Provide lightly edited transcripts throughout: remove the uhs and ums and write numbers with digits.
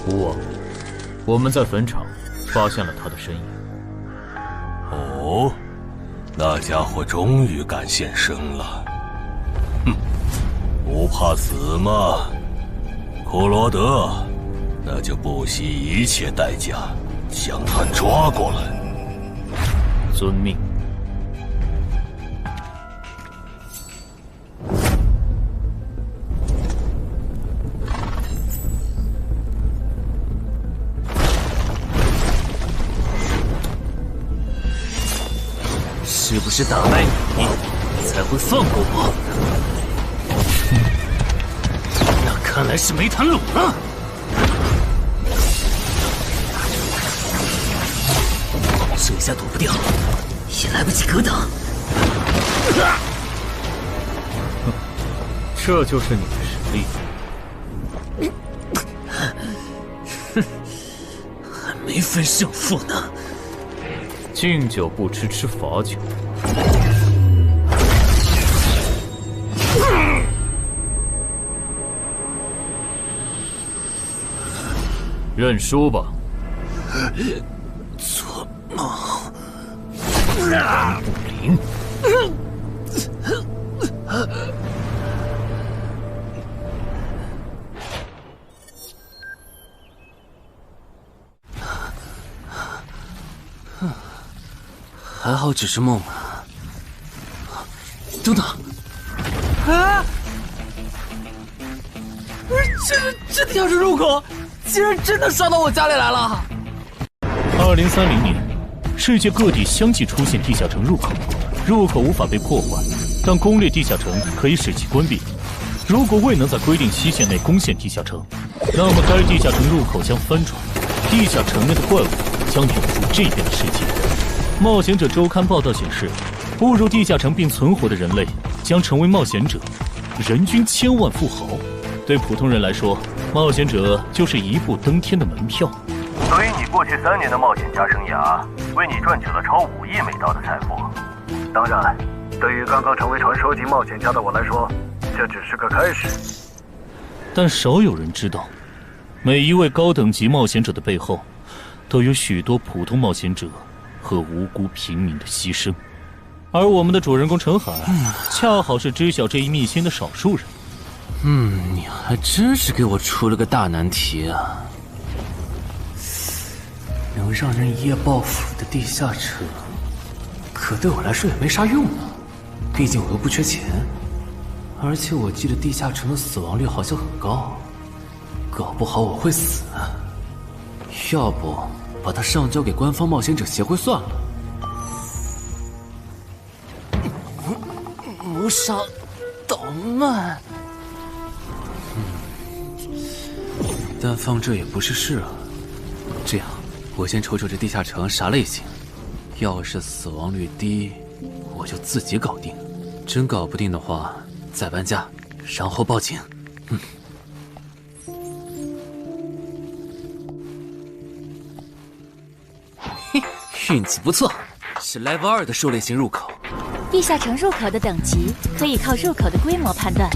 吴王，我们在坟场发现了他的身影。哦，那家伙终于敢现身了。哼，不怕死吗？库罗德，那就不惜一切代价将他抓过来。遵命。是不是打败你，才会放过我？那看来是没谈拢啊！这下躲不掉，也来不及格挡。这就是你的实力。还没分胜负呢。敬酒不吃吃罚酒。认输吧。做梦。不灵。还好只是梦啊！等等，啊！这地下室入口竟然真的烧到我家里来了！2030年，世界各地相继出现地下城入口，入口无法被破坏，但攻略地下城可以使其关闭。如果未能在规定期限内攻陷地下城，那么该地下城入口将翻转，地下城内的怪物将涌入这边的世界。冒险者周刊报道显示，步入地下城并存活的人类将成为冒险者，人均1000万富豪。对普通人来说，冒险者就是一步登天的门票。所以你过去3年的冒险家生涯，为你赚取了超5亿美刀的财富。当然，对于刚刚成为传说级冒险家的我来说，这只是个开始。但少有人知道，每一位高等级冒险者的背后，都有许多普通冒险者和无辜平民的牺牲，而我们的主人公陈海，恰好是知晓这一秘辛的少数人。你还真是给我出了个大难题啊！能让人一夜暴富的地下城，可对我来说也没啥用啊，毕竟我又不缺钱，而且我记得地下城的死亡率好像很高，搞不好我会死啊。要不把它上交给官方冒险者协会算了。谋杀岛慢，但放这也不是事啊。这样，我先瞅瞅这地下城啥类型，要是死亡率低，我就自己搞定；真搞不定的话，再搬家，然后报警。运气不错，是 Level 2的狩猎型入口。地下城入口的等级可以靠入口的规模判断。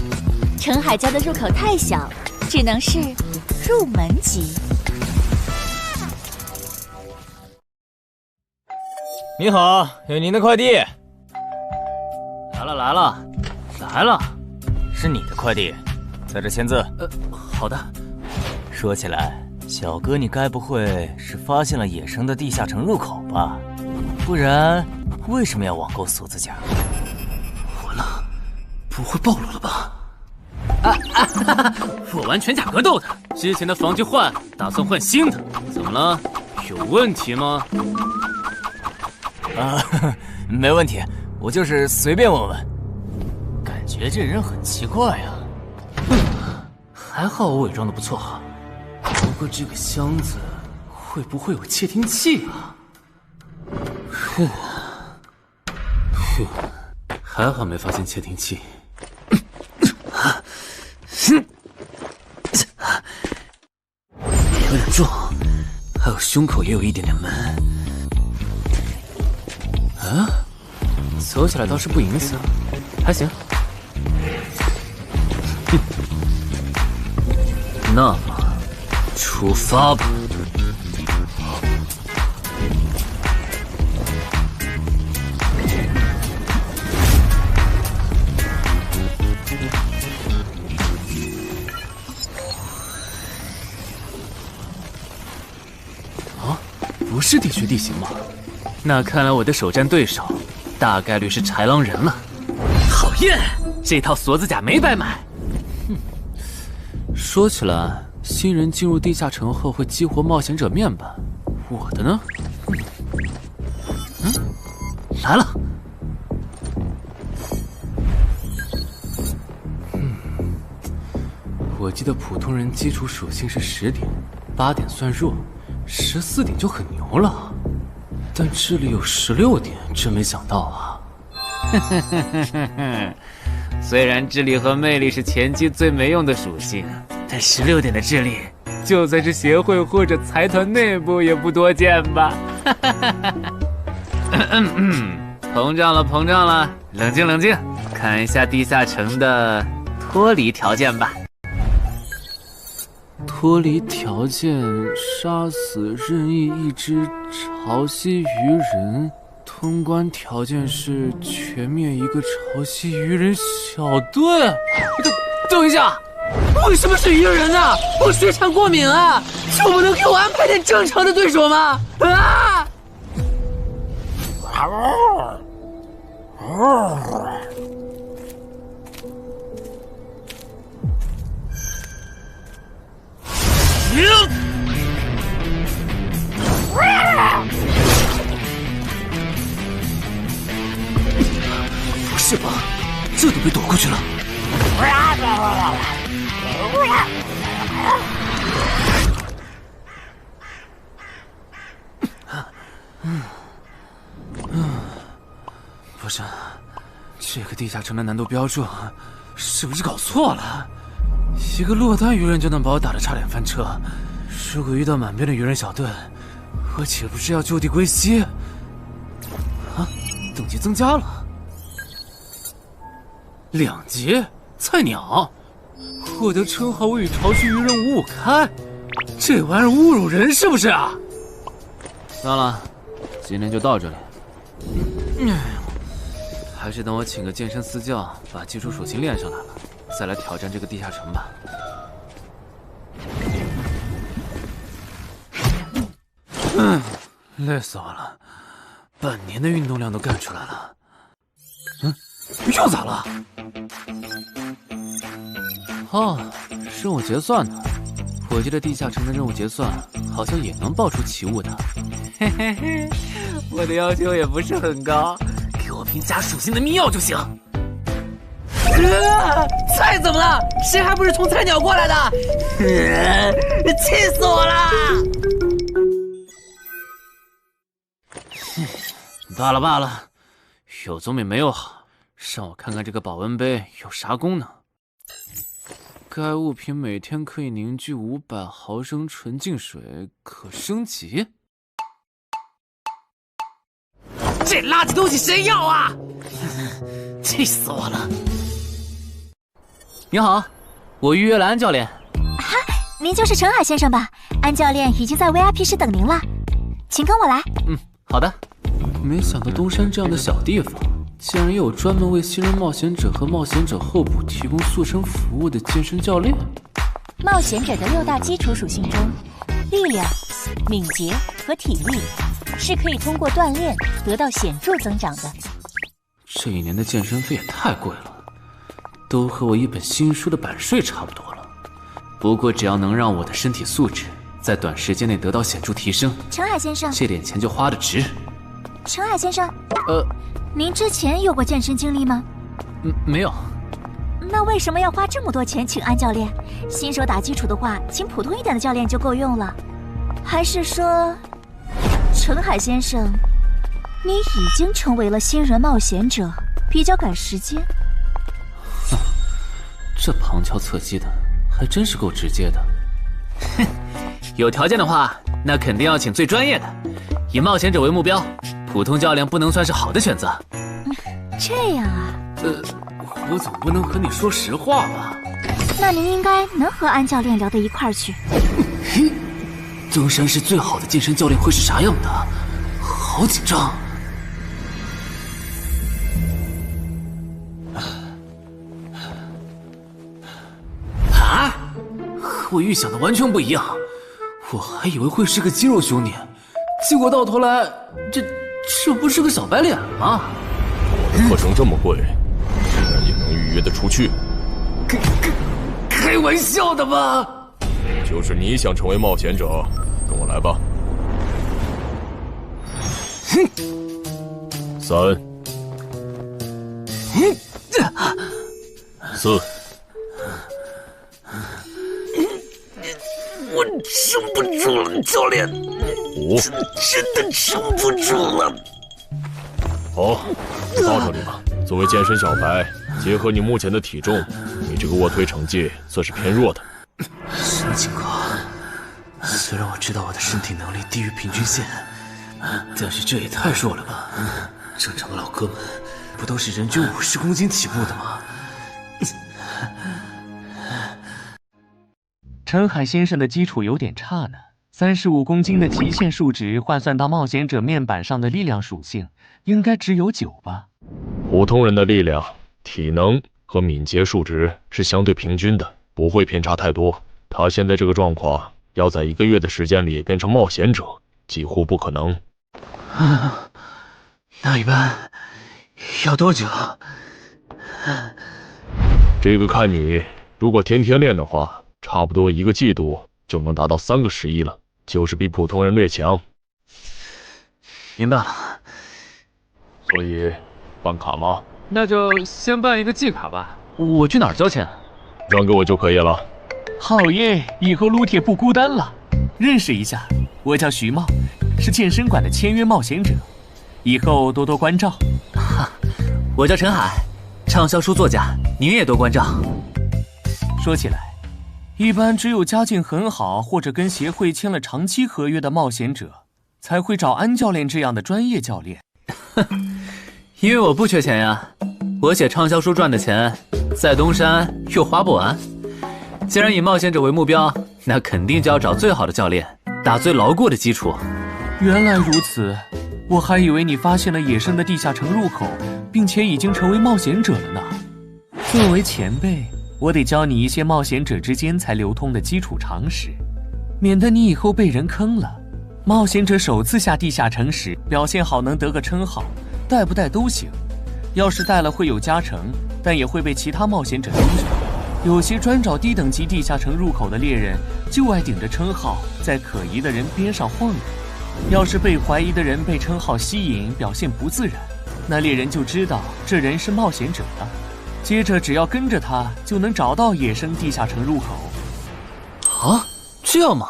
陈海家的入口太小，只能是入门级。你好，有您的快递。来了，是你的快递，在这签字。好的。说起来，小哥你该不会是发现了野生的地下城入口吧？不然为什么要网购锁子甲？完了，不会暴露了吧？我玩全甲格斗的，之前的防具换，打算换新的。怎么了？有问题吗？没问题，我就是随便问问。感觉这人很奇怪呀。还好我伪装的不错哈。不过这个箱子会不会有窃听器啊？还好没发现窃听器。有点重，还有胸口也有一点点闷。走起来倒是不影响，还行。那么，出发吧。啊，不是地穴地形吗？那看来我的首战对手大概率是豺狼人了。讨厌，这套锁子甲没白买。说起来，新人进入地下城后会激活冒险者面板，我的呢？来了。我记得普通人基础属性是10点，8点算弱，14点就很牛了。但智力有16点，真没想到啊！虽然智力和魅力是前期最没用的属性，但16点的智力，就算是协会或者财团内部也不多见吧？膨胀了，膨胀了！冷静，冷静，看一下地下城的脱离条件吧。脱离条件：杀死任意一只潮汐鱼人。通关条件是全灭一个潮汐鱼人小队。等一下，为什么是鱼人啊？我血产过敏啊！就不能给我安排点正常的对手吗？啊！不是吧，这都被躲过去了。不是，这个地下城的难度标注是不是搞错了？一个落单鱼人就能把我打得差点翻车，如果遇到满编的鱼人小队，我岂不是要就地归西？啊，等级增加了2级，菜鸟，获得称号未与潮汐鱼人五五开，这玩意儿侮辱人是不是啊？算了，今天就到这里。还是等我请个健身私教，把基础属性练上来了，再来挑战这个地下城吧。累死我了，半年的运动量都干出来了。又咋了？哦，任务结算呢？我记得地下城的任务结算好像也能爆出奇物的。嘿嘿嘿，我的要求也不是很高，给我瓶加属性的秘药就行。菜怎么了？谁还不是从菜鸟过来的？气死我了！罢了罢了，有总比没有好。让我看看这个保温杯有啥功能。该物品每天可以凝聚500毫升纯净水，可升级。这垃圾东西谁要啊？气死我了！你好，我预约了安教练。哈，您就是陈海先生吧？安教练已经在 VIP 室等您了，请跟我来。好的。没想到东山这样的小地方，竟然也有专门为新人冒险者和冒险者候补提供塑身服务的健身教练。冒险者的6大基础属性中，力量、敏捷和体力是可以通过锻炼得到显著增长的。这1年的健身费也太贵了，都和我一本新书的版税差不多了。不过只要能让我的身体素质在短时间内得到显著提升，陈海先生，这点钱就花得值。陈海先生，您之前有过健身经历吗？没有。那为什么要花这么多钱请安教练？新手打基础的话，请普通一点的教练就够用了。还是说，陈海先生，你已经成为了新人冒险者，比较赶时间？这旁敲侧击的，还真是够直接的。哼，有条件的话，那肯定要请最专业的，以冒险者为目标。普通教练不能算是好的选择。这样啊？我总不能和你说实话吧？那您应该能和安教练聊到一块儿去。嘿，登山是最好的健身教练会是啥样的？好紧张。啊！和我预想的完全不一样，我还以为会是个肌肉兄弟，结果到头来，这不是个小白脸吗？我的课程这么贵，竟然也能预约得出去？开玩笑的吧？就是你想成为冒险者，跟我来吧。3、4。我撑不住了，教练，5，真的撑不住了。好，到这里吧。作为健身小白，结合你目前的体重，你这个卧推成绩算是偏弱的。什么情况？虽然我知道我的身体能力低于平均线，但是这也太弱了吧？正常的老哥们不都是人均50公斤起步的吗？陈海先生的基础有点差呢，35公斤的极限数值换算到冒险者面板上的力量属性，应该只有9吧。普通人的力量、体能和敏捷数值是相对平均的，不会偏差太多。他现在这个状况，要在1个月的时间里变成冒险者，几乎不可能。那一般要多久？这个看你，如果天天练的话，差不多1个季度就能达到3个11了，就是比普通人略强。明白了。所以，办卡吗？那就先办一个季卡吧。我去哪儿交钱？让给我就可以了。好耶，以后撸铁不孤单了。认识一下，我叫徐茂，是健身馆的签约冒险者，以后多多关照。我叫陈海，畅销书作家，您也多关照。说起来，一般只有家境很好或者跟协会签了长期合约的冒险者，才会找安教练这样的专业教练。因为我不缺钱呀，我写畅销书赚的钱，在东山又花不完。既然以冒险者为目标，那肯定就要找最好的教练，打最牢固的基础。原来如此，我还以为你发现了野生的地下城入口，并且已经成为冒险者了呢。作为前辈，我得教你一些冒险者之间才流通的基础常识，免得你以后被人坑了。冒险者首次下地下城时，表现好能得个称号，带不带都行。要是带了会有加成，但也会被其他冒险者盯着。有些专找低等级地下城入口的猎人，就爱顶着称号在可疑的人边上晃悠。要是被怀疑的人被称号吸引，表现不自然，那猎人就知道这人是冒险者了。接着只要跟着他，就能找到野生地下城入口。啊，这样吗？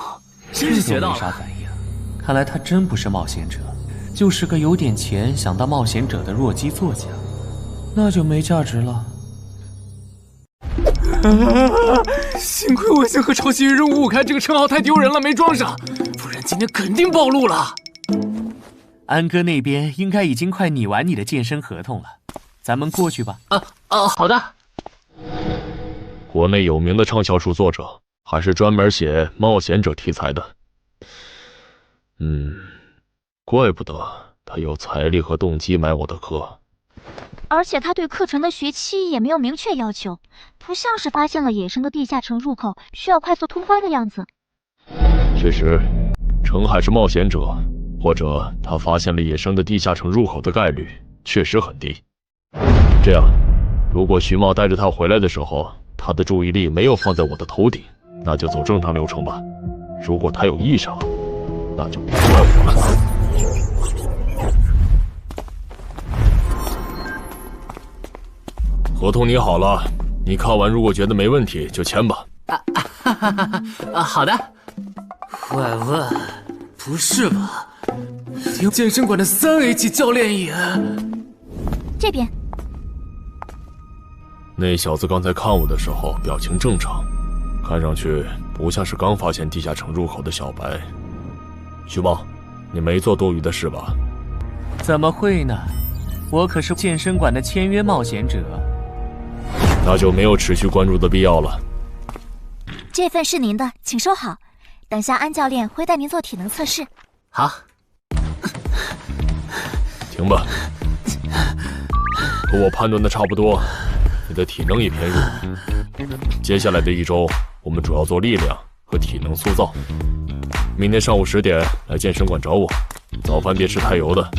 真是学到了。没啥反应，看来他真不是冒险者，就是个有点钱想当冒险者的弱鸡作家，那就没价值了。幸亏我先和抄袭人5开这个称号太丢人了，没装上，不然今天肯定暴露了。安哥那边应该已经快拟完你的健身合同了，咱们过去吧。好的。国内有名的畅销书作者，还是专门写冒险者题材的。怪不得他有财力和动机买我的课。而且他对课程的学期也没有明确要求，不像是发现了野生的地下城入口需要快速通关的样子。确实，程海是冒险者，或者他发现了野生的地下城入口的概率确实很低。这样，如果徐茂带着他回来的时候，他的注意力没有放在我的头顶，那就走正常流程吧。如果他有异常，那就不怪我了。合同拟好了，你看完如果觉得没问题就签吧。好的。喂，不是吧？连健身馆的3A 级教练也……这边。那小子刚才看我的时候表情正常，看上去不像是刚发现地下城入口的小白。徐茂，你没做多余的事吧？怎么会呢？我可是健身馆的签约冒险者。那就没有持续关注的必要了。这份是您的，请收好。等下安教练会带您做体能测试。好，行吧。和我判断的差不多，你的体能也偏弱。接下来的1周，我们主要做力量和体能塑造。明天上午10点来健身馆找我，早饭别吃太油的。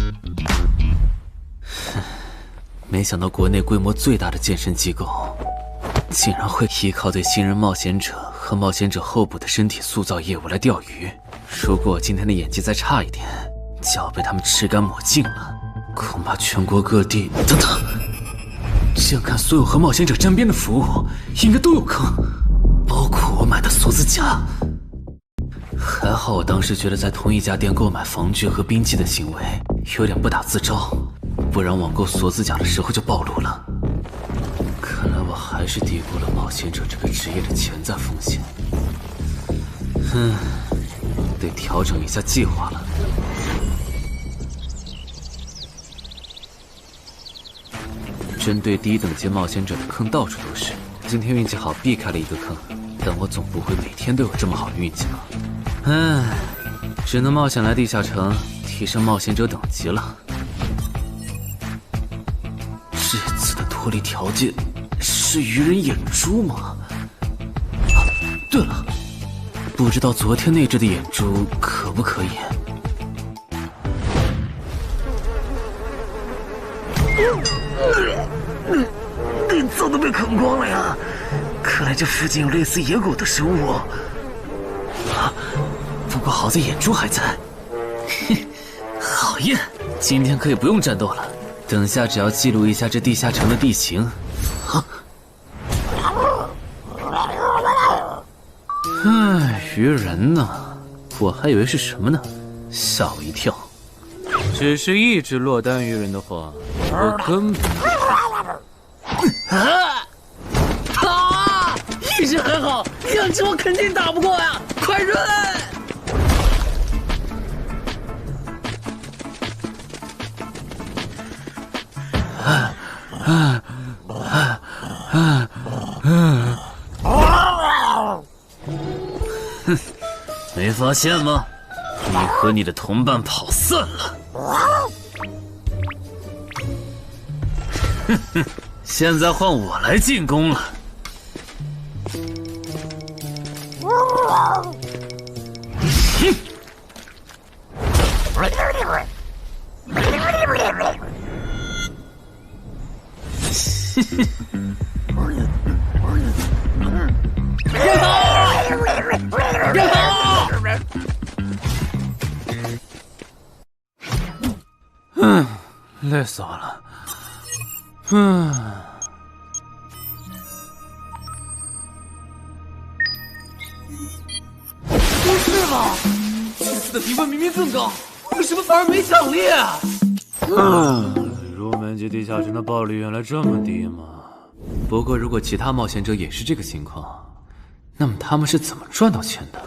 没想到国内规模最大的健身机构，竟然会依靠对新人冒险者和冒险者候补的身体塑造业务来钓鱼。如果我今天的演技再差一点，就要被他们吃干抹净了。恐怕全国各地……等等，这样看，所有和冒险者沾边的服务应该都有坑，包括我买的锁子甲。还好我当时觉得在同一家店购买防具和兵器的行为有点不打自招，不然网购锁子甲的时候就暴露了。看来我还是低估了冒险者这个职业的潜在风险。得调整一下计划了。针对低等级冒险者的坑到处都是，今天运气好避开了一个坑，但我总不会每天都有这么好的运气吧？只能冒险来地下城提升冒险者等级了。这次的脱离条件是鱼人眼珠吗？对了，不知道昨天那只的眼珠可不可以？早都被啃光了呀！看来这附近有类似野狗的生物。不过好在眼珠还在。好耶！今天可以不用战斗了，等下只要记录一下这地下城的地形。鱼人呢？我还以为是什么呢，吓我一跳。只是一只落单鱼人的话，我根本……跑啊！一只还好，2只我肯定打不过呀！快润！没发现吗？你和你的同伴跑散了。现在换我来进攻了。别跑！累死我了。不是吧？这次的评分明明更高，为什么反而没奖励？入门级地下城的暴力原来这么低吗？不过如果其他冒险者也是这个情况，那么他们是怎么赚到钱的？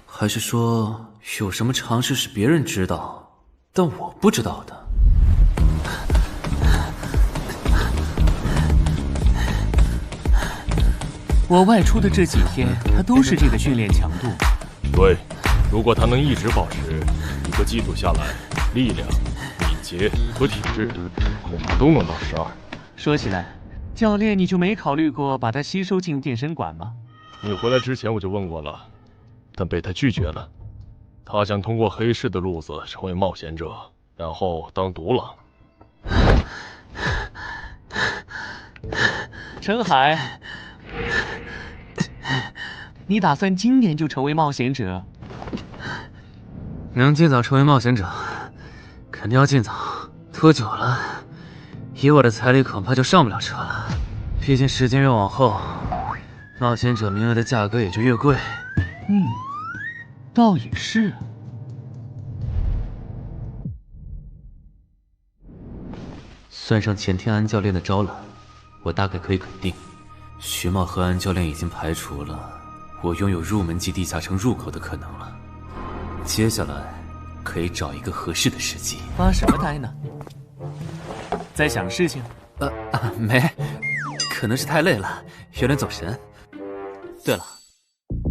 还是说有什么常识是别人知道，但我不知道的？我外出的这几天，他都是这个训练强度。对，如果他能一直保持一个季度下来，力量、敏捷和体质恐怕都能到12。说起来，教练你就没考虑过把他吸收进健身馆吗？你回来之前我就问过了，但被他拒绝了。他想通过黑市的路子成为冒险者，然后当独狼。陈海，你打算今年就成为冒险者？能尽早成为冒险者，肯定要尽早。拖久了，以我的财力恐怕就上不了车了。毕竟时间越往后，冒险者名额的价格也就越贵。倒也是。算上前天安教练的招揽，我大概可以肯定，徐茂和安教练已经排除了我拥有入门级地下城入口的可能了。接下来可以找一个合适的时机。发什么呆呢？在想事情？没，可能是太累了，有点走神。对了，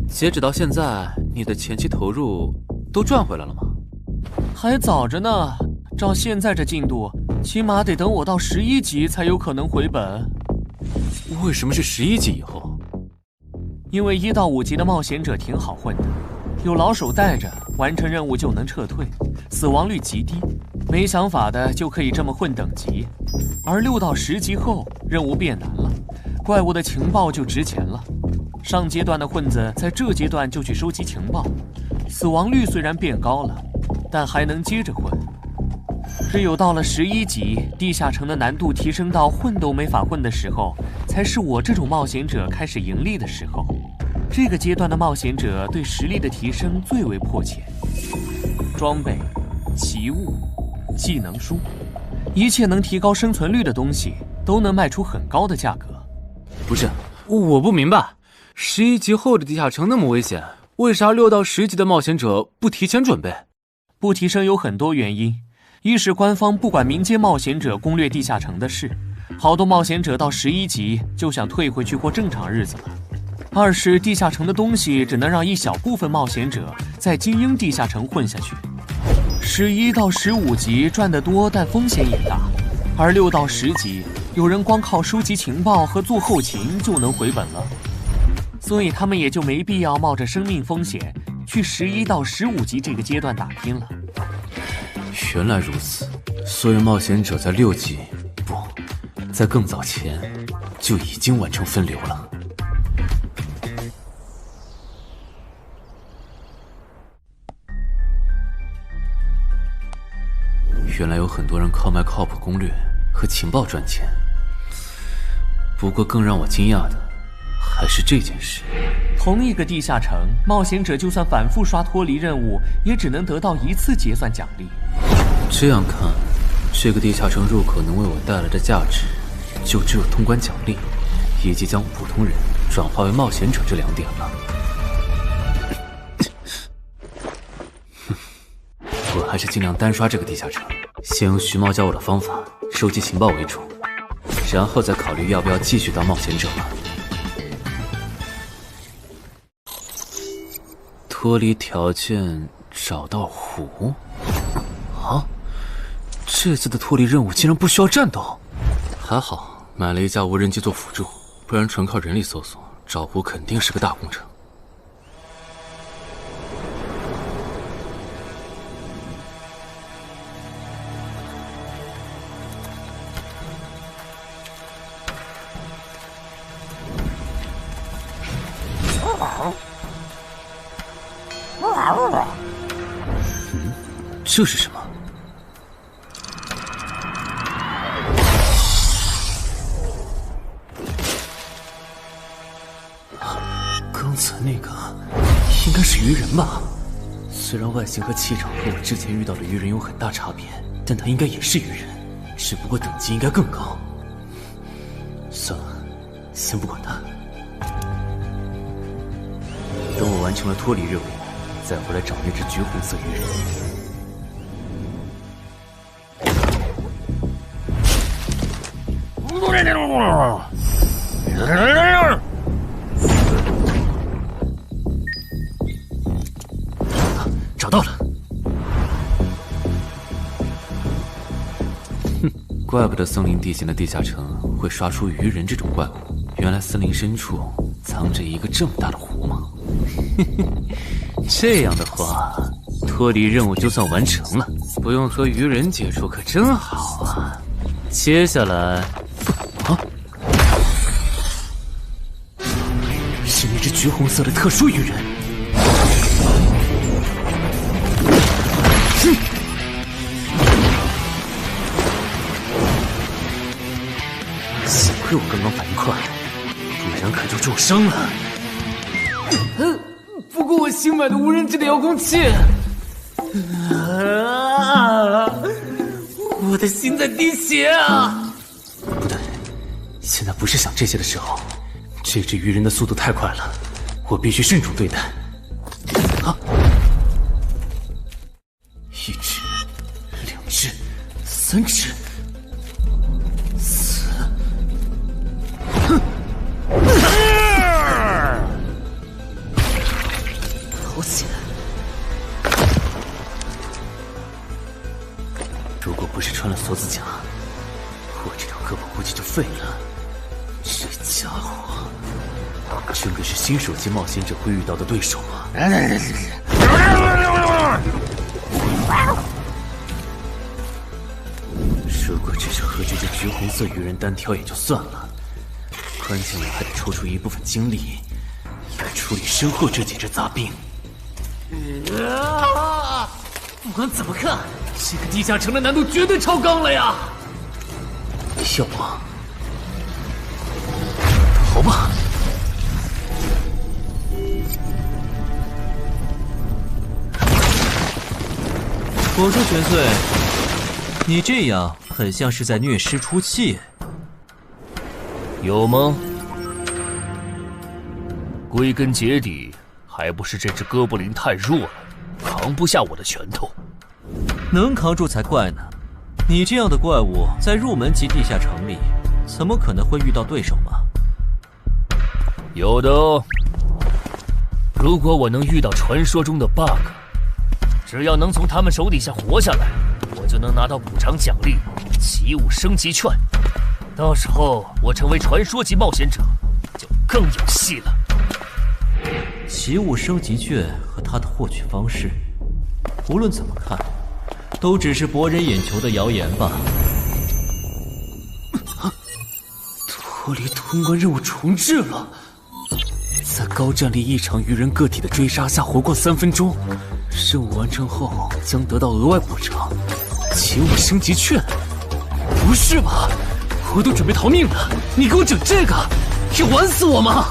截止到现在，你的前期投入都赚回来了吗？还早着呢，照现在这进度，起码得等我到11级才有可能回本。为什么是11级以后？因为1到5级的冒险者挺好混的，有老手带着，完成任务就能撤退，死亡率极低。没想法的就可以这么混等级。而6到10级后，任务变难了，怪物的情报就值钱了。上阶段的混子在这阶段就去收集情报，死亡率虽然变高了，但还能接着混。只有到了11级，地下城的难度提升到混都没法混的时候，才是我这种冒险者开始盈利的时候。这个阶段的冒险者对实力的提升最为迫切。装备、奇物、技能书，一切能提高生存率的东西，都能卖出很高的价格。不是，我不明白，11级后的地下城那么危险，为啥6到10级的冒险者不提前准备？不提升有很多原因，一是官方不管民间冒险者攻略地下城的事，好多冒险者到11级就想退回去过正常日子了；二是地下城的东西只能让一小部分冒险者在精英地下城混下去。11到15级赚得多，但风险也大，而6到10级，有人光靠收集情报和做后勤就能回本了，所以他们也就没必要冒着生命风险去11到15级这个阶段打拼了。原来如此，所有冒险者在6级，不，在更早前就已经完成分流了。原来有很多人靠卖靠谱攻略和情报赚钱。不过更让我惊讶的还是这件事。同一个地下城，冒险者就算反复刷脱离任务，也只能得到1次结算奖励。这样看，这个地下城入口能为我带来的价值，就只有通关奖励，以及将普通人转化为冒险者这2点了。我还是尽量单刷这个地下城，先用徐猫教我的方法收集情报为主，然后再考虑要不要继续当冒险者了。脱离条件找到湖。啊，这次的脱离任务竟然不需要战斗，还好买了一架无人机做辅助，不然纯靠人力搜索找湖肯定是个大工程。这是什么？刚才那个应该是鱼人吧？虽然外形和气场和我之前遇到的鱼人有很大差别，但他应该也是鱼人，只不过等级应该更高。算了，先不管他。等我完成了脱离任务，再回来找那只橘红色鱼人。找到了。哼，怪不得森林地形的地下城会刷出鱼人这种怪物，原来森林深处藏着一个这么大的湖吗？这样的话，脱离任务就算完成了，不用和鱼人接触可真好啊。接下来，是那只橘红色的特殊鱼人。幸亏我刚刚反应快，不然可就重伤了。不过我新买的无人机的遥控器，我的心在滴血啊！不对，现在不是想这些的时候。这只鱼人的速度太快了，我必须慎重对待。啊！1只、2只、3只、4……哼！好好险！如果不是穿了锁子甲，我这条胳膊估计就废了。这家伙，真的是新手级冒险者会遇到的对手吗？如果只是和这只橘红色鱼人单挑也就算了，关键我还得抽出一部分精力来处理身后这几只杂兵。不管怎么看，这个地下城的难度绝对超纲了呀！要不逃吧？我说玄岁，你这样很像是在虐尸出气。有吗？归根结底，还不是这只哥布林太弱了，扛不下我的拳头。能扛住才怪呢！你这样的怪物在入门级地下城里，怎么可能会遇到对手吗？有的哦。如果我能遇到传说中的 bug， 只要能从他们手底下活下来，我就能拿到补偿奖励奇物升级券。到时候我成为传说级冒险者，就更有戏了。奇物升级券和它的获取方式，无论怎么看，都只是博人眼球的谣言吧。脱离通关任务重置了，在高战力异常鱼人个体的追杀下活过3分钟，任务完成后将得到额外补偿，奇物升级券。不是吧？我都准备逃命了，你给我整这个，要玩死我吗？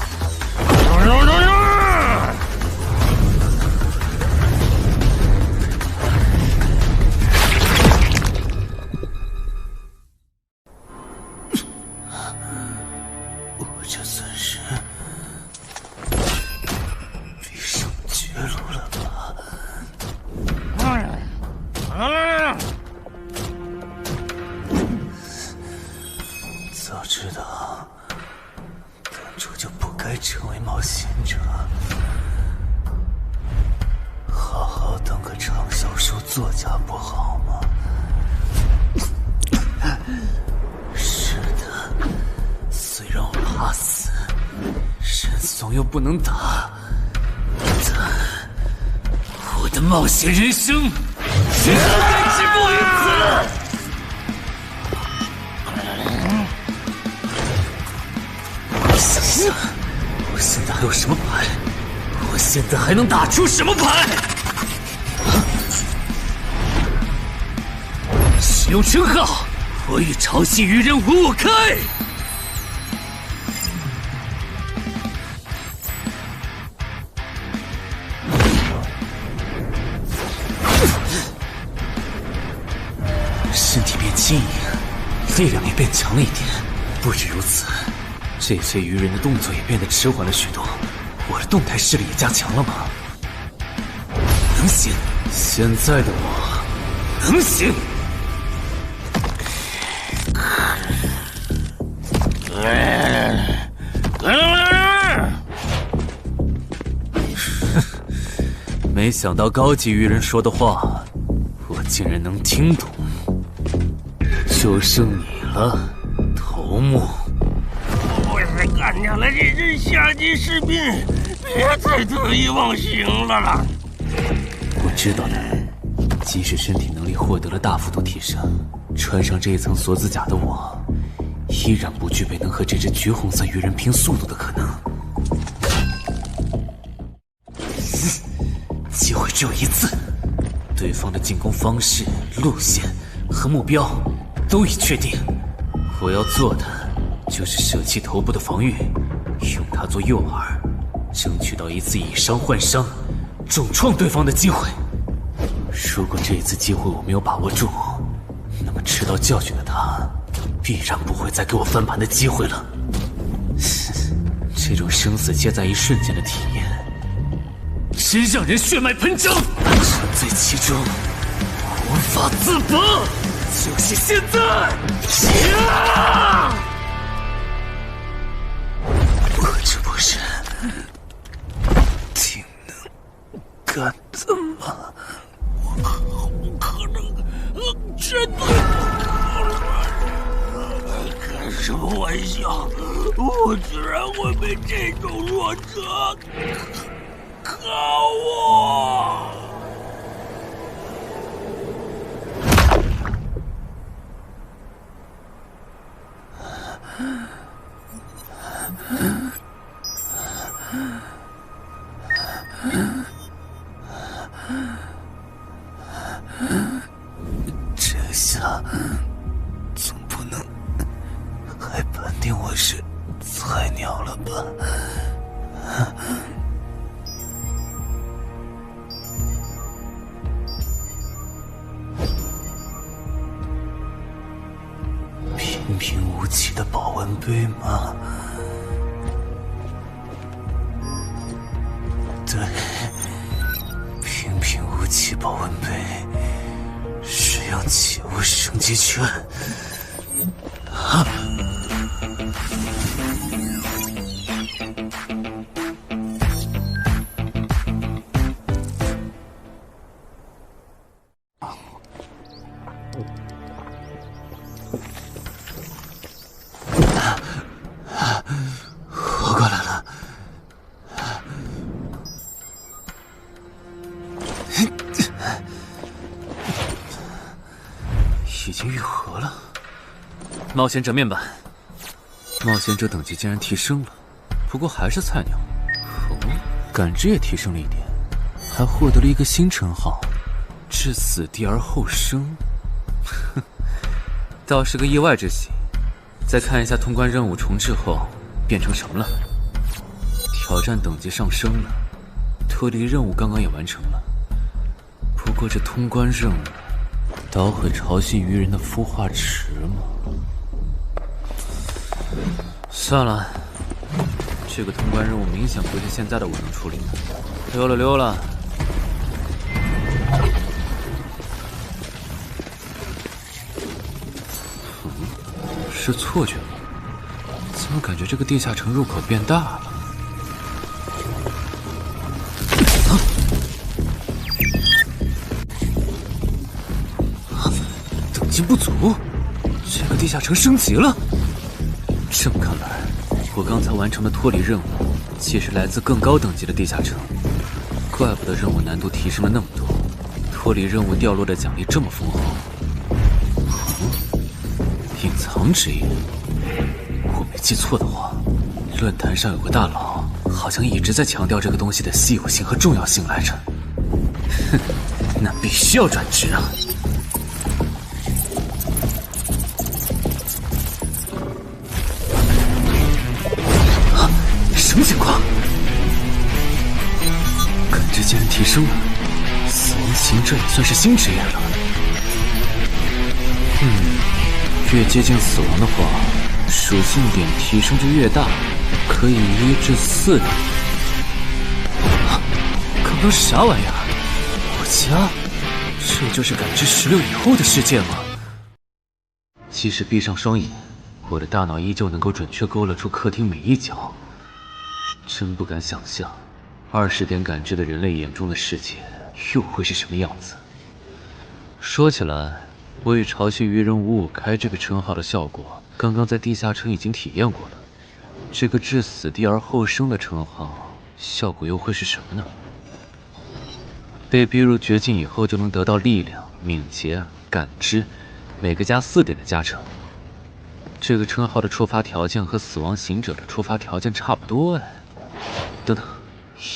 我这算是逼上绝路了吧？早知道当初就不该成为冒险者，好好当个畅销书作家不好吗？是的，虽然我怕死，人怂又不能打，但我的冒险人生绝对止步于此。想想，我现在还有什么牌？我现在还能打出什么牌？使用称号，我与潮汐鱼人五五开！身体变轻盈，力量也变强了一点。不止如此，这些鱼人的动作也变得迟缓了许多，我的动态视力也加强了吗？能行，现在的我能行。没想到高级鱼人说的话，我竟然能听懂。就剩你了，头目。我是干掉了这支下级士兵，别再得意忘形了啦！我知道的，即使身体能力获得了大幅度提升，穿上这一层锁子甲的我，依然不具备能和这只橘红色鱼人拼速度的可能。机会只有一次，对方的进攻方式、路线和目标都已确定，我要做的就是舍弃头部的防御，用它做诱饵，争取到一次以伤换伤，重创对方的机会。如果这一次机会我没有把握住，那么迟到教训的他，必然不会再给我翻盘的机会了。这种生死皆在一瞬间的体验，真让人血脉喷张，沉醉其中，无法自拔。就是现在！我这不是挺能干的吗？不可能，绝对不可能！开什么玩笑？我居然会被这种弱者可恶！这下总不能还判定我是菜鸟了吧？平平无奇的保温杯吗？对，平平无奇保温杯。使用起物升级券。啊！活过来了。已经愈合了。冒险者面板，冒险者等级竟然提升了，不过还是菜鸟。哦，感知也提升了一点，还获得了一个新称号——至死地而后生。哼，倒是个意外之喜。再看一下通关任务重置后变成什么了。挑战等级上升了，脱离任务刚刚也完成了。不过这通关任务捣毁潮汐鱼人的孵化池吗？算了，这个通关任务明显不是现在的我能处理的。溜了溜了。是错觉吗？怎么感觉这个地下城入口变大了？等级不足，这个地下城升级了。这么看来，我刚才完成的脱离任务，其实来自更高等级的地下城。怪不得任务难度提升了那么多，脱离任务掉落的奖励这么丰厚。隐藏之夜，我没记错的话，论坛上有个大佬，好像一直在强调这个东西的稀有性和重要性来着。哼，那必须要转职啊！什么情况？感知竟然提升了，死亡行者也算是新职业了。越接近死亡的话，属性点提升就越大，可以1至4点。刚刚是啥玩意儿？我家？这就是感知16以后的世界吗？即使闭上双眼，我的大脑依旧能够准确勾勒出客厅每一角。真不敢想象，20点感知的人类眼中的世界又会是什么样子。说起来，我与潮汐鱼人555开这个称号的效果，刚刚在地下城已经体验过了。这个至死地而后生的称号，效果又会是什么呢？被逼入绝境以后，就能得到力量、敏捷、感知，每个加4点的加成。这个称号的触发条件和死亡行者的触发条件差不多哎。等等，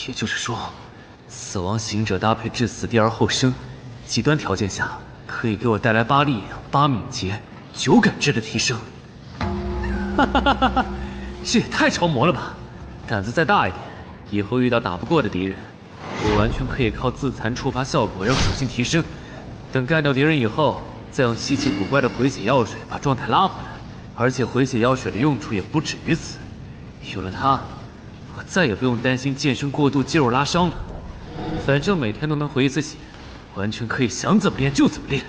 也就是说，死亡行者搭配至死地而后生，极端条件下可以给我带来8力量、8敏捷、9感知的提升。哈哈哈哈！这也太超模了吧！胆子再大一点，以后遇到打不过的敌人，我完全可以靠自残触发效果让属性提升。等干掉敌人以后，再用稀奇古怪的回血药水把状态拉回来。而且回血药水的用处也不止于此，有了它，我再也不用担心健身过度肌肉拉伤了。反正每天都能回一次血，完全可以想怎么练就怎么练。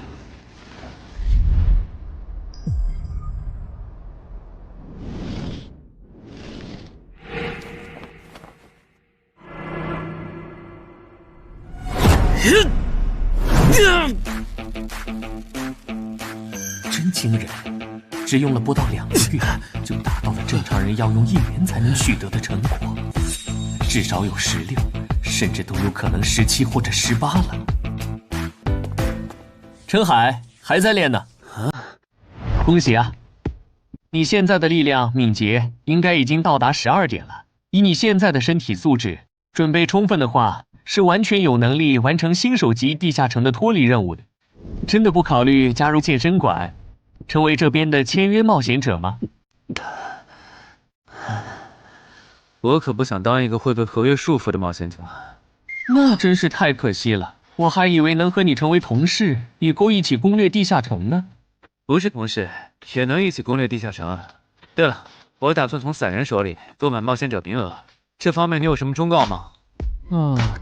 真惊人！只用了不到2个月，就达到了正常人要用1年才能取得的成果，至少有16，甚至都有可能17或者18了。陈海还在练呢，恭喜啊！你现在的力量、敏捷应该已经到达12点了。以你现在的身体素质，准备充分的话，是完全有能力完成新手级地下城的脱离任务的。真的不考虑加入健身馆，成为这边的签约冒险者吗？我可不想当一个会被合约束缚的冒险者。那真是太可惜了，我还以为能和你成为同事，以后一起攻略地下城呢。不是同事，也能一起攻略地下城啊。对了，我打算从散人手里购买冒险者名额，这方面你有什么忠告吗？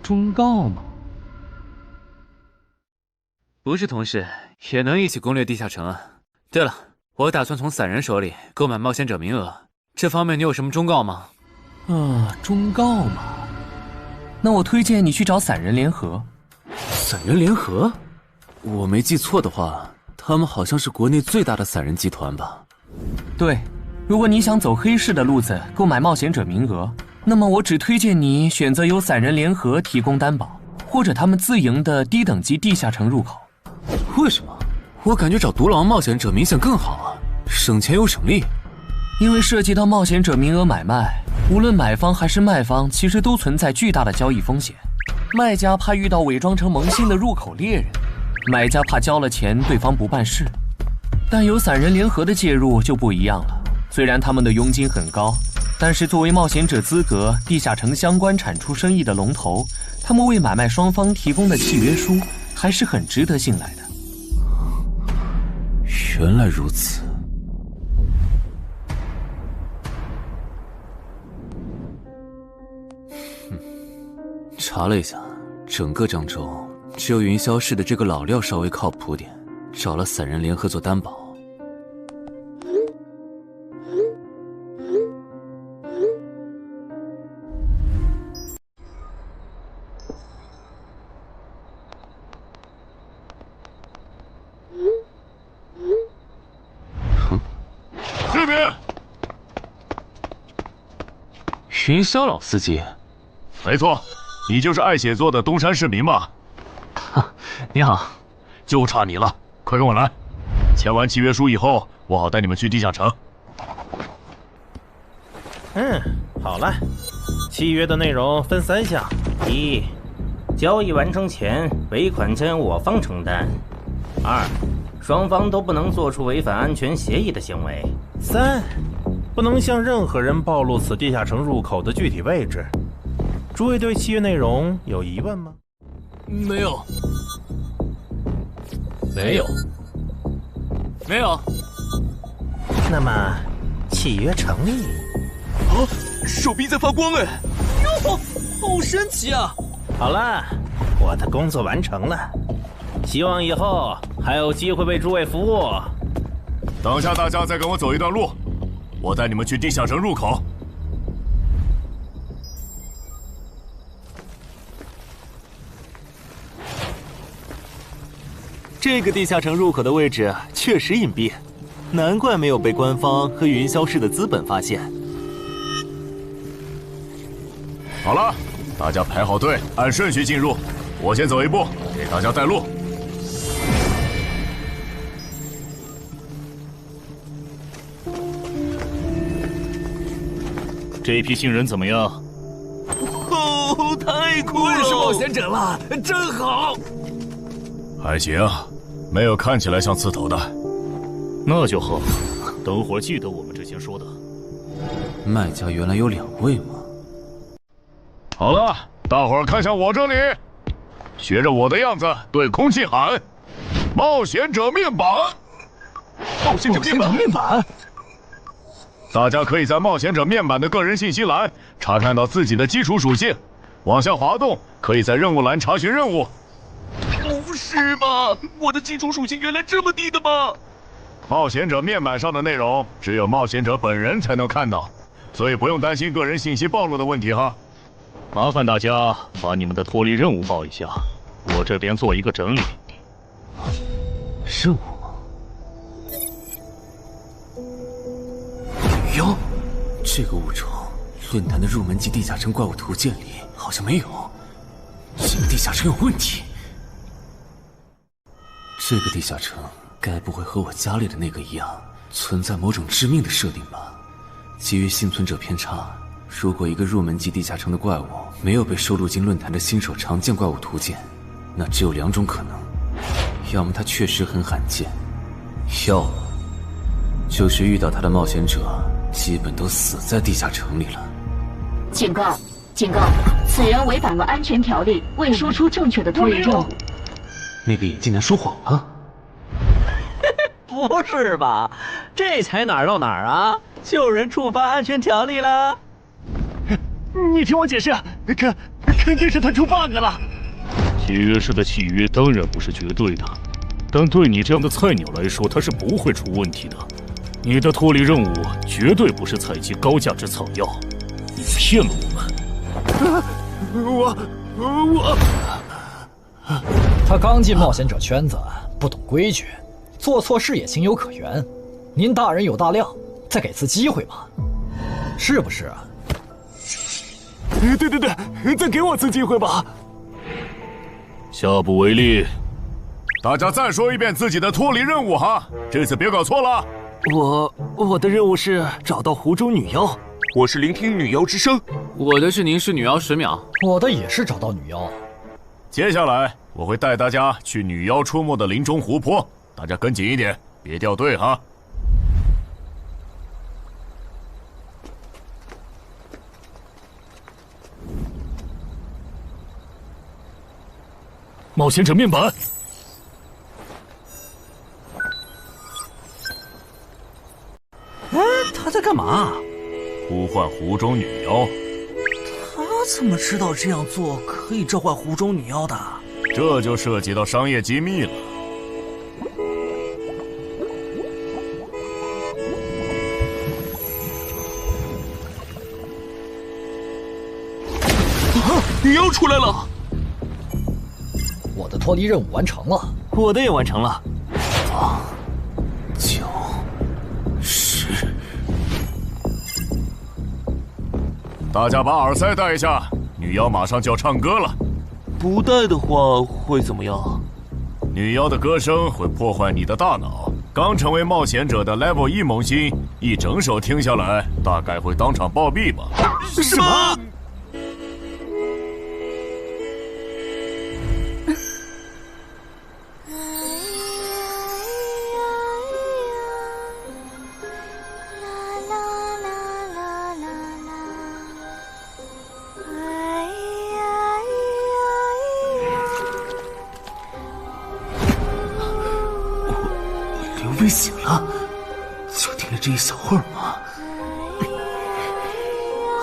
忠告吗？不是同事，也能一起攻略地下城啊。对了，我打算从散人手里购买冒险者名额，这方面你有什么忠告吗？忠告嘛，那我推荐你去找散人联合。散人联合？我没记错的话，他们好像是国内最大的散人集团吧？对，如果你想走黑市的路子购买冒险者名额，那么我只推荐你选择由散人联合提供担保，或者他们自营的低等级地下城入口。为什么？我感觉找独狼冒险者明显更好啊，省钱又省力。因为涉及到冒险者名额买卖，无论买方还是卖方，其实都存在巨大的交易风险。卖家怕遇到伪装成萌新的入口猎人，买家怕交了钱对方不办事。但有散人联合的介入就不一样了，虽然他们的佣金很高，但是作为冒险者资格、地下城相关产出生意的龙头，他们为买卖双方提供的契约书还是很值得信赖的。原来如此。查了一下，整个漳州只有云霄市的这个老廖稍微靠谱点，找了散人联合做担保。这边，云霄老司机，没错，你就是爱写作的东山市民吧？你好，就差你了，快跟我来。签完契约书以后，我好带你们去地下城。好了，契约的内容分3项：一，交易完成前尾款钱我方承担；二，双方都不能做出违反安全协议的行为；三，不能向任何人暴露此地下城入口的具体位置。诸位对契约内容有疑问吗？没有。那么，契约成立。手臂在发光哎！哟，好神奇啊！好了，我的工作完成了，希望以后还有机会为诸位服务。等下大家再跟我走一段路，我带你们去地下城入口。这个地下城入口的位置确实隐蔽，难怪没有被官方和云霄市的资本发现。好了，大家排好队，按顺序进入。我先走一步，给大家带路。这批新人怎么样？太酷了！我也是冒险者了，真好。还行，没有看起来像刺头的。那就好，等会儿记得我们之前说的。卖家原来有2位吗？好了，大伙儿看向我这里，学着我的样子对空气喊：“冒险者面板！”冒险者面板。大家可以在冒险者面板的个人信息栏查看到自己的基础属性，往下滑动，可以在任务栏查询任务。不是吧？我的基础属性原来这么低的吗？冒险者面板上的内容只有冒险者本人才能看到，所以不用担心个人信息暴露的问题哈。麻烦大家把你们的脱离任务报一下，我这边做一个整理。任务？女妖？这个物种，论坛的入门级地下城怪物图鉴里好像没有。这个地下城有问题。这个地下城该不会和我家里的那个一样，存在某种致命的设定吧？基于幸存者偏差，如果一个入门级地下城的怪物没有被收录进论坛的新手常见怪物图鉴，那只有2种可能：要么它确实很罕见，要么就是遇到它的冒险者基本都死在地下城里了。警告！警告！此人违反了安全条例，未说出正确的脱离任务。那个眼镜男说谎了？不是吧？这才哪儿到哪儿啊？就有人触发安全条例了？你听我解释，肯定是他出 bug 了。契约式的契约当然不是绝对的，但对你这样的菜鸟来说，它是不会出问题的。你的脱离任务绝对不是采集高价值草药，你骗了我们。他刚进冒险者圈子，不懂规矩，做错事也情有可原。您大人有大量，再给次机会吧，是不是啊？对，再给我次机会吧。下不为例。大家再说一遍自己的脱离任务哈，这次别搞错了。我的任务是找到湖中女妖。我是聆听女妖之声。我的是凝视女妖10秒。我的也是找到女妖。接下来我会带大家去女妖出没的林中湖泊，大家跟紧一点，别掉队哈。冒险者面板。他在干嘛？呼唤湖中女妖。他怎么知道这样做可以召唤湖中女妖的？这就涉及到商业机密了。女妖出来了！我的脱离任务完成了，我的也完成了。8、9、10。大家把耳塞戴一下，女妖马上就要唱歌了。不戴的话会怎么样？女妖的歌声会破坏你的大脑。刚成为冒险者的 Level 1萌新，一整首听下来，大概会当场暴毙吧。什么？被醒了，就听了这一小会儿嘛。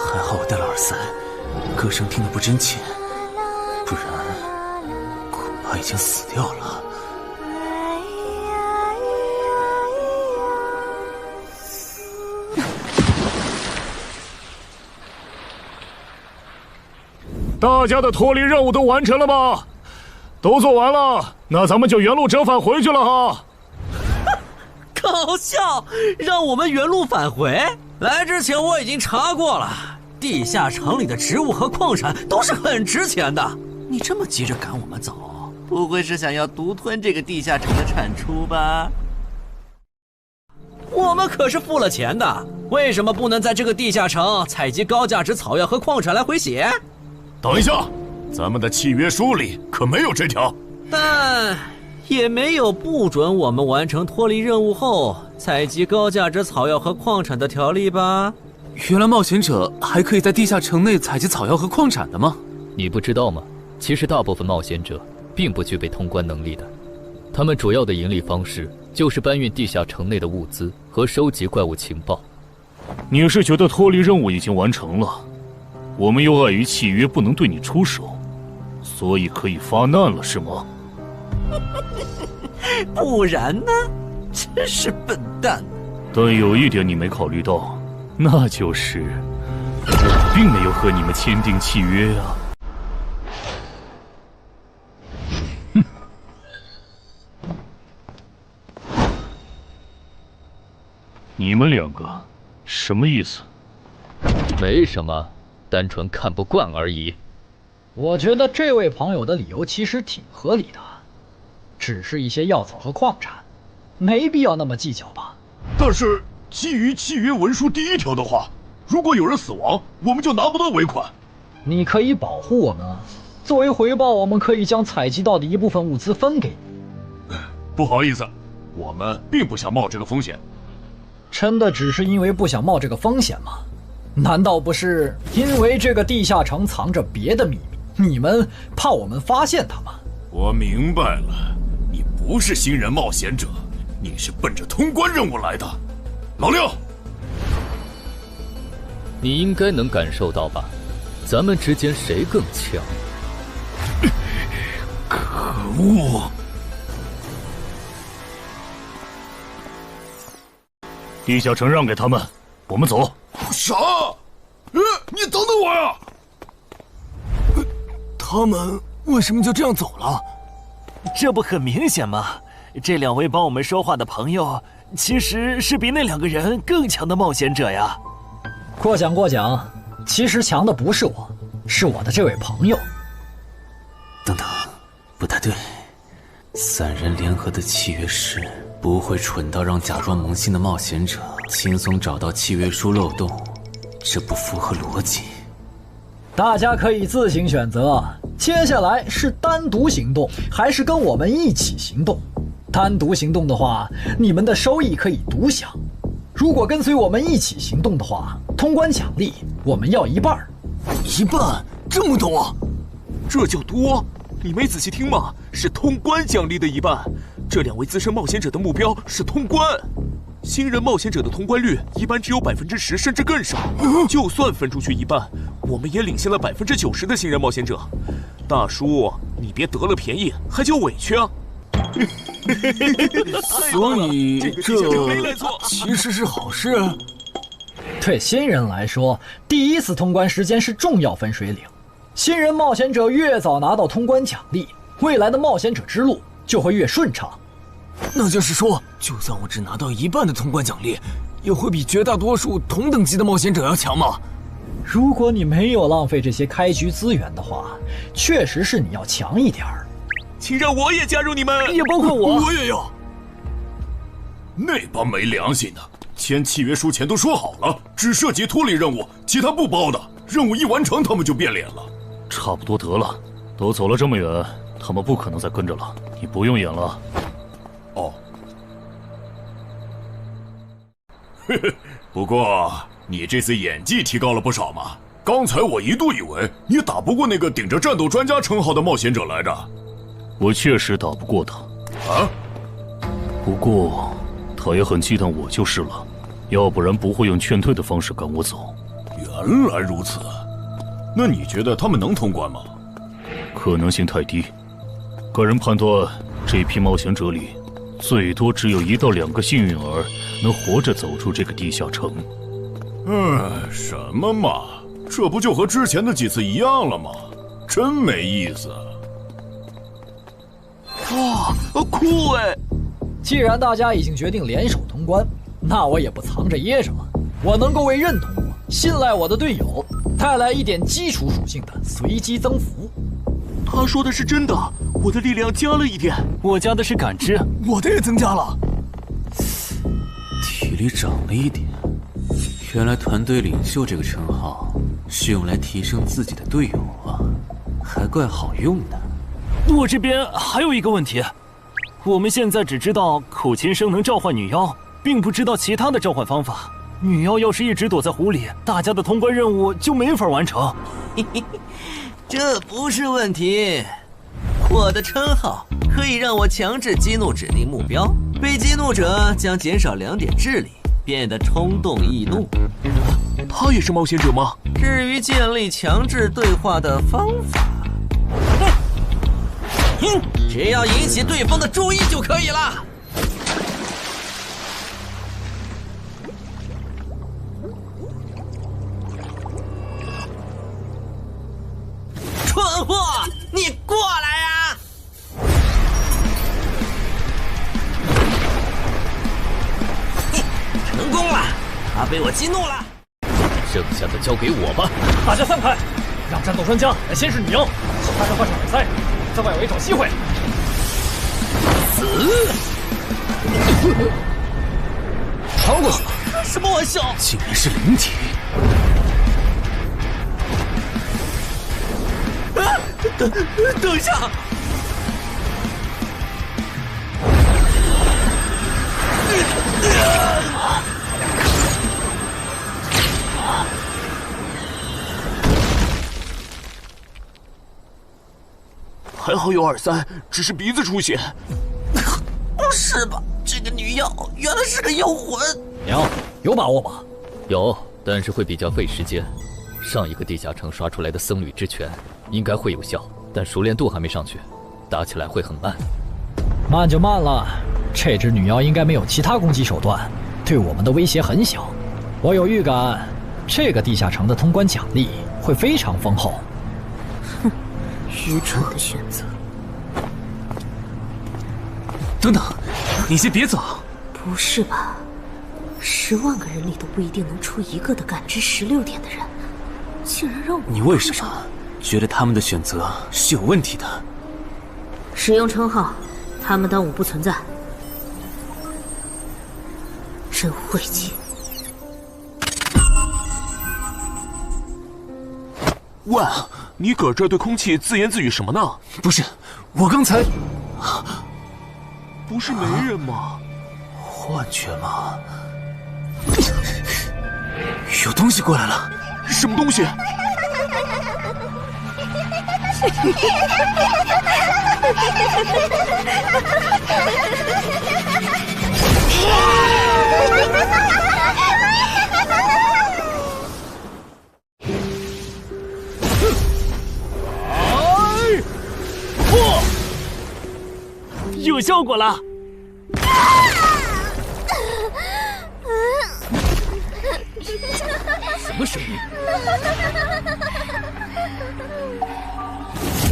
还好我戴了耳塞，歌声听得不真切，不然恐怕已经死掉了。大家的脱离任务都完成了吗？都做完了，那咱们就原路折返回去了哈。搞笑，让我们原路返回？来之前我已经查过了，地下城里的植物和矿产都是很值钱的。你这么急着赶我们走，不会是想要独吞这个地下城的产出吧？我们可是付了钱的，为什么不能在这个地下城采集高价值草药和矿产来回血？等一下，咱们的契约书里可没有这条。但也没有不准我们完成脱离任务后采集高价值草药和矿产的条例吧？原来冒险者还可以在地下城内采集草药和矿产的吗？你不知道吗？其实大部分冒险者并不具备通关能力的，他们主要的盈利方式就是搬运地下城内的物资和收集怪物情报。你是觉得脱离任务已经完成了，我们又碍于契约不能对你出手，所以可以发难了是吗？不然呢？真是笨蛋。但有一点你没考虑到，那就是我并没有和你们签订契约啊。你们两个什么意思？没什么，单纯看不惯而已。我觉得这位朋友的理由其实挺合理的，只是一些药草和矿产，没必要那么计较吧。但是基于契约文书第1条的话，如果有人死亡，我们就拿不到尾款。你可以保护我们啊，作为回报，我们可以将采集到的一部分物资分给你。不好意思，我们并不想冒这个风险。真的只是因为不想冒这个风险吗？难道不是因为这个地下城藏着别的秘密，你们怕我们发现它吗？我明白了，你不是新人冒险者，你是奔着通关任务来的。老六，你应该能感受到吧？咱们之间谁更强？可恶！地下城让给他们，我们走。啥？你等等我呀！他们为什么就这样走了？这不很明显吗？这2位帮我们说话的朋友，其实是比那2个人更强的冒险者呀。过奖，其实强的不是我，是我的这位朋友。等等，不太对，3人联合的契约师不会蠢到让假装萌新的冒险者轻松找到契约书漏洞，这不符合逻辑。大家可以自行选择，接下来是单独行动，还是跟我们一起行动？单独行动的话，你们的收益可以独享；如果跟随我们一起行动的话，通关奖励我们要1半。1半？这么多？这叫多？你没仔细听吗？是通关奖励的1半。这2位资深冒险者的目标是通关。新人冒险者的通关率一般只有10%，甚至更少。就算分出去1半，我们也领先了90%的新人冒险者。大叔，你别得了便宜还叫委屈啊！所以这其实是好事。对新人来说，第1次通关时间是重要分水岭。新人冒险者越早拿到通关奖励，未来的冒险者之路就会越顺畅。那就是说，就算我只拿到1半的通关奖励，也会比绝大多数同等级的冒险者要强吗？如果你没有浪费这些开局资源的话，确实是你要强一点儿。请让我也加入你们，也包括我。我也要。那帮没良心的，签契约书前都说好了，只涉及脱离任务，其他不包的。任务一完成，他们就变脸了。差不多得了，都走了这么远，他们不可能再跟着了。你不用演了。哦。嘿嘿，不过你这次演技提高了不少嘛。刚才我一度以为你打不过那个顶着战斗专家称号的冒险者来着。我确实打不过他。啊？不过他也很忌惮我就是了，要不然不会用劝退的方式赶我走。原来如此，那你觉得他们能通关吗？可能性太低。个人判断，这批冒险者里，最多只有1到2个幸运儿能活着走出这个地下城。什么嘛，这不就和之前的几次一样了吗？真没意思。哇，酷哎！既然大家已经决定联手通关，那我也不藏着掖着了。我能够为认同我、信赖我的队友带来一点基础属性的随机增幅。他说的是真的，我的力量加了1点，我加的是感知，我的也增加了，体力涨了1点。原来团队领袖这个称号是用来提升自己的队友啊，还怪好用的。我这边还有一个问题，我们现在只知道口琴声能召唤女妖，并不知道其他的召唤方法。女妖要是一直躲在湖里，大家的通关任务就没法完成。这不是问题，我的称号可以让我强制激怒指定目标，被激怒者将减少2点智力，变得冲动易怒。他也是冒险者吗？至于建立强制对话的方法，只要引起对方的注意就可以了。蠢货，你过来呀！成功了！被我激怒了。剩下的交给我吧。大家散开，让战斗专家来先试女妖，其他人换上耳塞，在外围找机会。超过去了！开什么玩笑？竟然是灵体！等一下！还好有耳塞，只是鼻子出血。不是吧？这个女妖原来是个妖魂！娘，有把握吗？有，但是会比较费时间。上一个地下城刷出来的僧侣之拳应该会有效，但熟练度还没上去，打起来会很慢。慢就慢了，这只女妖应该没有其他攻击手段，对我们的威胁很小。我有预感，这个地下城的通关奖励会非常丰厚。哼，愚蠢的选择。等等，你先别走。不是吧？10万个人里都不一定能出一个的感知16点的人，竟然让我……你为什么觉得他们的选择是有问题的？使用称号，他们当我不存在，真晦气。喂，你搁这对空气自言自语什么呢？不是，我刚才……不是没人吗？幻觉吗？有东西过来了！什么东西？有效果了！什么声音？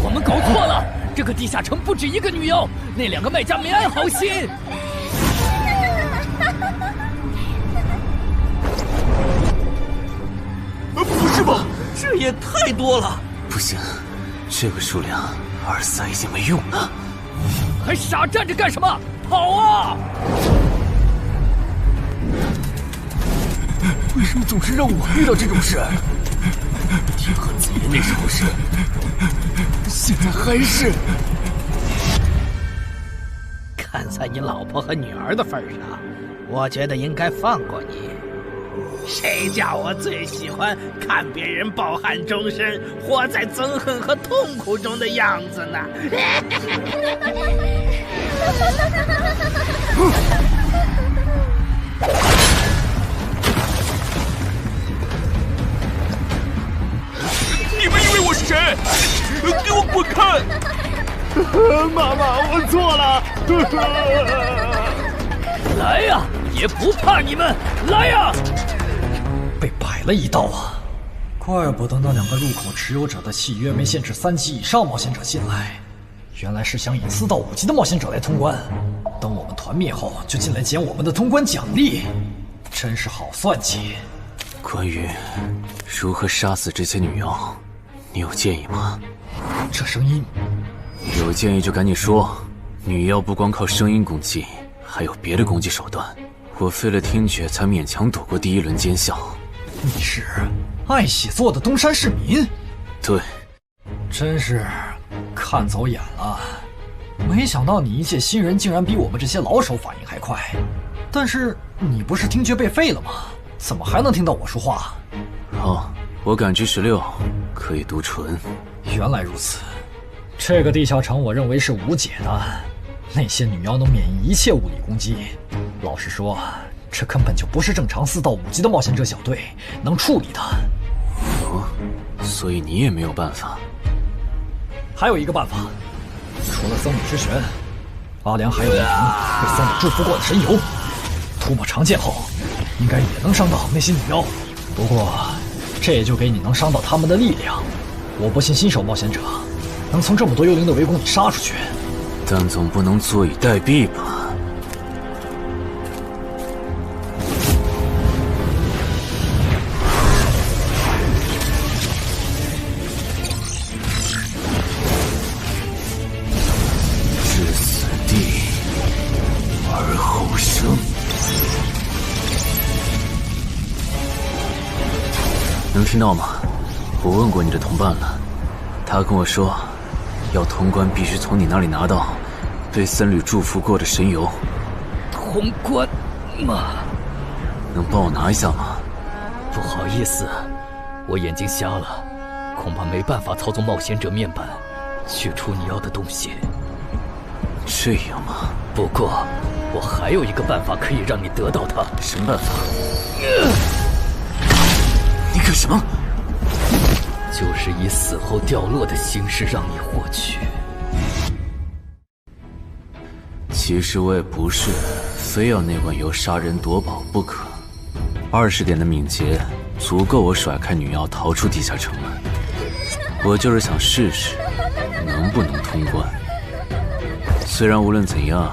我们搞错了，这个地下城不止一个女妖，那2个卖家没安好心。不是吧？这也太多了！不行，这个数量，耳塞已经没用了。还傻站着干什么？跑啊！为什么总是让我遇到这种事？天和子言那时候是，现在还是。看在你老婆和女儿的份上，我觉得应该放过你。谁叫我最喜欢看别人抱憾终身，活在憎恨和痛苦中的样子呢？你们以为我是谁？给我滚开！妈妈，我错了。来呀，也不怕你们，来呀！被摆了一道啊！怪不得那2个入口持有者的契约没限制3级以上冒险者进来，原来是想引4到5级的冒险者来通关。等我们团灭后，就进来捡我们的通关奖励，真是好算计。关于如何杀死这些女妖，你有建议吗？这声音，有建议就赶紧说。女妖不光靠声音攻击，还有别的攻击手段。我费了听觉才勉强躲过第1轮奸笑。你是爱喜做的东山市民？对，真是看走眼了。没想到你一介新人竟然比我们这些老手反应还快。但是你不是听觉被废了吗？怎么还能听到我说话？好，我感知16，可以读唇。原来如此，这个地下城我认为是无解的。那些女妖能免疫一切物理攻击，老实说，这根本就不是正常4到5级的冒险者小队能处理的。哦，所以你也没有办法。还有一个办法，除了僧侣之拳，阿良还有一名被僧侣祝福过的神油，涂抹长剑后，应该也能伤到那些女妖。不过，这也就给你能伤到他们的力量。我不信新手冒险者能从这么多幽灵的围攻里杀出去。但总不能坐以待毙吧？听到吗？我问过你的同伴了，他跟我说，要通关必须从你那里拿到被僧侣祝福过的神油。通关吗？能帮我拿一下吗？不好意思，我眼睛瞎了，恐怕没办法操纵冒险者面板取出你要的东西。这样吗？不过，我还有一个办法可以让你得到它。什么办法？你干什么？就是以死后掉落的形式让你获取。其实我也不是非要那罐油杀人夺宝不可。20点的敏捷足够我甩开女妖逃出地下城了。我就是想试试能不能通关。虽然无论怎样，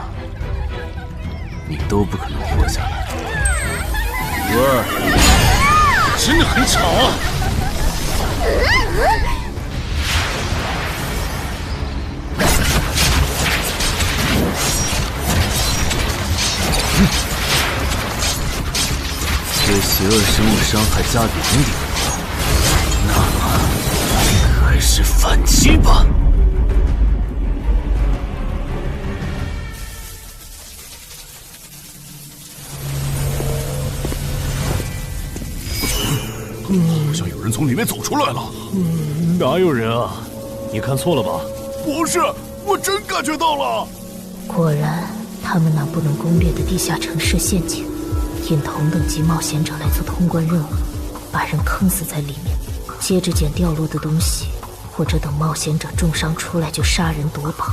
你都不可能活下来。哇，真的很吵啊！对邪恶生物伤害加比0点，那么开始反击吧！好像有人从里面走出来了。哪有人啊？你看错了吧？不是，我真感觉到了。果然，他们那不能攻略的地下城设陷阱，引同等级冒险者来做通关任务，把人坑死在里面，接着捡掉落的东西，或者等冒险者重伤出来就杀人夺宝。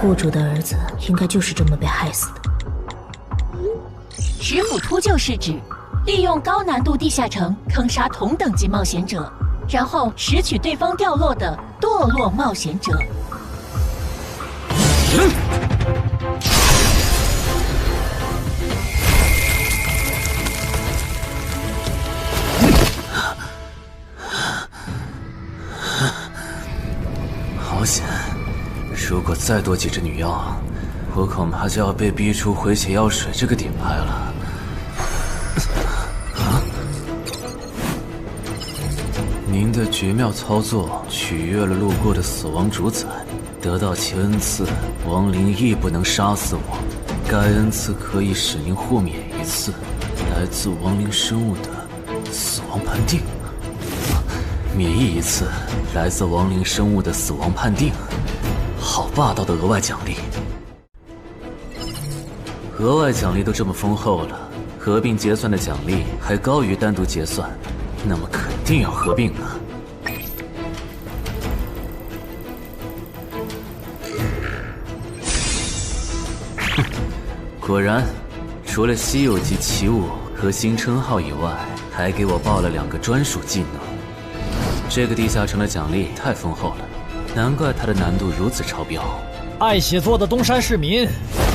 户主的儿子应该就是这么被害死的。食府秃鹫是指利用高难度地下城坑杀同等级冒险者，然后拾取对方掉落的堕落冒险者。好险！如果再多几只女妖，我恐怕就要被逼出回血药水这个顶牌了。您的绝妙操作取悦了路过的死亡主宰，得到其恩赐，亡灵亦不能杀死我。该恩赐可以使您豁免一次来自亡灵生物的死亡判定，免疫一次来自亡灵生物的死亡判定。好霸道的额外奖励！额外奖励都这么丰厚了，合并结算的奖励还高于单独结算，那么肯定要合并啊！哼，果然，除了稀有级奇物和新称号以外，还给我报了2个专属技能。这个地下城的奖励太丰厚了，难怪它的难度如此超标。爱写作的东山市民，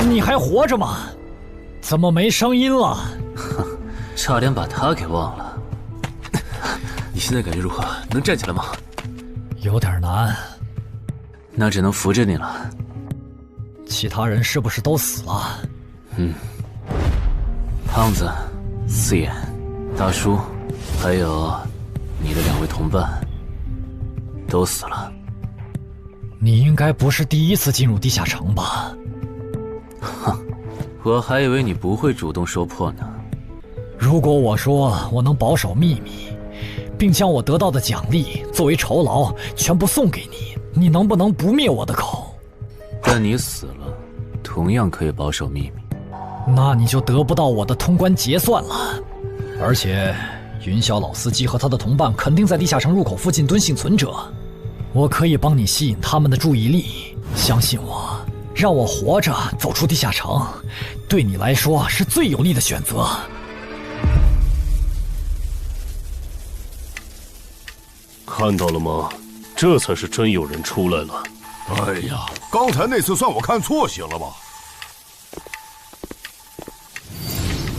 你还活着吗？怎么没声音了？哼，差点把他给忘了。你现在感觉如何？能站起来吗？有点难。那只能扶着你了。其他人是不是都死了？胖子、四眼、大叔，还有你的2位同伴，都死了。你应该不是第一次进入地下城吧？哼，我还以为你不会主动说破呢。如果我说我能保守秘密，并将我得到的奖励作为酬劳全部送给你，你能不能不灭我的口？但你死了，同样可以保守秘密。那你就得不到我的通关结算了。而且，云霄老司机和他的同伴肯定在地下城入口附近蹲幸存者，我可以帮你吸引他们的注意力。相信我，让我活着走出地下城，对你来说是最有利的选择。看到了吗？这才是真有人出来了。哎呀，刚才那次算我看错行了吧？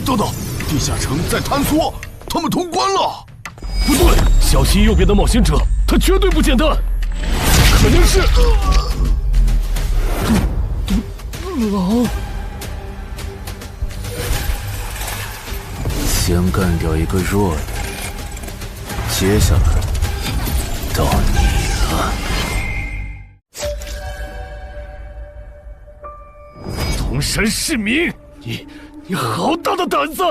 等等，地下城在坍缩，他们通关了。不对，小心右边的冒险者，他绝对不简单，肯定是狼。先干掉一个弱的，接下来到你了。东山市民，你好大的胆子！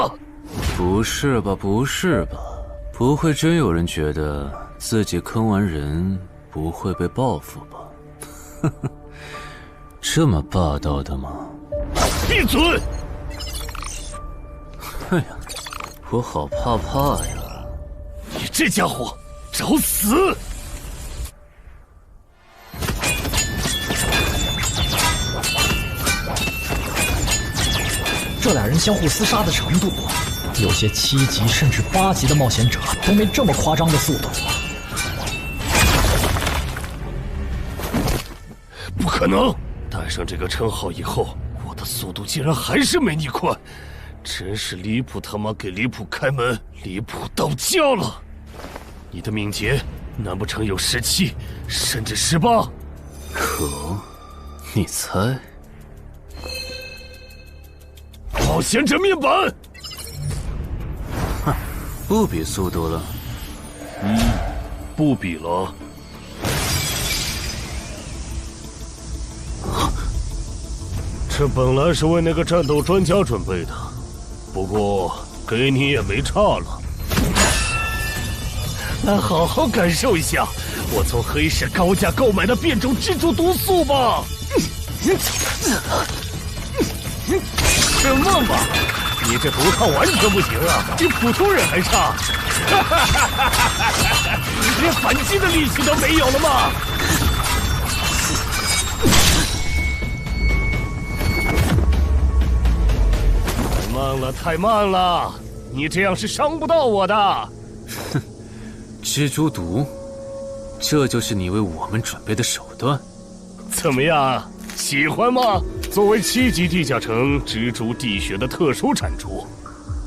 不是吧，不是吧？不会真有人觉得自己坑完人不会被报复吧？呵呵，这么霸道的吗？闭嘴！哎呀，我好怕呀！你这家伙，找死！这俩人相互厮杀的程度，有些7级甚至8级的冒险者都没这么夸张的速度。不可能！带上这个称号以后，我的速度竟然还是没你快，真是离谱他妈给离谱开门，离谱到家了！你的敏捷难不成有17，甚至18？可，你猜？冒险者面板！哼，不比速度了。不比了。这本来是为那个战斗专家准备的，不过给你也没差了。来好好感受一下我从黑市高价购买的变种蜘蛛毒素吧！什么嘛！你这毒套完全不行啊，比普通人还差！连反击的力气都没有了吗？太慢了，太慢了！你这样是伤不到我的。哼，蜘蛛毒，这就是你为我们准备的手段？怎么样，喜欢吗？作为7级地下城蜘蛛地穴的特殊产出，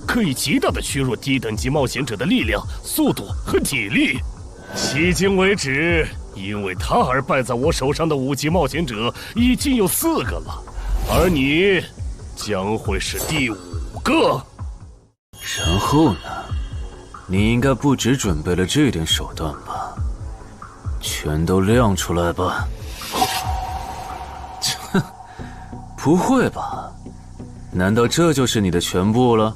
可以极大的削弱低等级冒险者的力量、速度和体力。迄今为止，因为他而败在我手上的5级冒险者已经有4个了，而你将会是第5个。然后呢？你应该不只准备了这点手段吧？全都亮出来吧！切，不会吧？难道这就是你的全部了？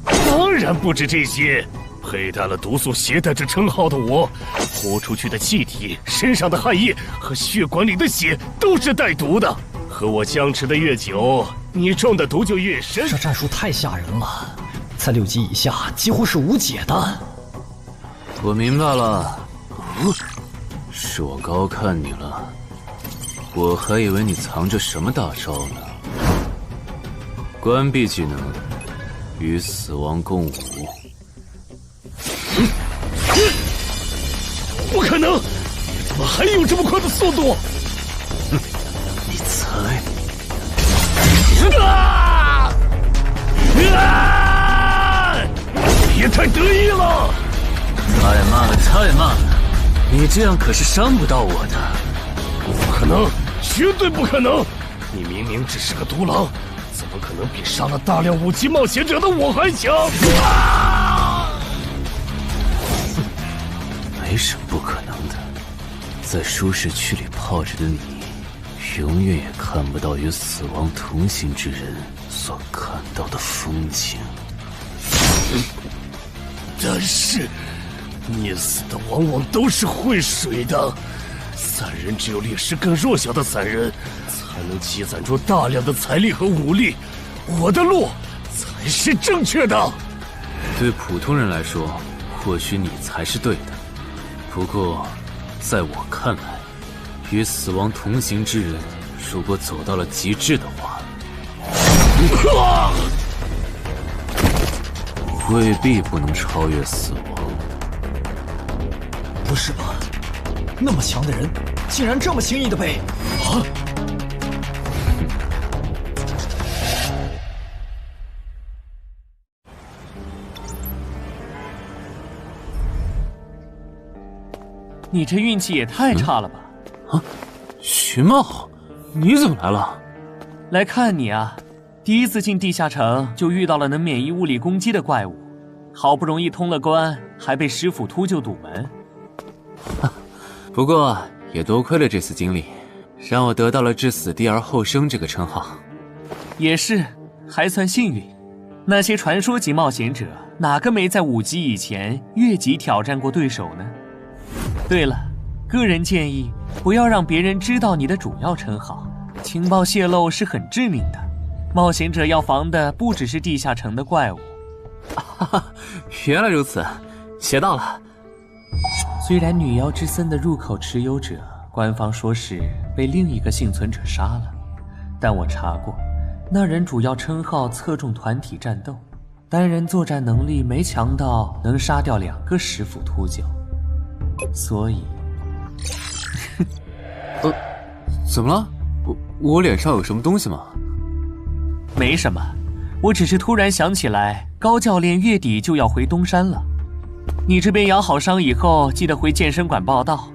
当然不止这些。佩戴了毒素携带者称号的我，呼出去的气体、身上的汗液和血管里的血都是带毒的。和我相持的越久，你中的毒就越深。这战术太吓人了，在6级以下几乎是无解的。我明白了，是我高看你了，我还以为你藏着什么大招呢。关闭技能，与死亡共舞。不可能！你怎么还有这么快的速度？哼，你猜？啊！别太得意了！太慢了，太慢了！你这样可是伤不到我的。不可能，绝对不可能！你明明只是个独狼，怎么可能比杀了大量5级冒险者的我还强？没什么不可能的，在舒适区里泡着的你，永远也看不到与死亡同行之人所看到的风景。但是，溺死的往往都是会水的，散人只有劣势更弱小的散人，才能积攒出大量的财力和武力。我的路才是正确的。对普通人来说，或许你才是对的。不过，在我看来，与死亡同行之人，如果走到了极致的话，未必不能超越死亡。不是吧？那么强的人，竟然这么轻易的被……啊！你这运气也太差了吧！啊，徐茂，你怎么来了？来看你啊！第一次进地下城就遇到了能免疫物理攻击的怪物，好不容易通了关，还被师傅秃鹫堵门。不过也多亏了这次经历，让我得到了置死地而后生这个称号。也是，还算幸运。那些传说级冒险者，哪个没在5级以前越级挑战过对手呢？对了，个人建议不要让别人知道你的主要称号，情报泄露是很致命的。冒险者要防的不只是地下城的怪物。原来如此，学到了。虽然女妖之森的入口持有者，官方说是被另一个幸存者杀了，但我查过，那人主要称号侧重团体战斗，单人作战能力没强到能杀掉2个石斧秃鹫，所以怎么了？我脸上有什么东西吗？没什么，我只是突然想起来，高教练月底就要回东山了。你这边养好伤以后，记得回健身馆报道。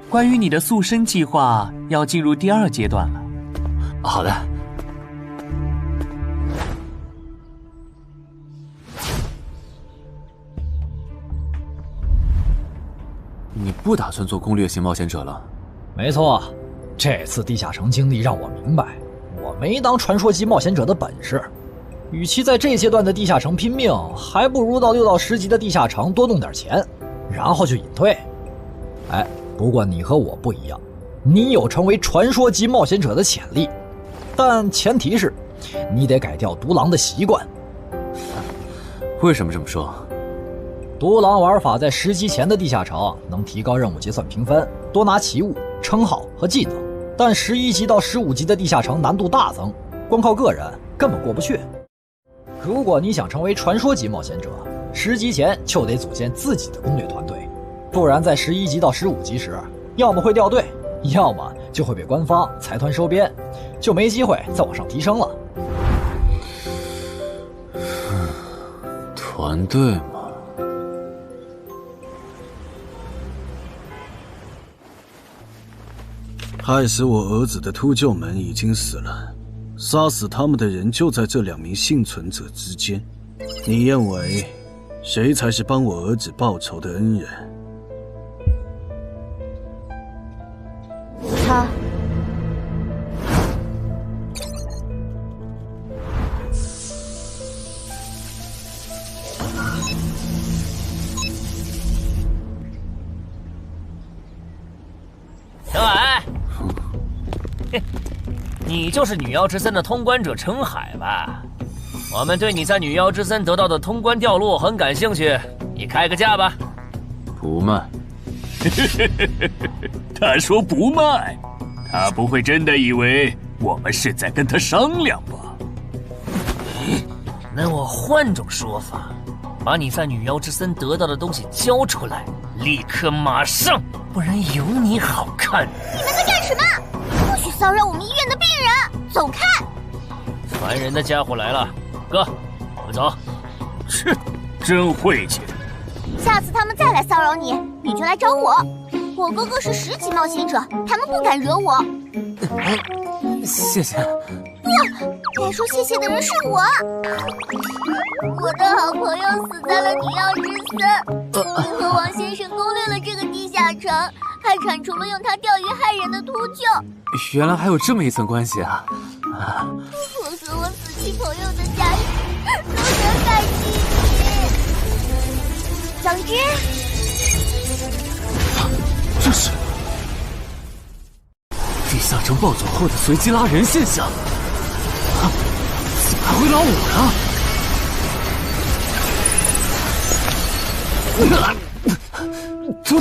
关于你的塑身计划，要进入第2阶段了。好的。你不打算做攻略型冒险者了？没错，这次地下城经历让我明白，我没当传说级冒险者的本事。与其在这阶段的地下城拼命，还不如到6到10级的地下城多弄点钱，然后就隐退。哎，不过你和我不一样，你有成为传说级冒险者的潜力，但前提是你得改掉独狼的习惯。为什么这么说？独狼玩法在10级前的地下城能提高任务结算评分，多拿奇物、称号和技能，但11级到15级的地下城难度大增，光靠个人根本过不去。如果你想成为传说级冒险者，10级前就得组建自己的攻略团队，不然在11级到15级时，要么会掉队，要么就会被官方财团收编，就没机会再往上提升了。团队嘛，害死我儿子的秃鹫们已经死了，杀死他们的人就在这2名幸存者之间。你认为谁才是帮我儿子报仇的恩人？他。陈海，你就是女妖之森的通关者陈海吧？我们对你在女妖之森得到的通关掉落很感兴趣，你开个价吧。不卖。他说不卖，他不会真的以为我们是在跟他商量吧？那我换种说法，把你在女妖之森得到的东西交出来，立刻马上，不然有你好看。你们在干什么？不许骚扰我们医院的病人，走开！烦人的家伙来了，哥，我们走。切，真晦气。下次他们再来骚扰你，你就来找我。我哥哥是10级冒险者，他们不敢惹我。谢谢。不，该说谢谢的人是我。我的好朋友死在了女妖之森，你和王先生攻略了这个地下城，还铲除了用它钓鱼害人的秃鹫。原来还有这么一层关系啊！我和我死去朋友的家人都很感激你。总之，这是地下城暴走后的随机拉人现象。怎么还会拉我呢？突！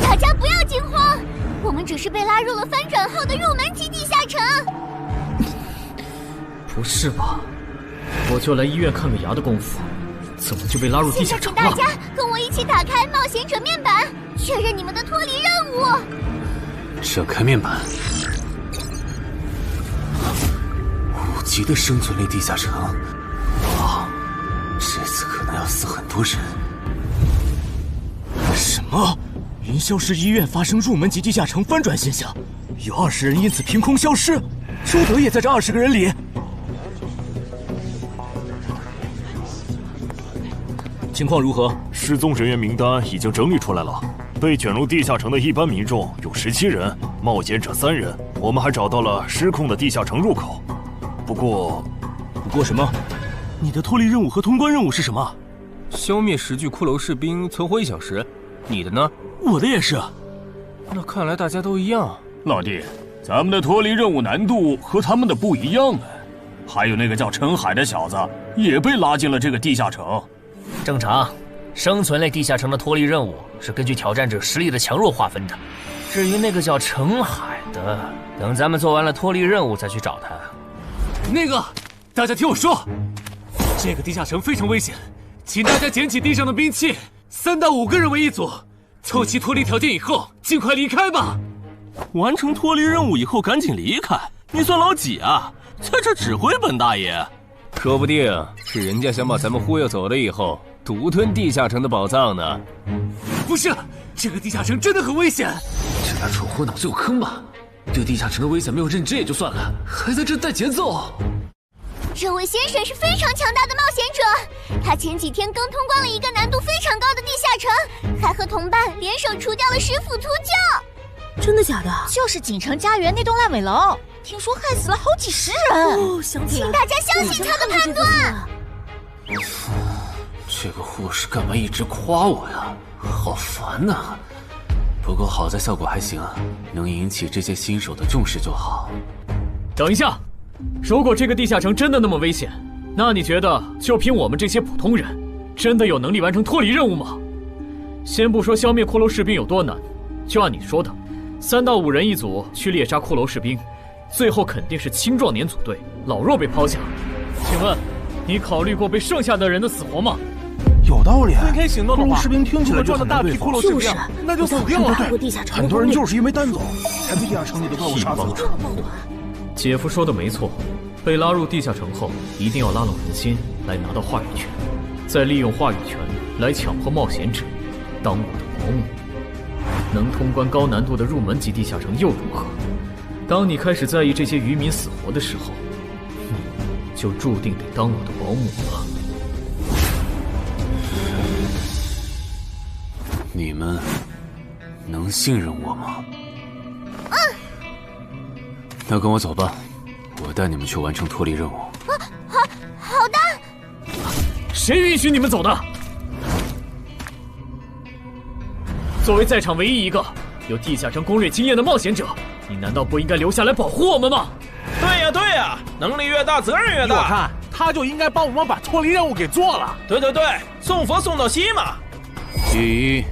大家不要惊慌，我们只是被拉入了翻转后的入门级地下城。不是吧？我就来医院看个牙的功夫，怎么就被拉入地下城了？现在请大家跟我一起打开冒险者面板，确认你们的脱离任务。扯开面板，5级的生存力地下城，哇，这次可能要死很多人。么？云霄市医院发生入门级地下城翻转现象，有20人因此凭空消失，朱德也在这20个人里。情况如何？失踪人员名单已经整理出来了。被卷入地下城的一般民众有17人，冒险者3人。我们还找到了失控的地下城入口。不过什么？你的脱离任务和通关任务是什么？消灭10具骷髅士兵，存活1小时。你的呢？我的也是。那看来大家都一样。老弟，咱们的脱离任务难度和他们的不一样啊。还有那个叫陈海的小子也被拉进了这个地下城。正常，生存类地下城的脱离任务是根据挑战者实力的强弱划分的。至于那个叫陈海的，等咱们做完了脱离任务再去找他。那个，大家听我说，这个地下城非常危险，请大家捡起地上的兵器，3到5个人为一组，凑齐脱离条件以后，尽快离开吧。完成脱离任务以后赶紧离开？你算老几啊？在这指挥本大爷？说不定是人家想把咱们忽悠走了以后，独吞地下城的宝藏呢。不是，这个地下城真的很危险。这俩蠢货脑子有坑吧？对地下城的危险没有认知也就算了，还在这带节奏。这位先生是非常强大的冒险者，他前几天刚通关了一个难度非常高的地下城，还和同伴联手除掉了10府秃鹫。真的假的？就是锦城家园那栋烂尾楼，听说害死了好几10人。哦，想起来了，请大家相信他的判断。这个护士干嘛一直夸我呀？好烦呐！不过好在效果还行，能引起这些新手的重视就好。等一下，如果这个地下城真的那么危险，那你觉得就凭我们这些普通人，真的有能力完成脱离任务吗？先不说消灭骷髅士兵有多难，就按你说的，3到5人一组去猎杀骷髅士兵，最后肯定是青壮年组队，老弱被抛下。请问，你考虑过被剩下的人的死活吗？有道理。分开行动的话，骷髅士兵听起来就很难对付。就是，那就死定了。很多人就是因为单走，才被地下城里的怪物杀死的。姐夫说的没错，被拉入地下城后，一定要拉拢人心，来拿到话语权，再利用话语权来强迫冒险者当我的保姆。能通关高难度的入门级地下城又如何？当你开始在意这些渔民死活的时候，你就注定得当我的保姆了。你们能信任我吗？那跟我走吧，我带你们去完成脱离任务。好的。谁允许你们走的？作为在场唯一一个有地下城攻略经验的冒险者，你难道不应该留下来保护我们吗？对呀，能力越大，责任越大。我看他就应该帮我们把脱离任务给做了。对，送佛送到西嘛。第一，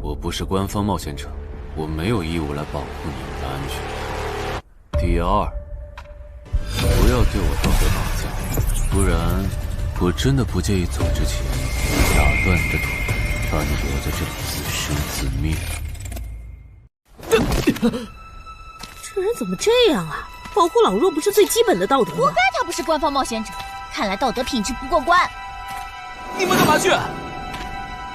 我不是官方冒险者，我没有义务来保护你们的安全。第二，不要对我道德绑架，不然我真的不介意走之前打断你的腿，把你留在这里自生自灭。这人怎么这样啊？保护老弱不是最基本的道德吗？活该他不是官方冒险者，看来道德品质不过关。你们干嘛去？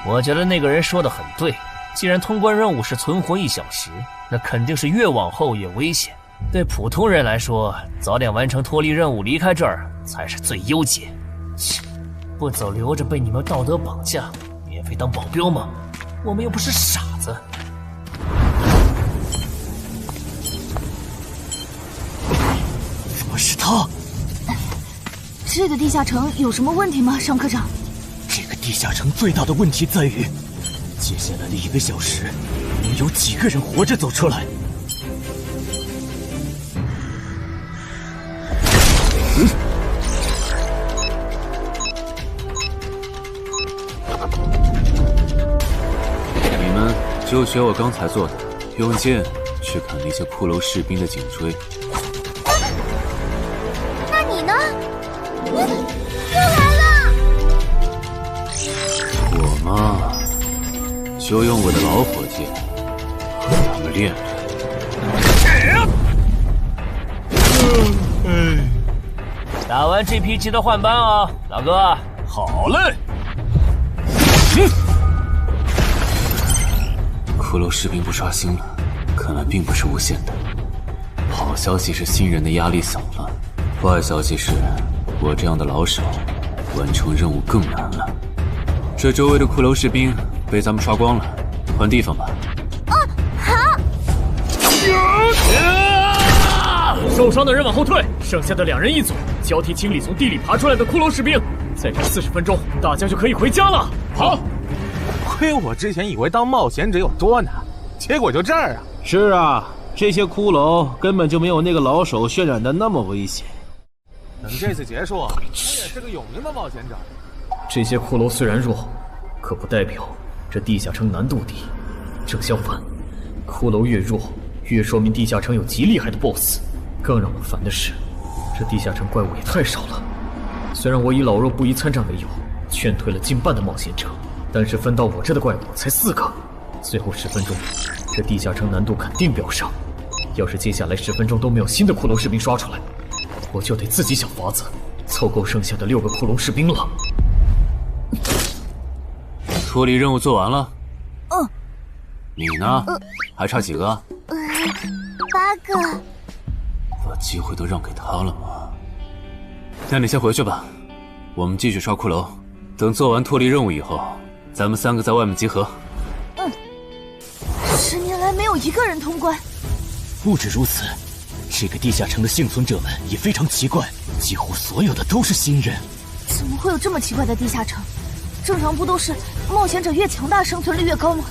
我觉得那个人说的很对，既然通关任务是存活1小时，那肯定是越往后越危险。对普通人来说，早点完成脱离任务离开这儿才是最优解。切，不走留着被你们道德绑架，免费当保镖吗？我们又不是傻子。怎么是他？这个地下城有什么问题吗，尚科长？这个地下城最大的问题在于，接下来的1个小时，能有几个人活着走出来？你们就学我刚才做的，用剑去砍那些骷髅士兵的颈椎。那你呢？又来了！我嘛，就用我的老火箭和他们练练。打完这批记得换班啊，老哥。好嘞。骷髅士兵不刷新了，看来并不是无限的。好消息是新人的压力小了，坏消息是我这样的老手完成任务更难了。这周围的骷髅士兵被咱们刷光了，换地方吧。受伤的人往后退，剩下的2人一组，交替清理从地里爬出来的骷髅士兵。再战40分钟，大家就可以回家了。好，亏我之前以为当冒险者有多难，结果就这儿啊！是啊，这些骷髅根本就没有那个老手渲染的那么危险。等这次结束，你也是个有名的冒险者。这些骷髅虽然弱，可不代表这地下城难度低。正相反，骷髅越弱，越说明地下城有极厉害的 BOSS。更让我烦的是，这地下城怪物也太少了。虽然我以老弱不宜参战为由，劝退了近半的冒险者，但是分到我这的怪物才4个。最后10分钟，这地下城难度肯定飙升。要是接下来10分钟都没有新的骷髅士兵刷出来，我就得自己想法子凑够剩下的6个骷髅士兵了。脱离任务做完了。嗯。你呢？还差几个？8个。把机会都让给他了吗？那你先回去吧，我们继续刷骷髅。等做完脱离任务以后，咱们3个在外面集合。10年来没有一个人通关。不止如此，这个地下城的幸存者们也非常奇怪，几乎所有的都是新人。怎么会有这么奇怪的地下城？正常不都是冒险者越强大，生存率越高吗？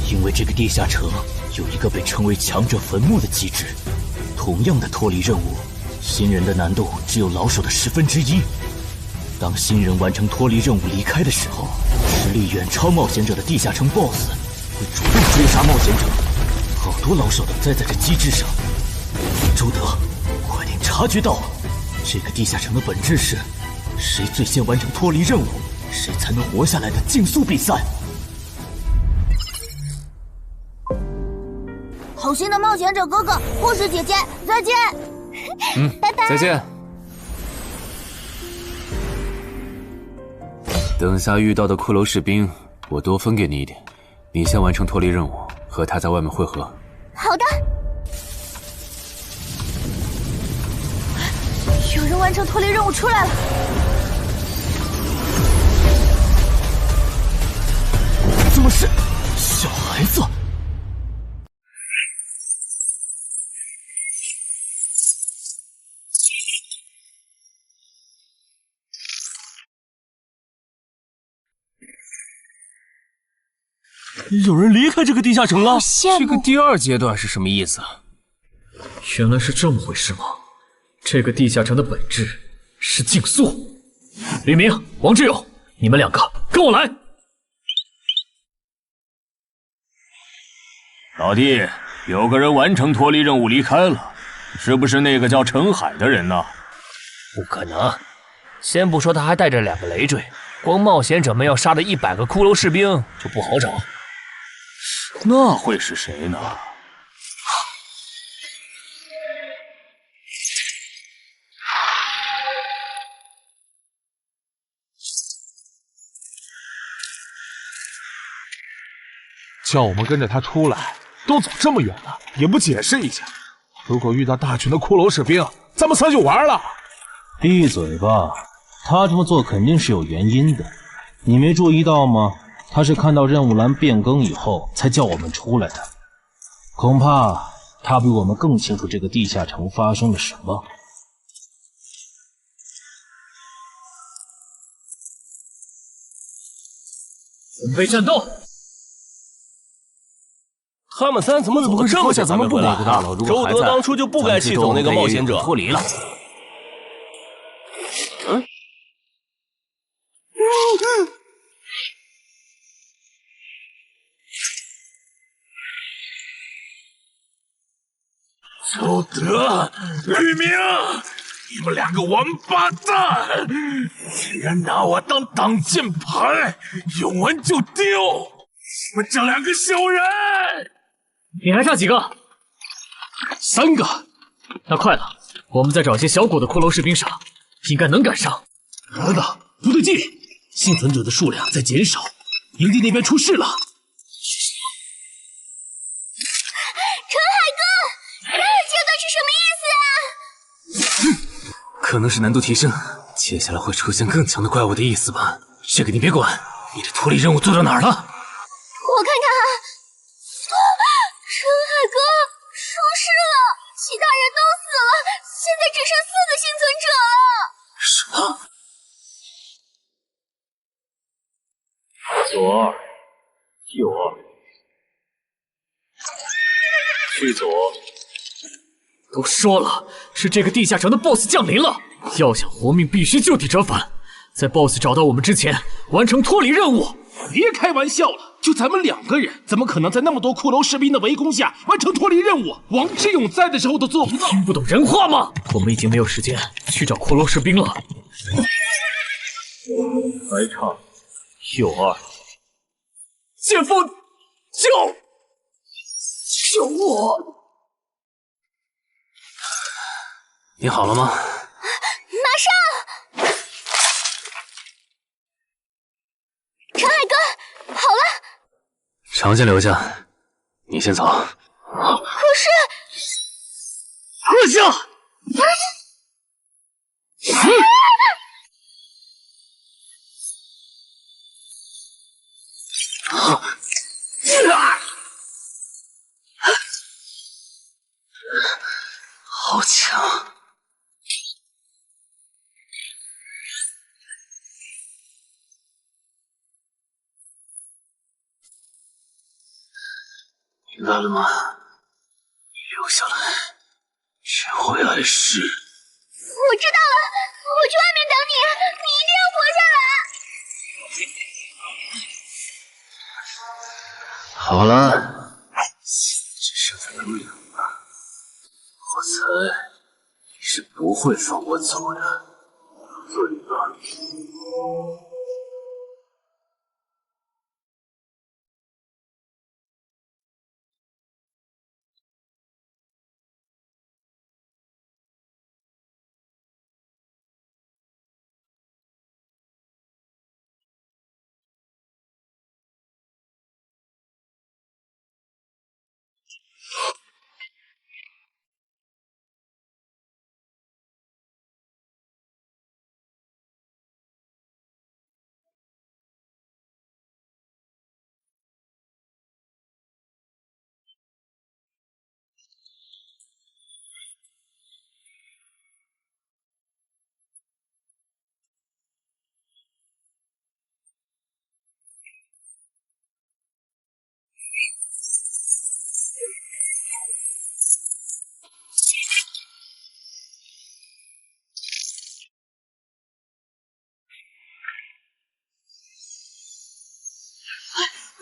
因为这个地下城有一个被称为强者坟墓的机制。同样的脱离任务，新人的难度只有老手的1/10。当新人完成脱离任务离开的时候，实力远超冒险者的地下城 BOSS 会主动追杀冒险者。好多老手都栽在这机制上。朱德，快点察觉到，这个地下城的本质是谁最先完成脱离任务，谁才能活下来的竞速比赛。好心的冒险者哥哥，护士姐姐，再见。拜拜。再见。等下遇到的骷髅士兵，我多分给你一点。你先完成脱离任务，和他在外面会合。好的。有人完成脱离任务出来了。怎么是小孩子？有人离开这个地下城了。这个第2阶段是什么意思？原来是这么回事吗？这个地下城的本质是竞速。吕明、王志勇，你们2个跟我来。老弟，有个人完成脱离任务离开了，是不是那个叫陈海的人呢？不可能，先不说他还带着2个累赘，光冒险者们要杀的100个骷髅士兵就不好找。那会是谁呢？叫我们跟着他出来，都走这么远了，也不解释一下。如果遇到大群的骷髅士兵，咱们3就完了。闭嘴吧，他这么做肯定是有原因的，你没注意到吗？他是看到任务栏变更以后才叫我们出来的，恐怕他比我们更清楚这个地下城发生了什么。准备战斗！他们3怎么走得这么像咱们不管？周德当初就不该气走那个冒险者。脱离了。周德、吕明，你们2个王八蛋，竟然拿我当挡箭牌，用完就丢！你们这2个小人！你还差几个？3个。那快了，我们再找些小股的骷髅士兵杀，应该能赶上。儿子，不对劲，幸存者的数量在减少，营地那边出事了。可能是难度提升，接下来会出现更强的怪物的意思吧？这个你别管。你的脱离任务做到哪儿了？我看看啊，陈海哥出事了，其他人都死了，现在只剩4个幸存者了。左二，右二，去左。都说了，是这个地下城的 BOSS 降临了，要想活命，必须就地折返，在 BOSS 找到我们之前，完成脱离任务。别开玩笑了，就咱们2个人，怎么可能在那么多骷髅士兵的围攻下完成脱离任务？王之勇在的时候都做不到。听不懂人话吗？我们已经没有时间去找骷髅士兵了。白唱，右二。姐夫，救我！你好了吗？马上！陈海哥，好了。常先留下，你先走。可是，阁下，好强！明白了吗？留下来，学会爱是。我知道了，我去外面等你，你一定要活下来。好了，只剩下更两了。我猜你是不会放我走的，对吧？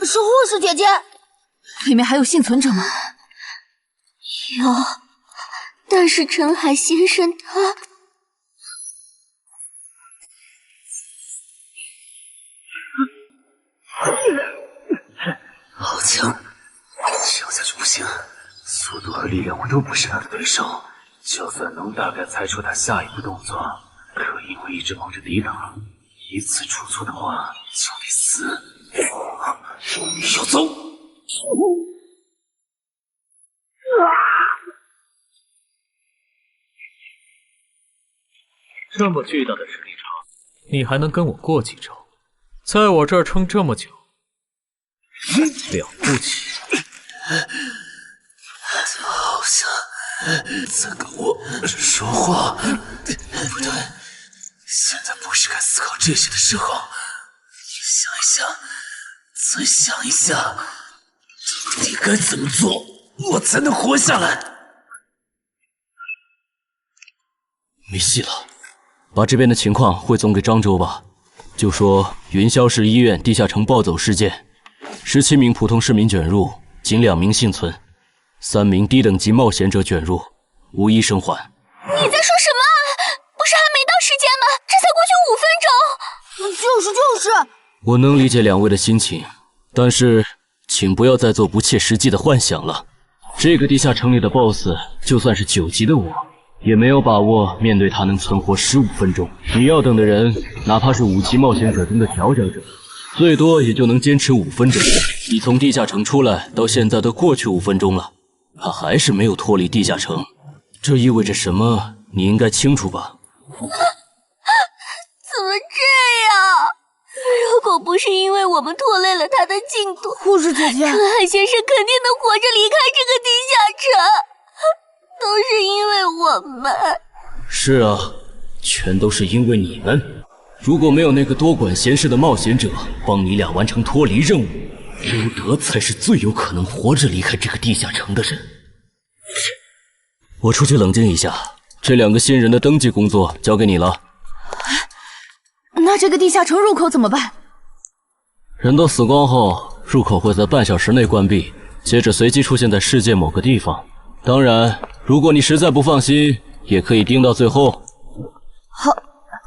是护士姐姐，里面还有幸存者吗？有，但是陈海先生他……好强，这样下去不行，速度和力量我都不是他的对手。就算能大概猜出他下一步动作，可因为一直忙着抵挡，一次出错的话就得死。要走！这么巨大的实力差，你还能跟我过几招？在我这儿撑这么久，了不起！好像在跟我说话，不对，现在不是该思考这些的时候。想一想，再想一想，到底该怎么做，我才能活下来？没戏了，把这边的情况汇总给漳州吧。就说云霄市医院地下城暴走事件，17名普通市民卷入，仅2名幸存，3名低等级冒险者卷入，无一生还。你在说什么啊？不是还没到时间吗？这才过去5分钟。就是。我能理解2位的心情，但是请不要再做不切实际的幻想了。这个地下城里的 BOSS， 就算是9级的我，也没有把握面对他能存活15分钟。你要等的人，哪怕是5级冒险者中的佼佼者，最多也就能坚持5分钟。你从地下城出来到现在都过去5分钟了，他还是没有脱离地下城，这意味着什么？你应该清楚吧？是因为我们拖累了他的进度。护士姐姐，陈海先生肯定能活着离开这个地下城，都是因为我们。是啊，全都是因为你们。如果没有那个多管闲事的冒险者帮你俩完成脱离任务，刘德才是最有可能活着离开这个地下城的人。我出去冷静一下，这2个新人的登记工作交给你了。那这个地下城入口怎么办？人都死光后，入口会在半小时内关闭，接着随机出现在世界某个地方。当然，如果你实在不放心，也可以盯到最后。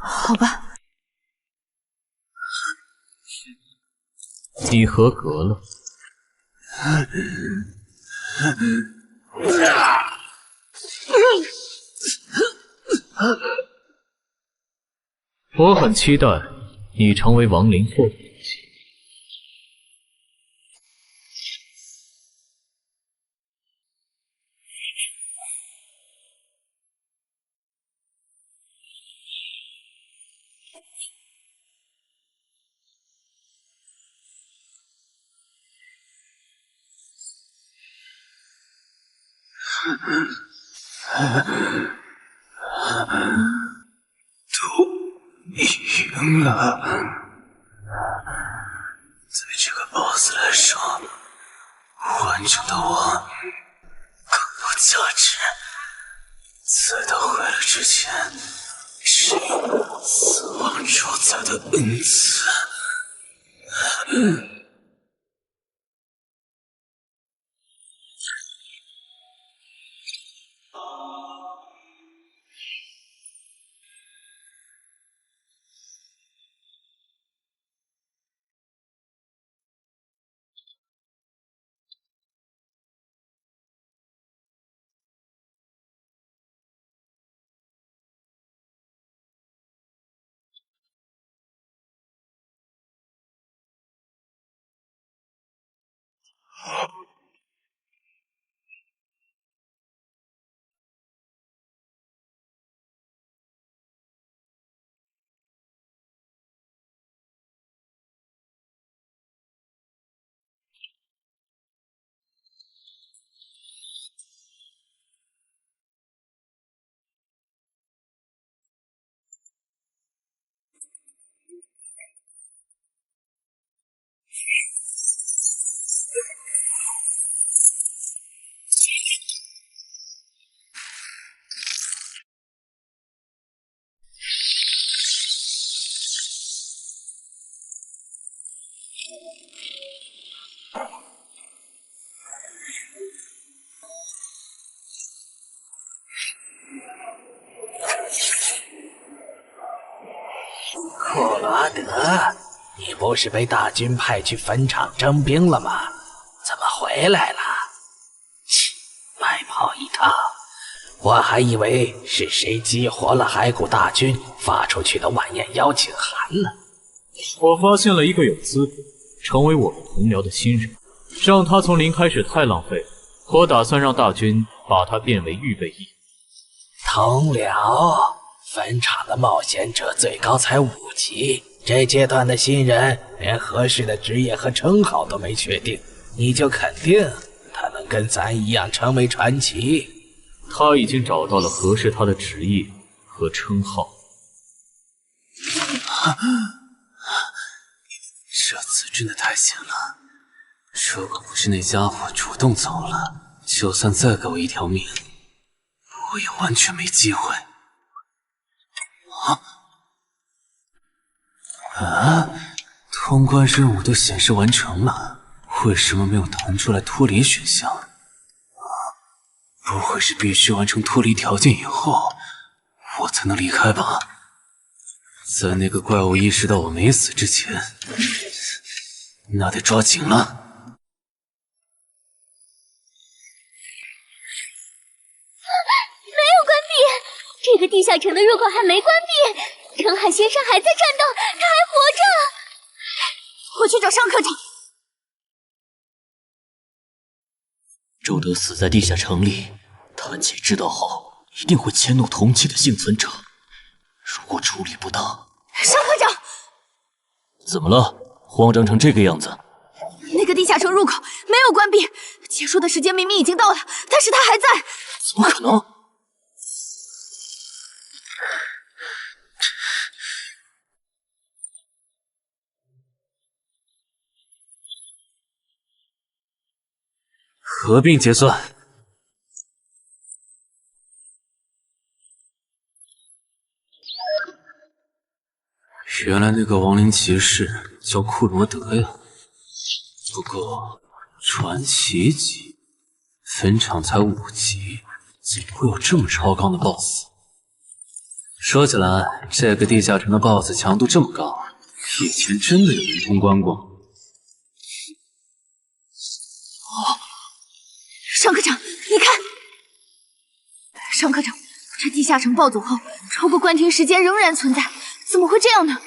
好吧。你合格了。我很期待你成为亡灵后的勇气。都赢了。对这个 BOSS 来说，完整的我更有价值。在他坏了之前，是死亡主宰的恩赐。库罗德，你不是被大军派去坟场征兵了吗？怎么回来了？切，白跑一趟！我还以为是谁激活了骸骨大军发出去的晚宴邀请函呢。我发现了一个有资格成为我们同僚的新人，让他从零开始太浪费了。我打算让大军把他变为预备役。同僚，坟场的冒险者最高才5级，这阶段的新人连合适的职业和称号都没确定，你就肯定他能跟咱一样成为传奇？他已经找到了合适他的职业和称号。这次真的太险了，如果不是那家伙主动走了，就算再给我一条命，我也完全没机会。通关任务都显示完成了，为什么没有弹出来脱离选项？不会是必须完成脱离条件以后，我才能离开吧？在那个怪物意识到我没死之前，那得抓紧了。没有关闭，这个地下城的入口还没关闭，陈海先生还在战斗，他还活着。我去找上课长。周德死在地下城里，谭姐知道后一定会迁怒同期的幸存者。如果处理不当，上课长，怎么了？慌张成这个样子？那个地下城入口没有关闭，结束的时间明明已经到了，但是他还在。怎么可能？合并结算。原来那个亡灵骑士叫库罗德呀。不过传奇级，坟场才5级，怎么会有这么超纲的 BOSS？ 说起来，这个地下城的 BOSS 强度这么高，以前真的有人通关过。上科长，你看，上科长，这地下城暴走后，超过关停时间仍然存在，怎么会这样呢？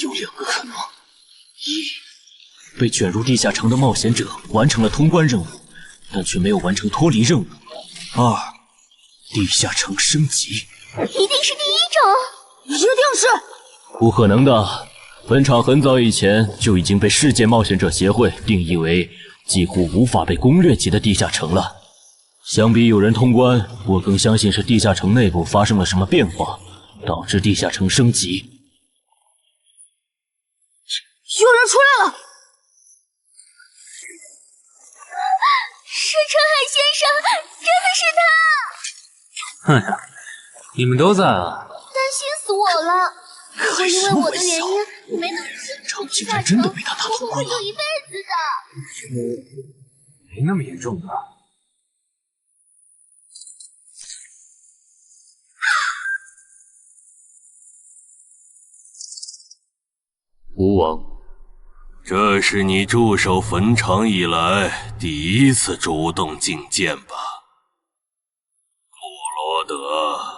有2个可能：一，被卷入地下城的冒险者完成了通关任务，但却没有完成脱离任务；二，地下城升级。一定是第一种，一定是。不可能的，本场很早以前就已经被世界冒险者协会定义为几乎无法被攻略级的地下城了。相比有人通关，我更相信是地下城内部发生了什么变化，导致地下城升级。有人出来了！是陈海先生，真的是他！哎呀，你们都在啊！担心死我了！如果因为我的原因没能长竟然真的被他打通关了，我会后悔一辈子的。没那么严重吧？吴王，这是你驻守坟场以来第一次主动觐见吧？库罗德。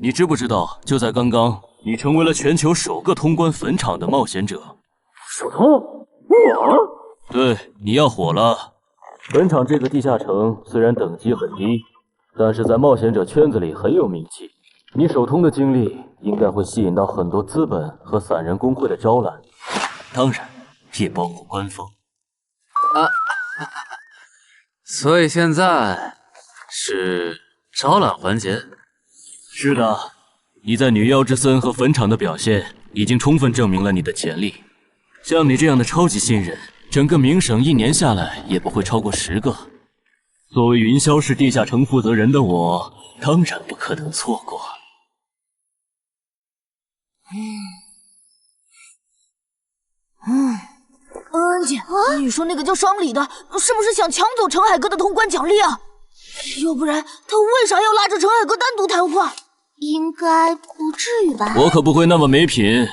你知不知道，就在刚刚，你成为了全球首个通关坟场的冒险者。手通，我？对，你要火了。坟场这个地下城虽然等级很低，但是在冒险者圈子里很有名气。你手通的经历应该会吸引到很多资本和散人工会的招揽，当然也包括官方。所以现在是招揽环节。是的，你在女妖之森和坟场的表现已经充分证明了你的潜力。像你这样的超级新人，整个冥省1年下来也不会超过10个。作为云霄市地下城负责人的我，当然不可能错过。恩姐，你说那个叫商礼的，是不是想抢走陈海哥的通关奖励啊？要不然他为啥要拉着陈海哥单独谈话？应该不至于吧？我可不会那么没品。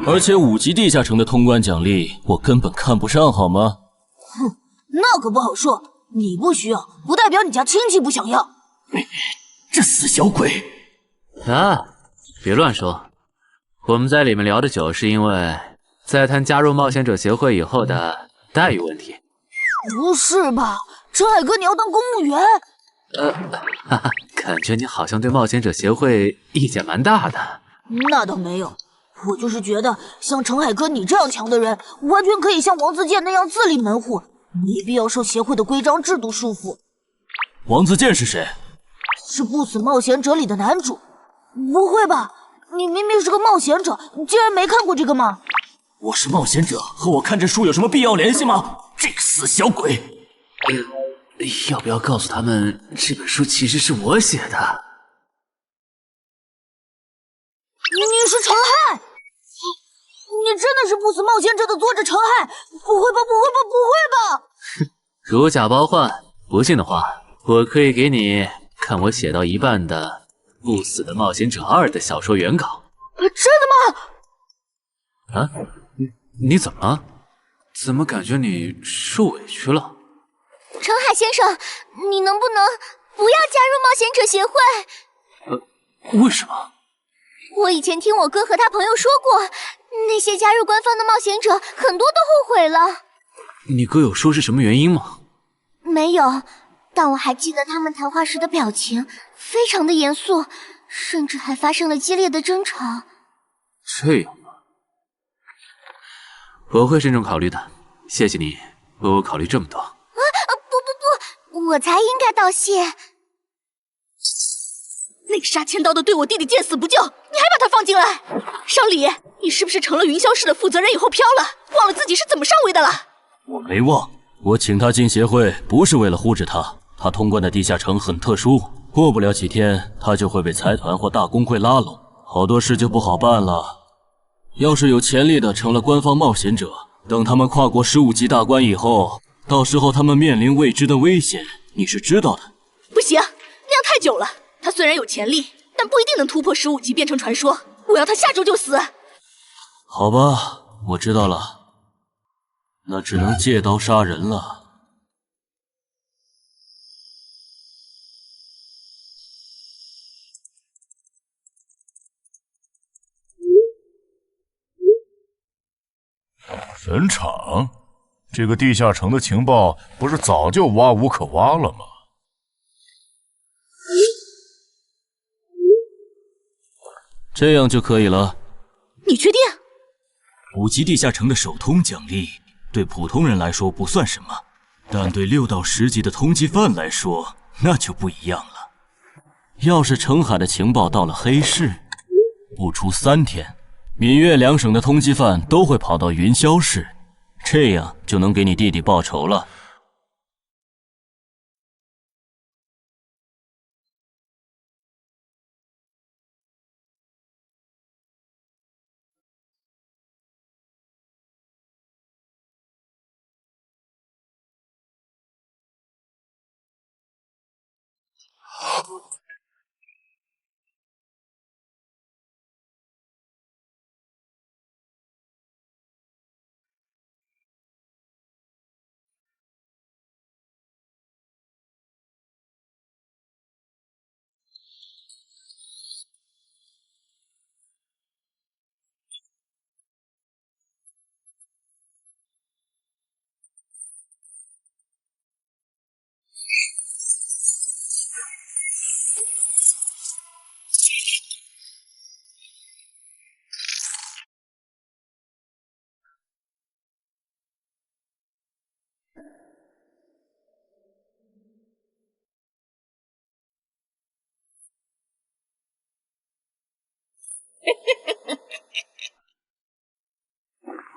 而且5级地下城的通关奖励，我根本看不上，好吗？哼，那可不好说。你不需要，不代表你家亲戚不想要。这死小鬼！啊，别乱说。我们在里面聊的久，是因为在谈加入冒险者协会以后的待遇问题。不是吧，陈海哥，你要当公务员？哈哈，感觉你好像对冒险者协会意见蛮大的。那倒没有，我就是觉得像陈海哥你这样强的人，完全可以像王自健那样自立门户，没必要受协会的规章制度束缚。王自健是谁？是不死冒险者里的男主。不会吧，你明明是个冒险者，竟然没看过这个吗？我是冒险者，和我看这书有什么必要联系吗？这个死小鬼！要不要告诉他们，这本书其实是我写的？你是陈亥？你真的是不死冒险者的作者陈亥？不会吧，不会吧，不会吧！如假包换，不信的话，我可以给你看我写到一半的《不死的冒险者2》的小说原稿。真的吗？啊，你怎么了？怎么感觉你受委屈了？陈海先生，你能不能不要加入冒险者协会？为什么？我以前听我哥和他朋友说过，那些加入官方的冒险者很多都后悔了。你哥有说是什么原因吗？没有，但我还记得他们谈话时的表情非常的严肃，甚至还发生了激烈的争吵。这样吗？我会慎重考虑的，谢谢你为我考虑这么多。不，我才应该道谢。那个杀千刀的对我弟弟见死不救，你还把他放进来？商礼，你是不是成了云霄市的负责人以后飘了，忘了自己是怎么上位的了？我没忘，我请他进协会不是为了护着他，他通关的地下城很特殊，过不了几天他就会被财团或大工会拉拢，好多事就不好办了。要是有潜力的成了官方冒险者，等他们跨过15级大关以后，到时候他们面临未知的危险，你是知道的。不行，那样太久了。他虽然有潜力，但不一定能突破15级变成传说。我要他下周就死。好吧，我知道了，那只能借刀杀人了。神场，这个地下城的情报不是早就挖无可挖了吗？这样就可以了。你确定？5级地下城的首通奖励对普通人来说不算什么，但对6到10级的通缉犯来说那就不一样了。要是澄海的情报到了黑市，不出3天，闽粤2省的通缉犯都会跑到云霄市，这样就能给你弟弟报仇了。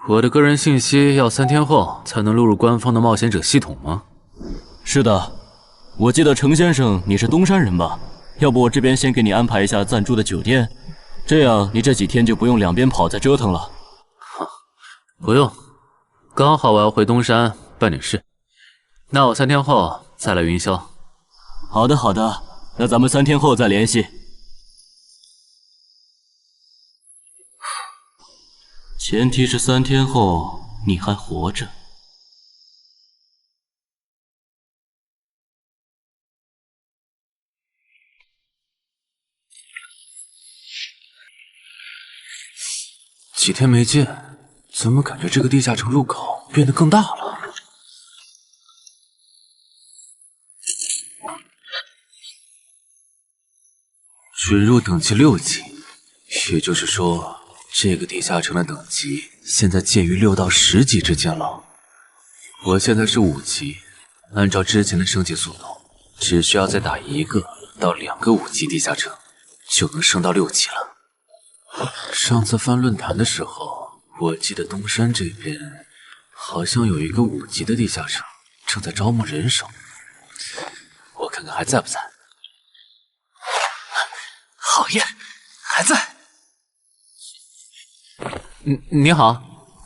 我的个人信息要3天后才能录入官方的冒险者系统吗？是的，我记得程先生你是东山人吧？要不我这边先给你安排一下暂住的酒店，这样你这几天就不用两边跑再折腾了。不用，刚好我要回东山办点事，那我3天后再来云霄。好的好的，那咱们3天后再联系。前提是3天后你还活着。几天没见，怎么感觉这个地下城入口变得更大了？准入等级6级，也就是说，这个地下城的等级现在介于6到10级之间了。我现在是5级，按照之前的升级速度，只需要再打1个到2个5级地下城，就能升到6级了。上次翻论坛的时候，我记得东山这边好像有一个5级的地下城正在招募人手，我看看还在不在。好耶，还在。你好，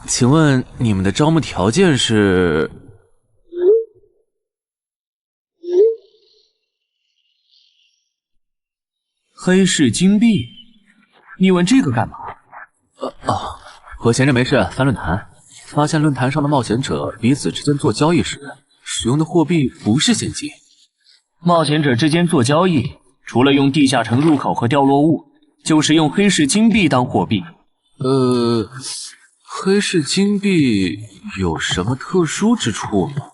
请问你们的招募条件是？黑市金币？你问这个干嘛？我闲着没事翻论坛，发现论坛上的冒险者彼此之间做交易时使用的货币不是现金。冒险者之间做交易，除了用地下城入口和掉落物，就是用黑市金币当货币。黑市金币有什么特殊之处吗？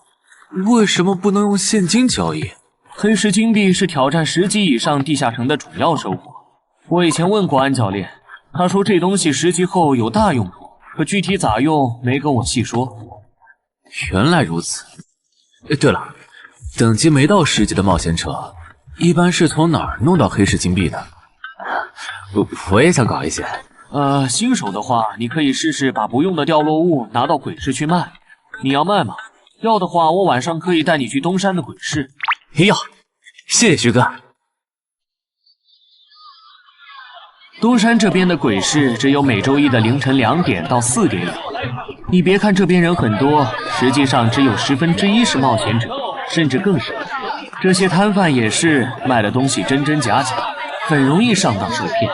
为什么不能用现金交易？黑市金币是挑战10级以上地下城的主要收获。我以前问过安教练，他说这东西10级后有大用途，可具体咋用没跟我细说。原来如此。对了，等级没到10级的冒险者，一般是从哪儿弄到黑市金币的？我也想搞一些。新手的话，你可以试试把不用的掉落物拿到鬼市去卖。你要卖吗？要的话，我晚上可以带你去东山的鬼市。要，谢谢徐哥。东山这边的鬼市只有每周一的凌晨2点到4点有。你别看这边人很多，实际上只有1/10是冒险者，甚至更少。这些摊贩也是卖的东西真真假假，很容易上当受骗。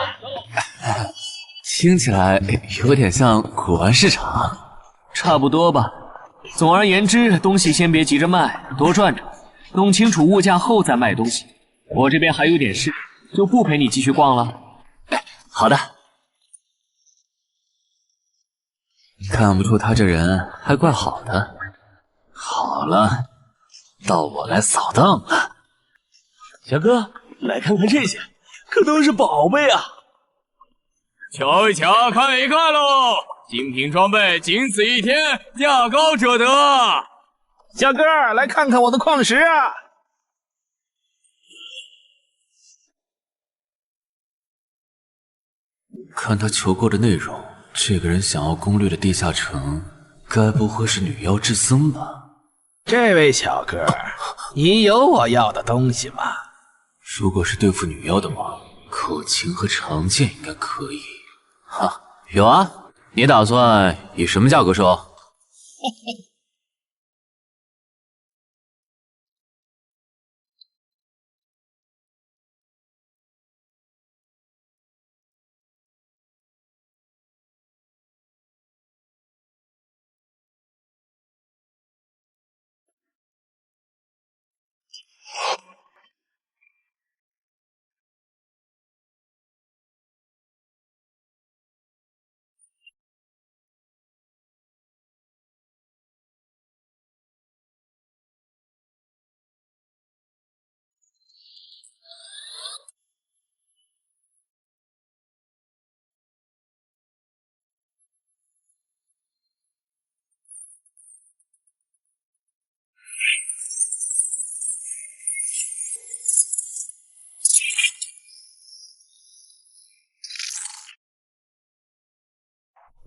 听起来有点像古玩市场。差不多吧。总而言之，东西先别急着卖，多转转，弄清楚物价后再卖东西。我这边还有点事，就不陪你继续逛了。好的。看不出他这人还怪好的。好了，到我来扫荡了。小哥，来看看这些，可都是宝贝啊！瞧一瞧，看一看喽！精品装备仅此一天，价高者得。小哥，来看看我的矿石啊！看他求购的内容，这个人想要攻略的地下城，该不会是女妖之森吧？这位小哥，你有我要的东西吗？如果是对付女妖的话，口琴和长剑应该可以。哈，有啊，你打算以什么价格收？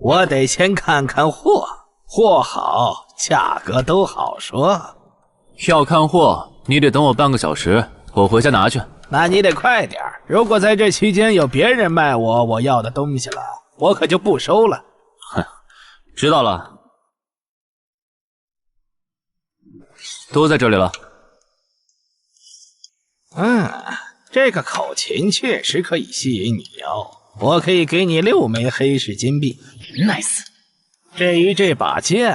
我得先看看货，货好，价格都好说。要看货，你得等我半个小时，我回家拿去。那你得快点，如果在这期间有别人卖我要的东西了，我可就不收了。哼，知道了，都在这里了。这个口琴确实可以吸引女妖，我可以给你6枚黑市金币。Nice。至于这把剑，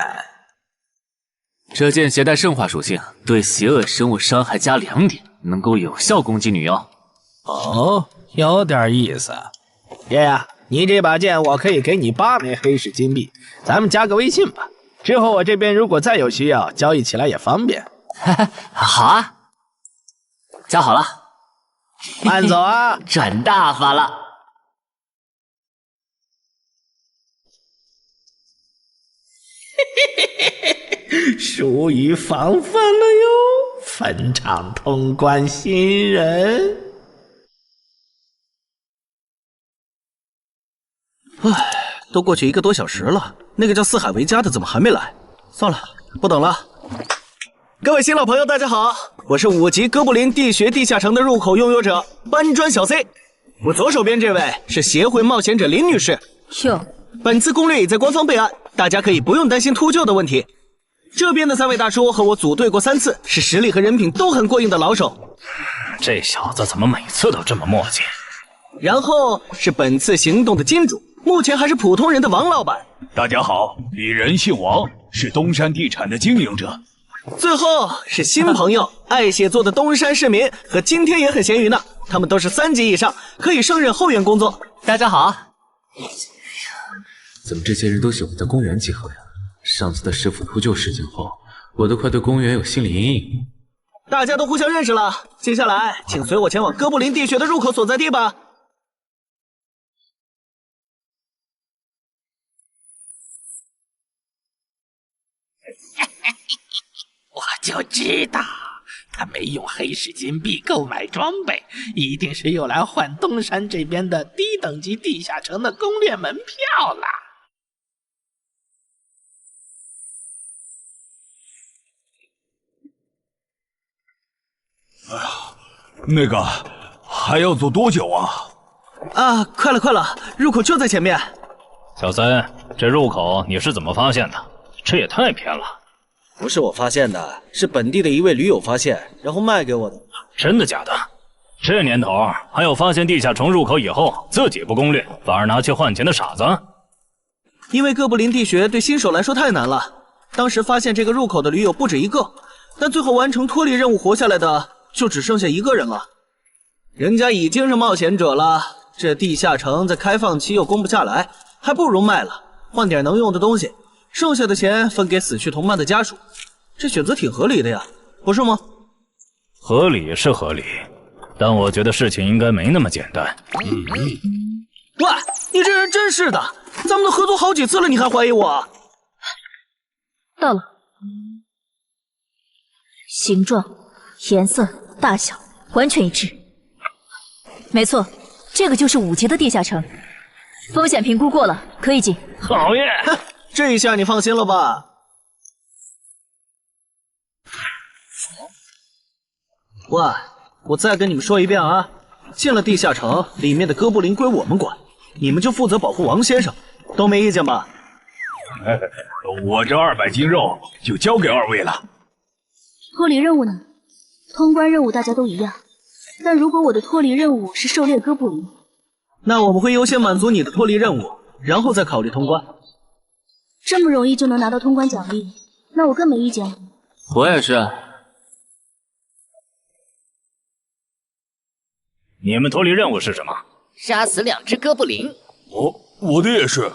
这剑携带圣化属性，对邪恶生物伤害加2点，能够有效攻击女妖。哦，有点意思。爷爷，你这把剑我可以给你8枚黑市金币，咱们加个微信吧。之后我这边如果再有需要，交易起来也方便。好啊，加好了。慢走啊，赚大发了。疏于防范了哟，坟场通关新人。都过去1个多小时了，那个叫四海为家的怎么还没来？算了，不等了。各位新老朋友，大家好，我是5级哥布林地穴地下城的入口拥有者搬砖小 C。我左手边这位是协会冒险者林女士。哟，本次攻略已在官方备案，大家可以不用担心秃鹫的问题。这边的3位大叔和我组队过3次，是实力和人品都很过硬的老手。这小子怎么每次都这么磨叽？然后是本次行动的金主，目前还是普通人的王老板。大家好，鄙人姓王，是东山地产的经营者。最后是新朋友爱写作的东山市民，和今天也很闲鱼呢。他们都是3级以上，可以胜任后援工作。大家好。怎么这些人都喜欢在公园集合呀？上次的石斧秃鹫事件后，我都快对公园有心理阴影。大家都互相认识了，接下来请随我前往哥布林地穴的入口所在地吧。我就知道他没用黑市金币购买装备，一定是用来换东山这边的低等级地下城的攻略门票了。哎呀，那个还要走多久啊？啊，快了，入口就在前面。小三，这入口你是怎么发现的？这也太偏了。不是我发现的，是本地的一位驴友发现，然后卖给我的。真的假的？这年头还有发现地下城入口以后自己不攻略，反而拿去换钱的傻子？因为哥布林地穴对新手来说太难了，当时发现这个入口的驴友不止1个，但最后完成脱离任务活下来的就只剩下1个人了。人家已经是冒险者了，这地下城在开放期又攻不下来，还不如卖了，换点能用的东西，剩下的钱分给死去同伴的家属。这选择挺合理的呀，不是吗？合理是合理，但我觉得事情应该没那么简单。喂，你这人真是的，咱们都合作好几次了，你还怀疑我？到了，形状、颜色、大小完全一致。没错，这个就是5级的地下城，风险评估过了，可以进。好耶！这一下你放心了吧？喂，我再跟你们说一遍啊，进了地下城，里面的哥布林归我们管，你们就负责保护王先生，都没意见吧？我这200斤肉就交给2位了。脱离任务呢？通关任务大家都一样，但如果我的脱离任务是狩猎哥布林，那我们会优先满足你的脱离任务，然后再考虑通关。这么容易就能拿到通关奖励，那我更没意见了。我也是。你们脱离任务是什么？杀死2只哥布林。我的也是。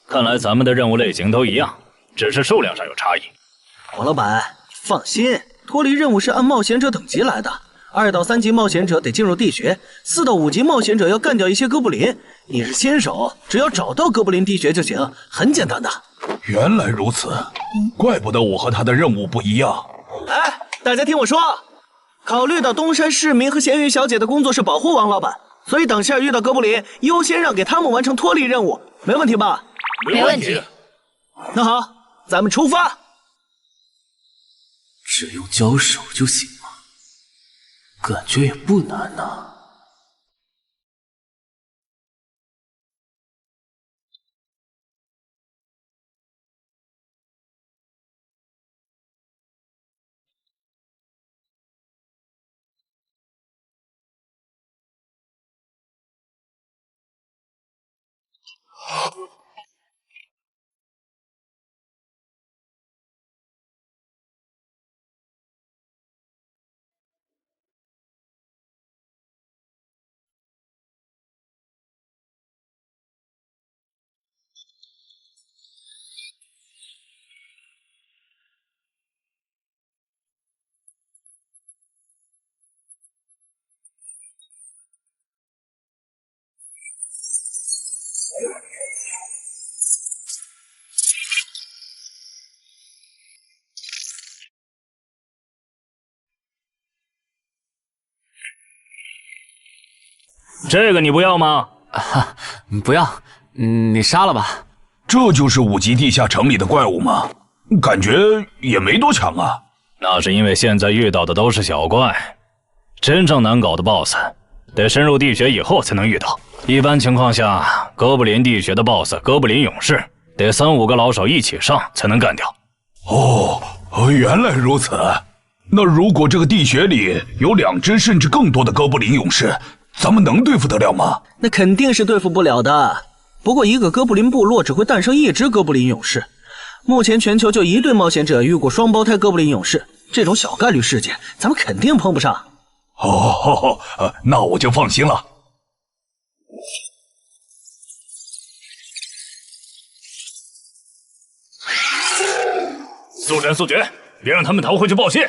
看来咱们的任务类型都一样，只是数量上有差异。王老板，你放心，脱离任务是按冒险者等级来的。2到3级冒险者得进入地穴，4到5级冒险者要干掉一些哥布林。你是新手，只要找到哥布林地穴就行，很简单的。原来如此，怪不得我和他的任务不一样。哎，大家听我说，考虑到东山市民和咸鱼小姐的工作是保护王老板，所以等下遇到哥布林，优先让给他们完成脱离任务，没问题吧？没问题。那好，咱们出发。只用交手就行了，感觉也不难呐。这个你不要吗？不要，你杀了吧。这就是5级地下城里的怪物吗？感觉也没多强啊。那是因为现在遇到的都是小怪，真正难搞的 BOSS， 得深入地穴以后才能遇到。一般情况下，哥布林地穴的 BOSS 哥布林勇士，得3、5个老手一起上才能干掉。哦，原来如此。那如果这个地穴里有2只甚至更多的哥布林勇士，咱们能对付得了吗？那肯定是对付不了的。不过一个哥布林部落只会诞生1只哥布林勇士，目前全球就1对冒险者遇过双胞胎哥布林勇士，这种小概率事件咱们肯定碰不上。哦，那我就放心了。速战速决，别让他们逃回去报信。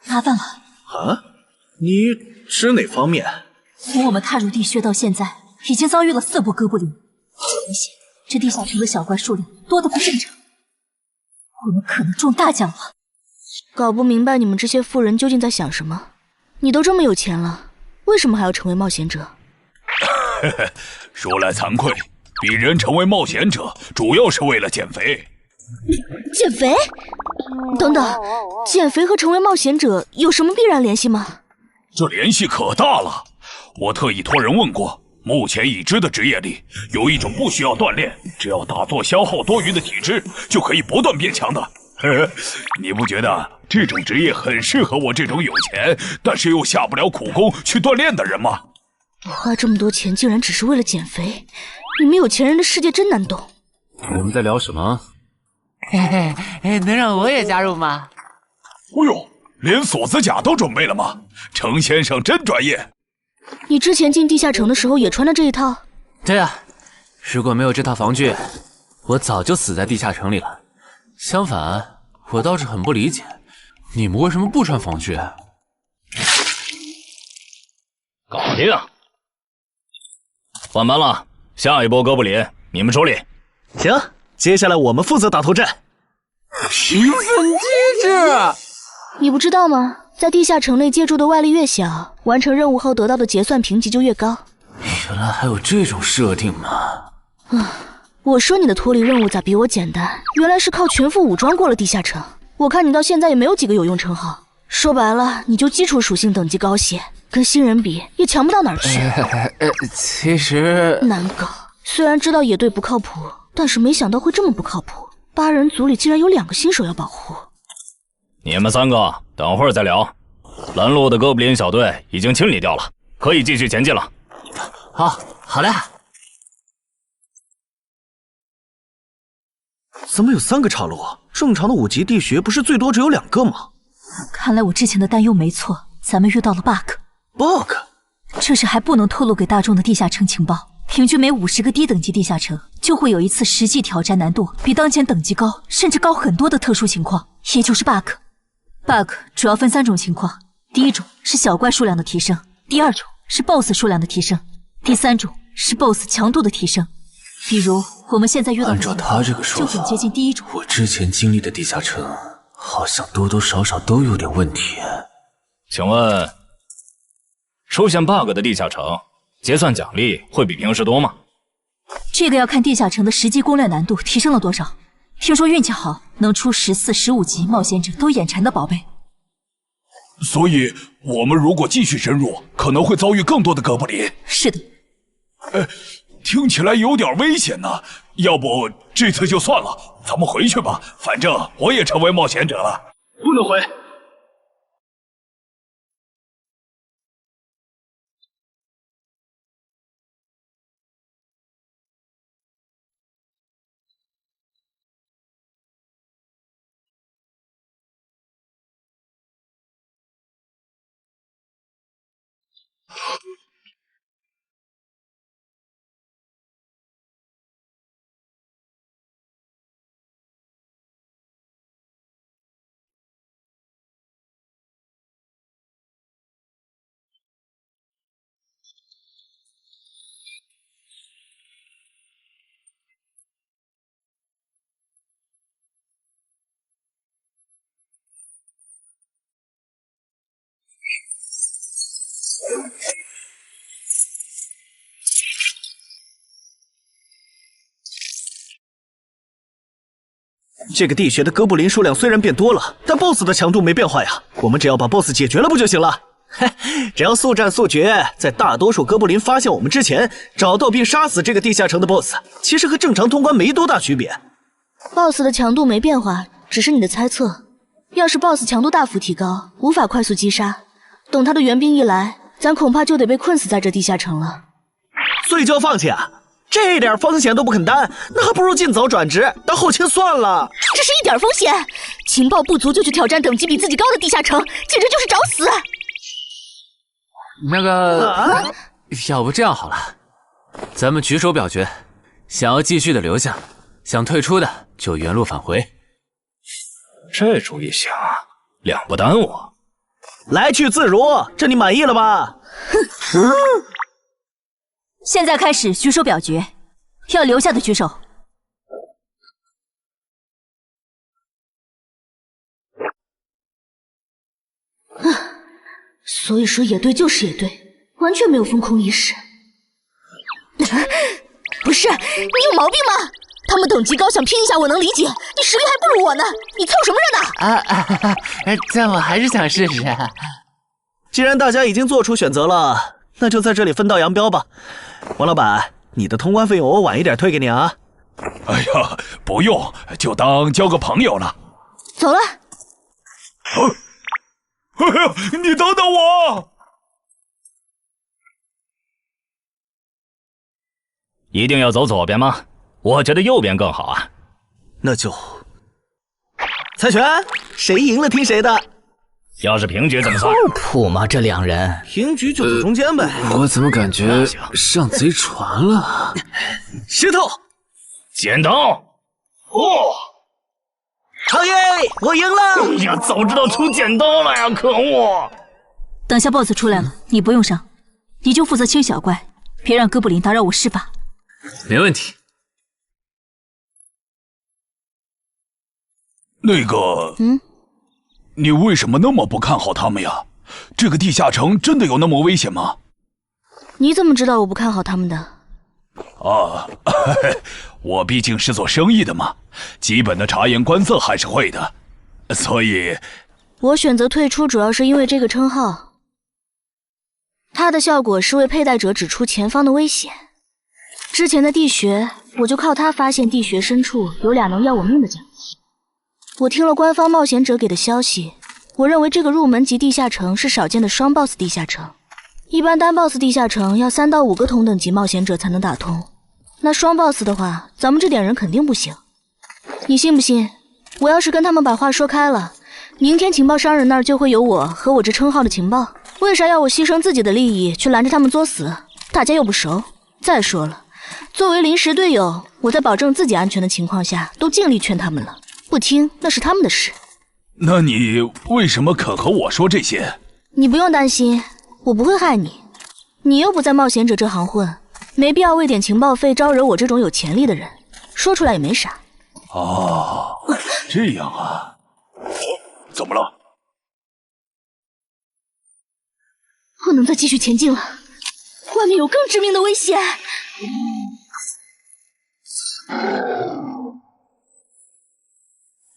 麻烦了。啊？你指哪方面？从我们踏入地穴到现在，已经遭遇了4波哥布林，明显这地下城的小怪数量多得不正常，我们可能中大奖了。搞不明白你们这些富人究竟在想什么？你都这么有钱了，为什么还要成为冒险者？说来惭愧，鄙人成为冒险者主要是为了减肥。减肥？等等，减肥和成为冒险者有什么必然联系吗？这联系可大了。我特意托人问过，目前已知的职业里有一种不需要锻炼，只要打坐消耗多余的体质就可以不断变强的。你不觉得这种职业很适合我这种有钱但是又下不了苦功去锻炼的人吗？花这么多钱竟然只是为了减肥，你们有钱人的世界真难懂。我们在聊什么？嘿嘿，能让我也加入吗？哦呦，连锁子甲都准备了吗？程先生真专业。你之前进地下城的时候也穿的这一套？对啊，如果没有这套防具，我早就死在地下城里了。相反，我倒是很不理解，你们为什么不穿防具？搞定，换班了，下一波哥布林你们处理。行，接下来我们负责打头阵。评分机制，你不知道吗？在地下城内借助的外力越小，完成任务后得到的结算评级就越高。原来还有这种设定吗？我说你的脱离任务咋比我简单？原来是靠全副武装过了地下城。我看你到现在也没有几个有用称号，说白了，你就基础属性等级高些，跟新人比也强不到哪儿去。其实难搞，虽然知道野队不靠谱，但是没想到会这么不靠谱。8人组里竟然有2个新手要保护。你们3个等会儿再聊。拦路的哥布林小队已经清理掉了，可以继续前进了。好嘞。怎么有3个岔路？正常的5级地穴不是最多只有2个吗？看来我之前的担忧没错，咱们遇到了 bug。这是还不能透露给大众的地下城情报。平均每50个低等级地下城就会有一次实际挑战难度比当前等级高，甚至高很多的特殊情况，也就是 bug。bug 主要分3种情况，第一种是小怪数量的提升，第2种是 BOSS 数量的提升，第3种是 BOSS 强度的提升。比如我们现在遇到的按照他这个说法，就很接近第一种。我之前经历的地下城好像多多少少都有点问题。请问，出现 bug 的地下城，结算奖励会比平时多吗？这个要看地下城的实际攻略难度提升了多少。听说运气好，能出14、15级冒险者都眼馋的宝贝。所以，我们如果继续深入，可能会遭遇更多的哥布林。是的。听起来有点危险呢。要不这次就算了，咱们回去吧。反正我也成为冒险者了。不能回。这个地穴的哥布林数量虽然变多了，但 BOSS 的强度没变化呀。我们只要把 BOSS 解决了不就行了？嘿，只要速战速决，在大多数哥布林发现我们之前，找到并杀死这个地下城的 BOSS， 其实和正常通关没多大区别。BOSS 的强度没变化，只是你的猜测。要是 BOSS 强度大幅提高，无法快速击杀，等他的援兵一来，咱恐怕就得被困死在这地下城了。所以就要放弃啊？这点风险都不肯担，那还不如尽早转职当后勤算了。这是一点风险？情报不足就去挑战等级比自己高的地下城，简直就是找死！那个，要不这样好了，咱们举手表决，想要继续的留下，想退出的就原路返回。这主意行，两不耽误。来去自如，这你满意了吧？哼！现在开始举手表决，要留下的举手。所以说野队就是野队，完全没有封控意识。不是，你有毛病吗？他们等级高，想拼一下我能理解，你实力还不如我呢，你凑什么热闹？但我还是想试试。既然大家已经做出选择了，那就在这里分道扬镳吧。王老板，你的通关费用我晚一点退给你啊。哎呀，不用，就当交个朋友了。走了。哎呀，你等等我！一定要走左边吗？我觉得右边更好啊。那就猜拳，谁赢了听谁的。要是平局怎么算？靠谱吗？这两人平局就走中间呗。我怎么感觉上贼船了？石头，剪刀，好耶！我赢了！哎呀，早知道出剪刀了呀！可恶！等下 BOSS 出来了，你不用上，你就负责清小怪，别让哥布林打扰我施法。没问题。那个，你为什么那么不看好他们呀？这个地下城真的有那么危险吗？你怎么知道我不看好他们的？啊，我毕竟是做生意的嘛，基本的察言观色还是会的，所以我选择退出主要是因为这个称号，它的效果是为佩戴者指出前方的危险。之前的地穴，我就靠它发现地穴深处有俩能要我命的家伙。我听了官方冒险者给的消息，我认为这个入门级地下城是少见的双 BOSS 地下城。一般单 BOSS 地下城要3到5个同等级冒险者才能打通，那双 BOSS 的话，咱们这点人肯定不行。你信不信？我要是跟他们把话说开了，明天情报商人那儿就会有我和我这称号的情报。为啥要我牺牲自己的利益去拦着他们作死？大家又不熟。再说了，作为临时队友，我在保证自己安全的情况下，都尽力劝他们了。不听那是他们的事。那你为什么肯和我说这些？你不用担心，我不会害你。你又不在冒险者这行混，没必要为点情报费招惹我这种有潜力的人。说出来也没啥。哦，这样啊。怎么了？不能再继续前进了，外面有更致命的危险。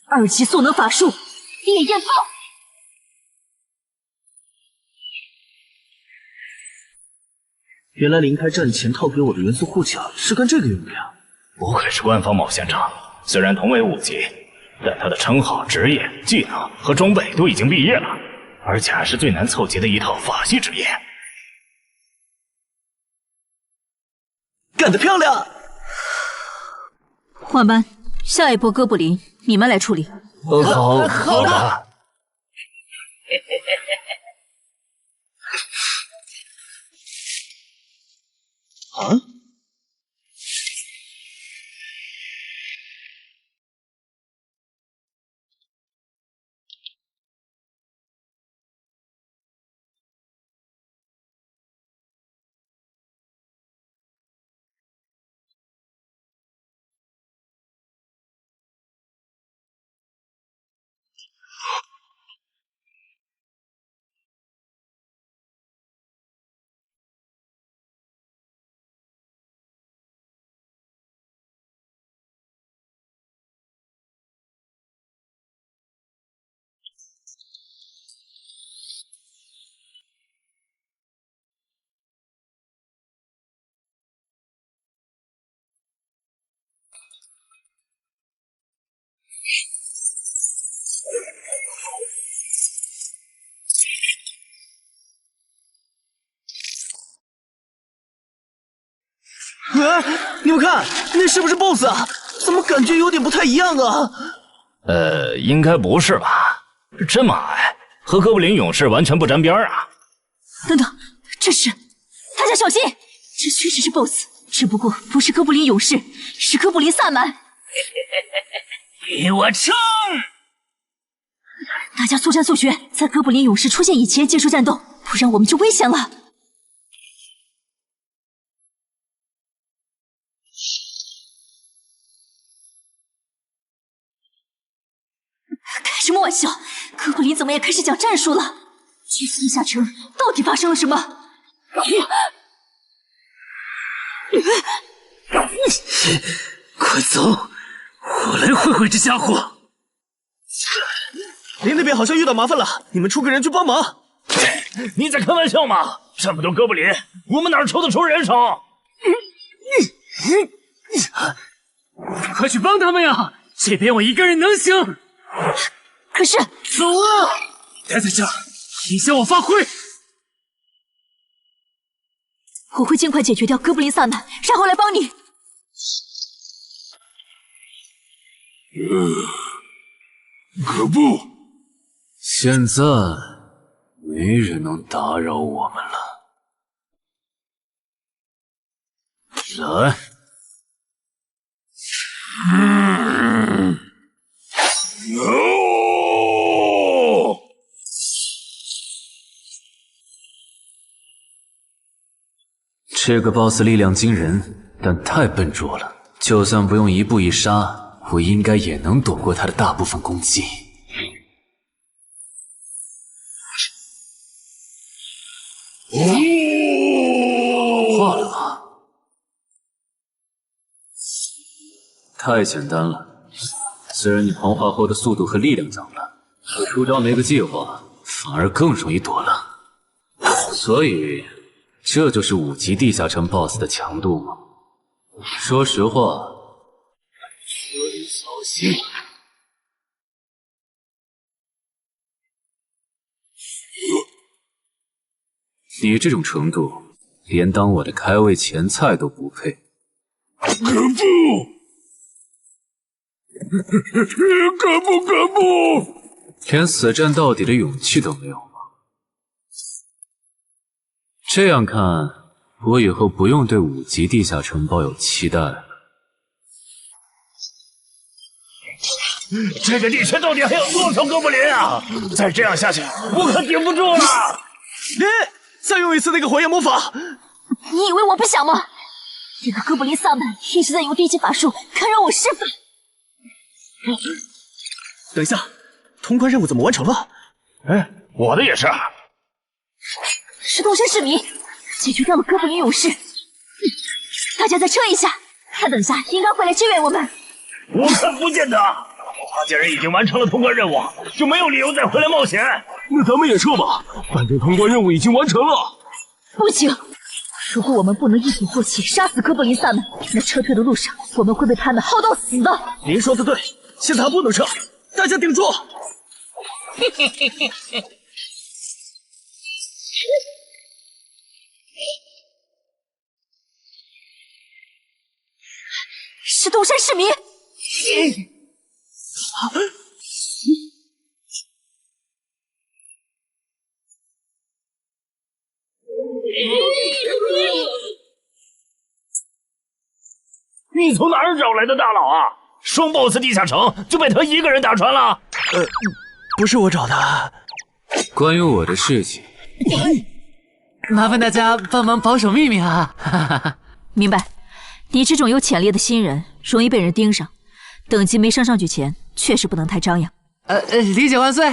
2级速能法术，烈焰炮。原来离开战前套给我的元素护甲是干这个用的呀！不愧是官方冒险者，虽然同为5级，但他的称号、职业、技能和装备都已经毕业了，而且还是最难凑齐的一套法系职业。干得漂亮！换班，下一波哥布林你们来处理。好的。啊？你们看，那是不是 BOSS 啊？怎么感觉有点不太一样啊？应该不是吧？这么矮，和哥布林勇士完全不沾边啊！等等，这是……大家小心，这确实是 BOSS， 只不过不是哥布林勇士，是哥布林萨满。给我冲！大家速战速决，在哥布林勇士出现以前结束战斗，不然我们就危险了。开什么玩笑！哥布林怎么也开始讲战术了？这次地下城到底发生了什么？快走，我来会会这家伙。林那边好像遇到麻烦了，你们出个人去帮忙。你在开玩笑吗？这么多哥布林，我们哪抽得出人手？快去帮他们呀！这边我一个人能行。可是，走啊！待在这儿，影响我发挥。我会尽快解决掉哥布林萨满，然后来帮你。可不，现在没人能打扰我们了。来。这个 BOSS 力量惊人，但太笨拙了。就算不用一步一杀，我应该也能躲过他的大部分攻击。化了吗？太简单了。虽然你黄化后的速度和力量涨了，可出招没个计划，反而更容易躲了。所以，这就是5级地下城 BOSS 的强度吗？说实话，有点扫兴。你这种程度，连当我的开胃前菜都不配。可不！可不！连死战到底的勇气都没有吗？这样看，我以后不用对5级地下城抱有期待了。这个地区到底还有多少哥布林啊？再这样下去，我可顶不住了！再用一次那个火焰魔法！你以为我不想吗？这个哥布林萨满一直在用低级法术干扰我施法。等一下，通关任务怎么完成了？我的也是。石洞山市民解决掉了哥布林勇士，大家再撑一下，他等下应该会来支援我们。我看不见他，他既然已经完成了通关任务，就没有理由再回来冒险。那咱们也撤吧，反正通关任务已经完成了。不行，如果我们不能一鼓作气杀死哥布林萨满，那撤退的路上我们会被他们耗到死的。您说的对，现在还不能撤，大家顶住！石洞山市民，你从哪儿找来的大佬啊？双 BOSS 地下城就被他一个人打穿了？不是我找的。关于我的事情，麻烦大家帮忙保守秘密啊！明白。你这种有潜力的新人，容易被人盯上，等级没升上去前，确实不能太张扬。理解万岁。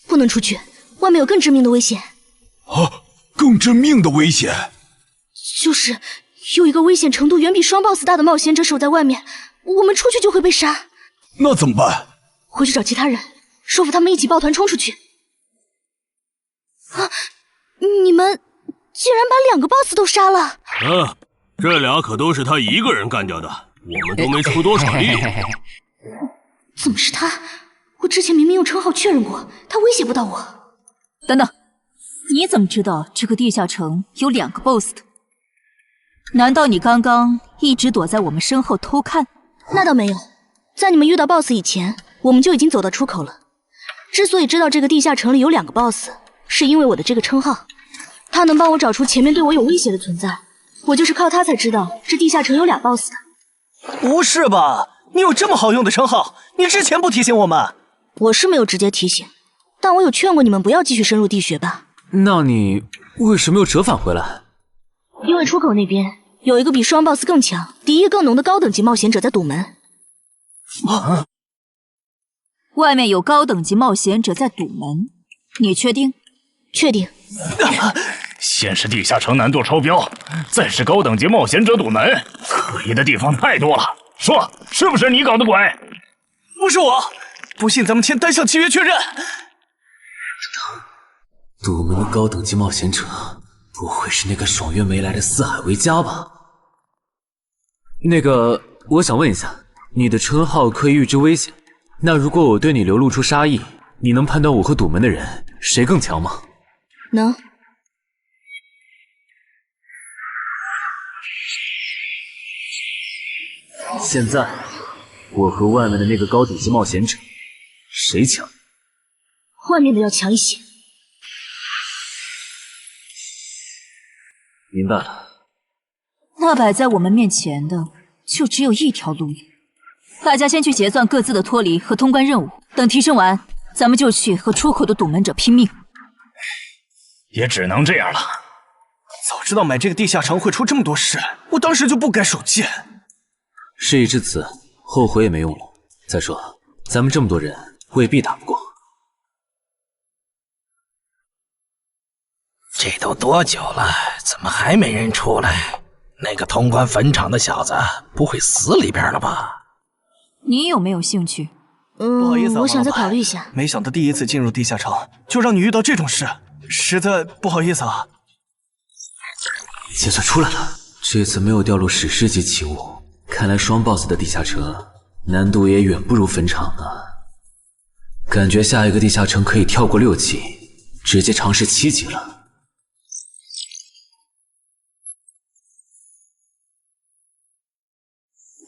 不能出去，外面有更致命的危险。啊，更致命的危险？就是有一个危险程度远比双 boss 大的冒险者守在外面，我们出去就会被杀。那怎么办？回去找其他人，说服他们一起抱团冲出去。啊！你们竟然把2个 boss 都杀了！这俩可都是他一个人干掉的，我们都没出多少力。怎么是他？我之前明明用称号确认过，他威胁不到我。等等，你怎么知道这个地下城有2个 boss 的？难道你刚刚一直躲在我们身后偷看？那倒没有，在你们遇到 boss 以前，我们就已经走到出口了。之所以知道这个地下城里有2个 boss， 是因为我的这个称号，他能帮我找出前面对我有威胁的存在。我就是靠他才知道这地下城有2 boss 的。不是吧？你有这么好用的称号，你之前不提醒我们？我是没有直接提醒，但我有劝过你们不要继续深入地穴吧。那你为什么又折返回来？因为出口那边有一个比双 boss 更强、敌意更浓的高等级冒险者在堵门。外面有高等级冒险者在堵门，你确定？确定。先是地下城难度超标，再是高等级冒险者堵门，可疑的地方太多了。说，是不是你搞的鬼？不是我，不信咱们签单项契约确认。堵门的高等级冒险者，不会是那个爽约没来的四海为家吧？那个，我想问一下，你的称号可以预知危险，那如果我对你流露出杀意，你能判断我和堵门的人谁更强吗？能。现在，我和外面的那个高等级冒险者，谁强？外面的要强一些。明白了。那摆在我们面前的就只有一条路，大家先去结算各自的脱离和通关任务，等提升完，咱们就去和出口的堵门者拼命。也只能这样了。早知道买这个地下城会出这么多事，我当时就不该手贱。事已至此，后悔也没用了。再说，咱们这么多人，未必打不过。这都多久了，怎么还没人出来？那个通关坟场的小子不会死里边了吧？你有没有兴趣？不好意思啊，我想再考虑一下。没想到第一次进入地下城，就让你遇到这种事，实在不好意思啊。结算出来了，这次没有掉落史诗级奇物，看来双 boss 的地下城难度也远不如坟场啊。感觉下一个地下城可以跳过6级，直接尝试7级了。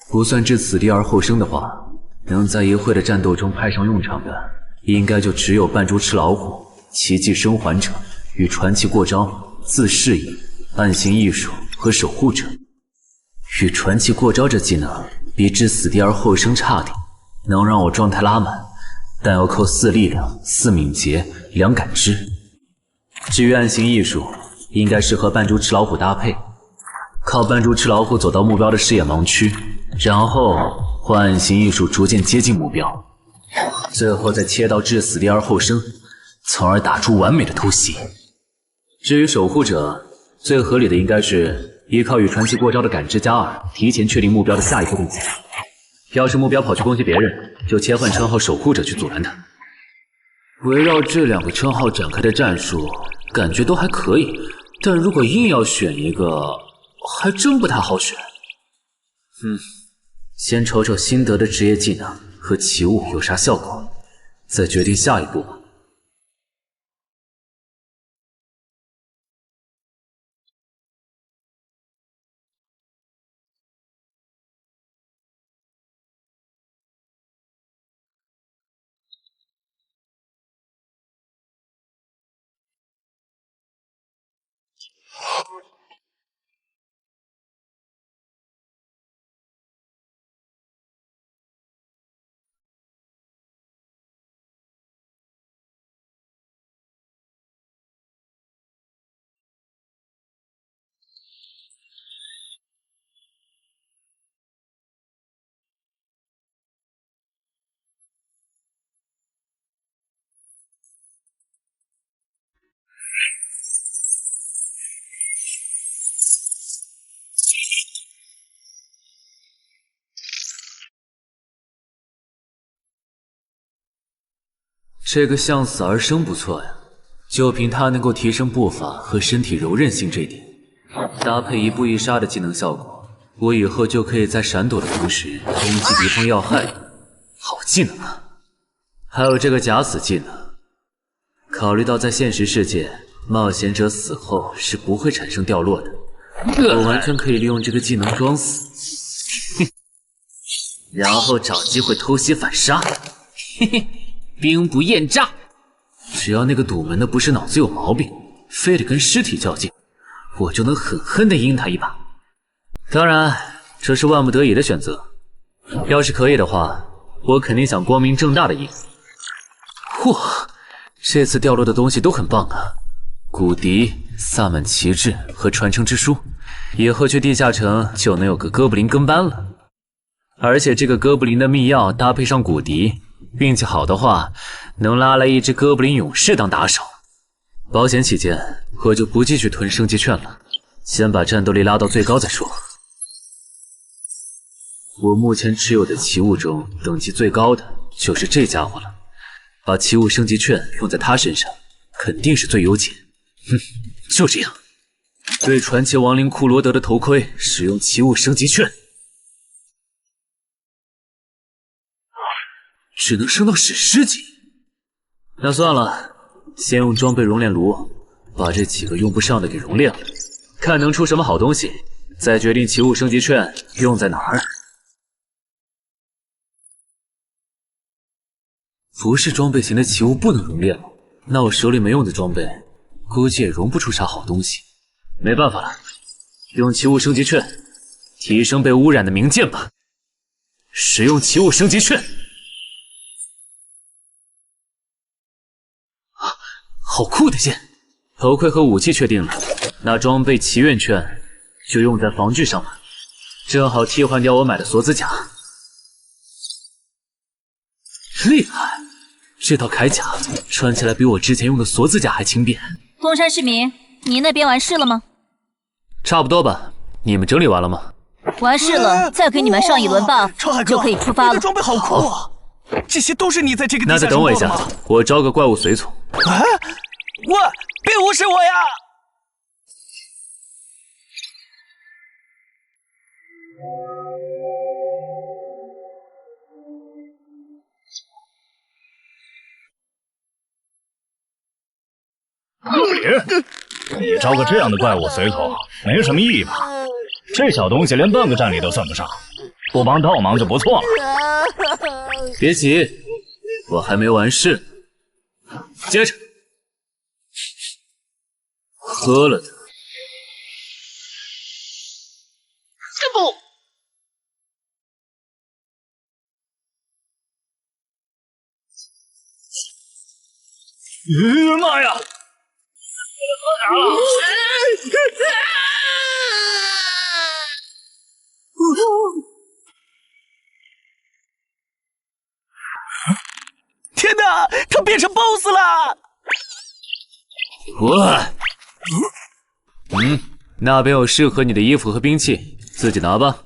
不算置此地而后生的话，能在一会的战斗中派上用场的，应该就只有扮猪吃老虎、奇迹生还者与传奇过招、自适应、暗行艺术和守护者。与传奇过招这技能比置死地而后生差点，能让我状态拉满，但要扣4力量、4敏捷、2感知。至于暗行艺术，应该适合扮猪吃老虎搭配，靠扮猪吃老虎走到目标的视野盲区，然后换暗行艺术逐渐接近目标，最后再切到置死地而后生，从而打出完美的偷袭。至于守护者，最合理的应该是依靠与传奇过招的感知加2，提前确定目标的下一步动作。要是目标跑去攻击别人，就切换称号守护者去阻拦他。围绕这2个称号展开的战术，感觉都还可以，但如果硬要选一个，还真不太好选。先瞅瞅新得的职业技能和奇物有啥效果，再决定下一步吧。这个向死而生不错呀，就凭它能够提升步伐和身体柔韧性这点，搭配一步一杀的技能效果，我以后就可以在闪躲的同时攻击敌方要害。好技能啊！还有这个假死技能，考虑到在现实世界，冒险者死后是不会产生掉落的，我完全可以利用这个技能装死，然后找机会偷袭反杀。嘿嘿，兵不厌诈。只要那个堵门的不是脑子有毛病，非得跟尸体较劲，我就能狠狠地阴他一把。当然，这是万不得已的选择。要是可以的话，我肯定想光明正大的赢。哇，这次掉落的东西都很棒啊！骨笛、萨满旗帜和传承之书，以后去地下城就能有个哥布林跟班了。而且这个哥布林的秘药搭配上骨笛，运气好的话，能拉来一只哥布林勇士当打手。保险起见，我就不继续囤升级券了，先把战斗力拉到最高再说。我目前持有的奇物中，等级最高的就是这家伙了。把奇物升级券用在他身上，肯定是最优解。哼，就这样。对传奇亡灵库罗德的头盔使用奇物升级券，只能升到史诗级。那算了，先用装备熔炼炉把这几个用不上的给熔炼了，看能出什么好东西，再决定奇物升级券用在哪儿。不是装备型的奇物不能熔炼了，那我手里没用的装备，估计也熔不出啥好东西。没办法了，用奇物升级券提升被污染的名剑吧。使用奇物升级券。啊，好酷的剑！头盔和武器确定了，那装备祈愿券就用在防具上了，正好替换掉我买的锁子甲。厉害！这套铠甲穿起来比我之前用的锁子甲还轻便。东山市民，你那边完事了吗？差不多吧。你们整理完了吗？完事了，再给你们上一轮 buff， 就可以出发了。你的装备好酷啊！这些都是你在这个地下那再等我一下，我招个怪物随从。啊！我别无视我呀！哥布林，你招个这样的怪物随从，没什么意义吧？这小东西连半个战力都算不上，不帮倒忙就不错了。别急，我还没完事。接着，喝了它。妈呀！喝啥了？天哪，他变成 BOSS 了！那边有适合你的衣服和兵器，自己拿吧。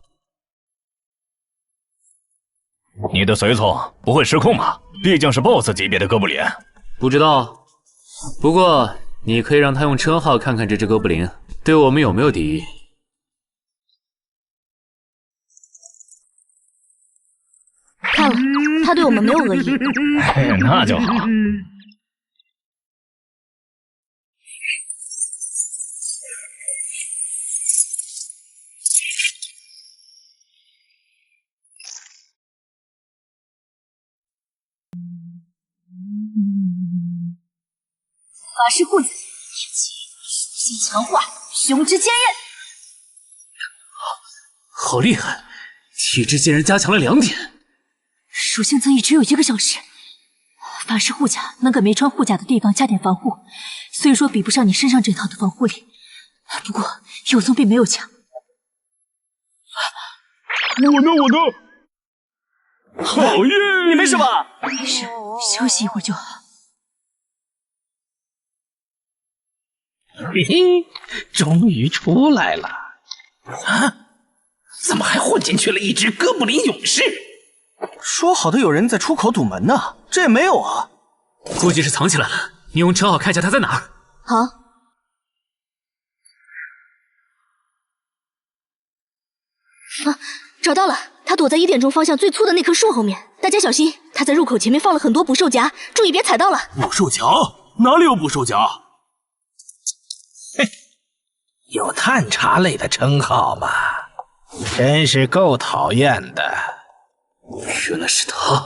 你的随从不会失控吧？毕竟是 BOSS 级别的哥布林。不知道，不过你可以让他用称号看看这只哥布林对我们有没有敌意。看了，他对我们没有恶意。那就好。法师护甲，属性强化，雄之坚韧。好厉害！体质竟然加强了2点。属性增益只有1个小时。法师护甲能给没穿护甲的地方加点防护，虽说比不上你身上这套的防护力，不过又总比没有强。我呢？好运！你没事吧？没事，休息一会儿就好。嘿嘿，终于出来了！啊，怎么还混进去了一只哥布林勇士？说好的有人在出口堵门呢，这也没有啊！估计是藏起来了。你用车号看一下他在哪儿。好。啊，找到了，他躲在1点钟方向最粗的那棵树后面。大家小心，他在入口前面放了很多捕兽夹，注意别踩到了。捕兽夹？哪里有捕兽夹？嘿，有探查类的称号吗？真是够讨厌的。原来是他，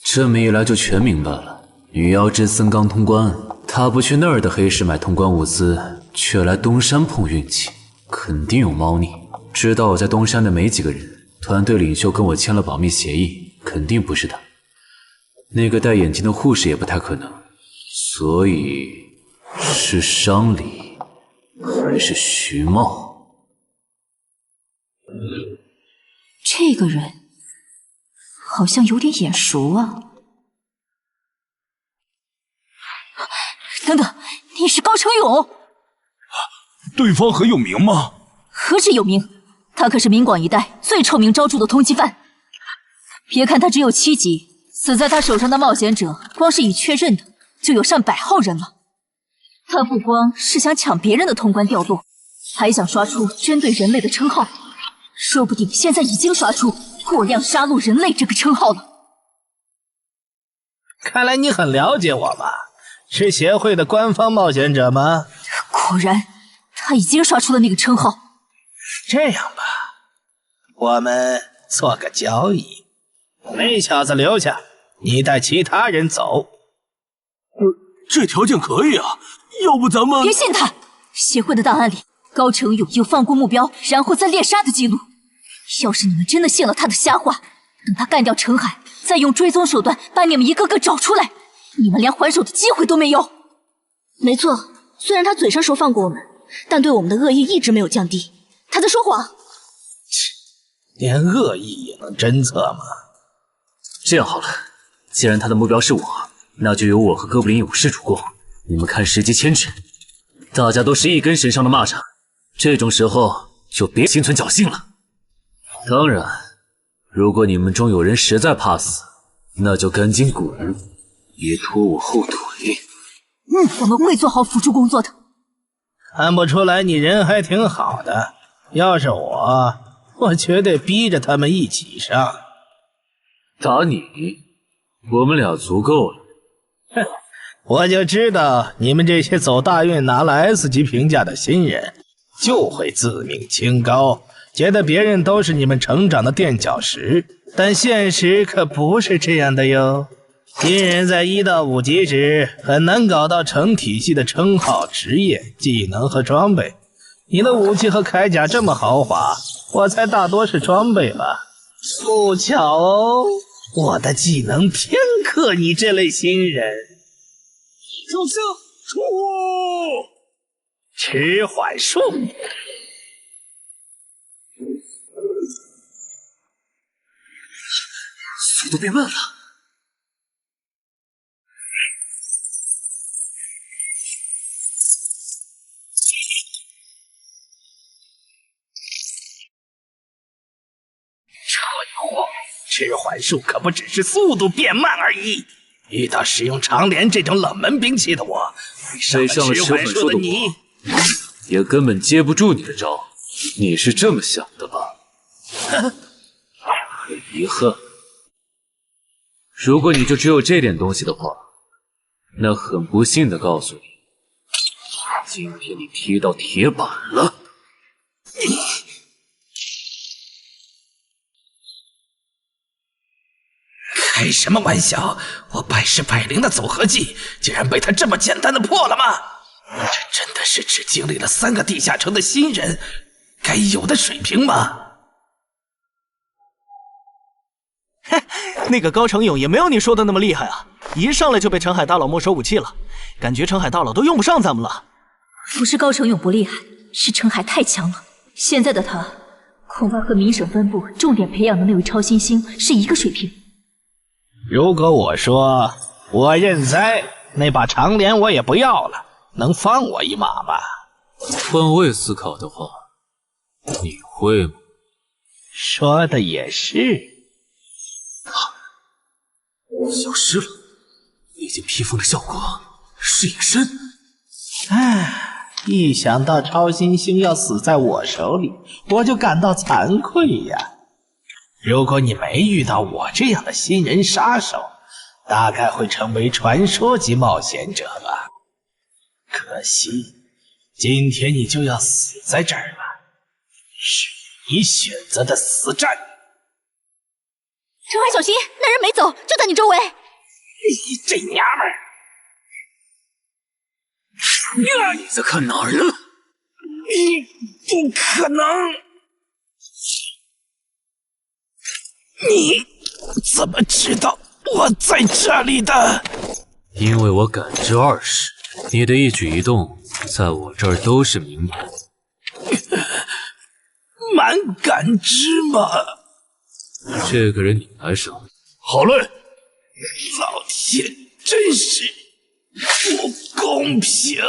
这么一来就全明白了。女妖之森刚通关，他不去那儿的黑市买通关物资，却来东山碰运气，肯定有猫腻。知道我在东山的没几个人，团队领袖跟我签了保密协议，肯定不是他。那个戴眼镜的护士也不太可能，所以是商礼还是徐茂？这个人好像有点眼熟啊！等等，你是高成勇？对方很有名吗？何止有名，他可是明广一带最臭名昭著的通缉犯。别看他只有7级，死在他手上的冒险者，光是已确认的就有上百号人了。他不光是想抢别人的通关掉落，还想刷出针对人类的称号，说不定现在已经刷出过量杀戮人类这个称号了。看来你很了解我吧？是协会的官方冒险者吗？果然，他已经刷出了那个称号。这样吧，我们做个交易，那小子留下，你带其他人走。这条件可以啊，要不咱们……别信他！协会的档案里，高成勇有放过目标然后再猎杀的记录。要是你们真的信了他的瞎话，等他干掉陈海，再用追踪手段把你们一个个找出来，你们连还手的机会都没有。没错，虽然他嘴上说放过我们，但对我们的恶意一直没有降低。他在说谎。连恶意也能侦测吗？这样好了，既然他的目标是我，那就由我和哥布林勇士主攻。你们看时机牵制，大家都是一根绳上的蚂蚱，这种时候就别心存侥幸了。当然，如果你们中有人实在怕死，那就赶紧滚，别拖我后腿。我们会做好辅助工作的。看不出来你人还挺好的，要是我绝对逼着他们一起上。打你？我们俩足够了。哼，我就知道你们这些走大运拿了 S 级评价的新人，就会自命清高，觉得别人都是你们成长的垫脚石。但现实可不是这样的哟。新人在1到5级时很难搞到成体系的称号、职业、技能和装备。你的武器和铠甲这么豪华，我猜大多是装备吧。不巧哦，我的技能偏克你这类新人。手下出！迟缓术。速度变慢了。迟缓术可不只是速度变慢而已。遇到使用长镰这种冷门兵器的我，被上了迟缓术的你，也根本接不住你的招。你是这么想的吧？很遗憾，如果你就只有这点东西的话，那很不幸的告诉你，今天你踢到铁板了。开什么玩笑！我百试百灵的组合技，竟然被他这么简单的破了吗？这真的是只经历了3个地下城的新人该有的水平吗？嘿，那个高成勇也没有你说的那么厉害啊！一上来就被陈海大佬没收武器了，感觉陈海大佬都用不上咱们了。不是高成勇不厉害，是陈海太强了。现在的他，恐怕和明省分部重点培养的那位超新星是一个水平。如果我说我认栽，那把长镰我也不要了，能放我一马吧？换位思考的话，你会吗？说的也是。消失了，那件披风的效果是隐身。唉，一想到超新星要死在我手里，我就感到惭愧呀。如果你没遇到我这样的新人杀手，大概会成为传说级冒险者吧。可惜，今天你就要死在这儿了，是你选择的死战。陈海，小心，那人没走，就在你周围。你这娘们儿！你在看哪儿呢？你不可能！你怎么知道我在这里的？因为我感知20，你的一举一动在我这儿都是明白。蛮感知吗？这个人你来手。好嘞。老天真是不公平！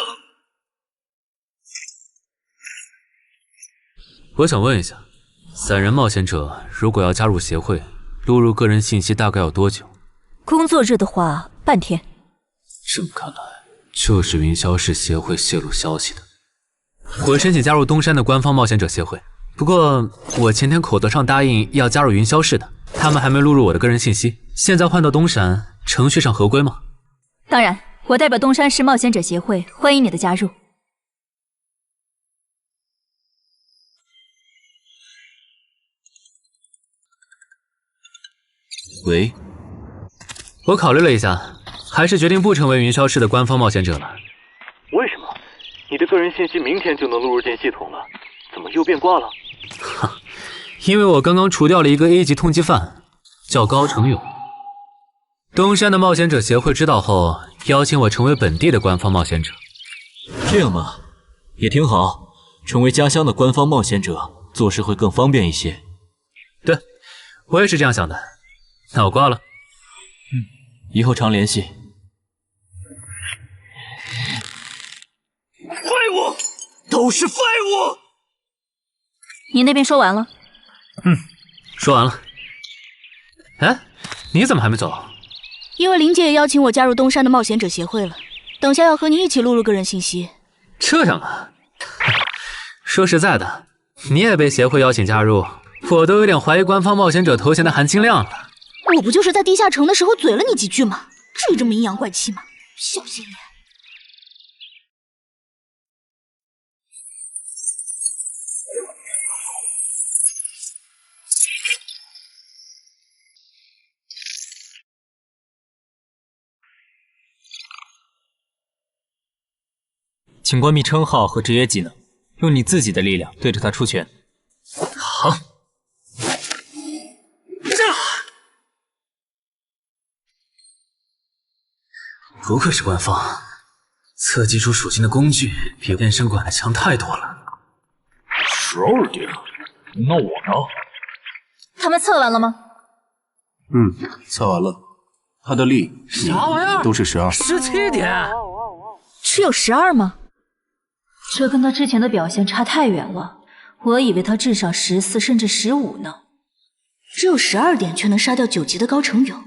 我想问一下，散人冒险者如果要加入协会，录入个人信息大概要多久？工作日的话，半天。这么看来，就是云霄市协会泄露消息的。我申请加入东山的官方冒险者协会，不过我前天口头上答应要加入云霄市的，他们还没录入我的个人信息。现在换到东山，程序上合规吗？当然，我代表东山市冒险者协会欢迎你的加入。喂，我考虑了一下，还是决定不成为云霄市的官方冒险者了。为什么？你的个人信息明天就能录入进系统了，怎么又变卦了？因为我刚刚除掉了一个 A 级通缉犯，叫高成勇。东山的冒险者协会知道后，邀请我成为本地的官方冒险者。这样吗？也挺好，成为家乡的官方冒险者，做事会更方便一些。对，我也是这样想的。那我挂了。以后常联系。废物，都是废物！你那边说完了？说完了。哎，你怎么还没走？因为林姐也邀请我加入东山的冒险者协会了，等下要和你一起录入个人信息。这样啊？说实在的，你也被协会邀请加入，我都有点怀疑官方冒险者头衔的含金量了。我不就是在地下城的时候嘴了你几句吗？至于这么阴阳怪气吗？小心眼！请关闭称号和职业技能，用你自己的力量对着他出拳。好。不愧是官方，测基础属性的工具比变身馆的强太多了。12点，那我呢？他们测完了吗？测完了，他的力、啥玩意儿？都是12。17点，只有12吗？这跟他之前的表现差太远了，我以为他至少14甚至15呢。只有12点却能杀掉9级的高成勇，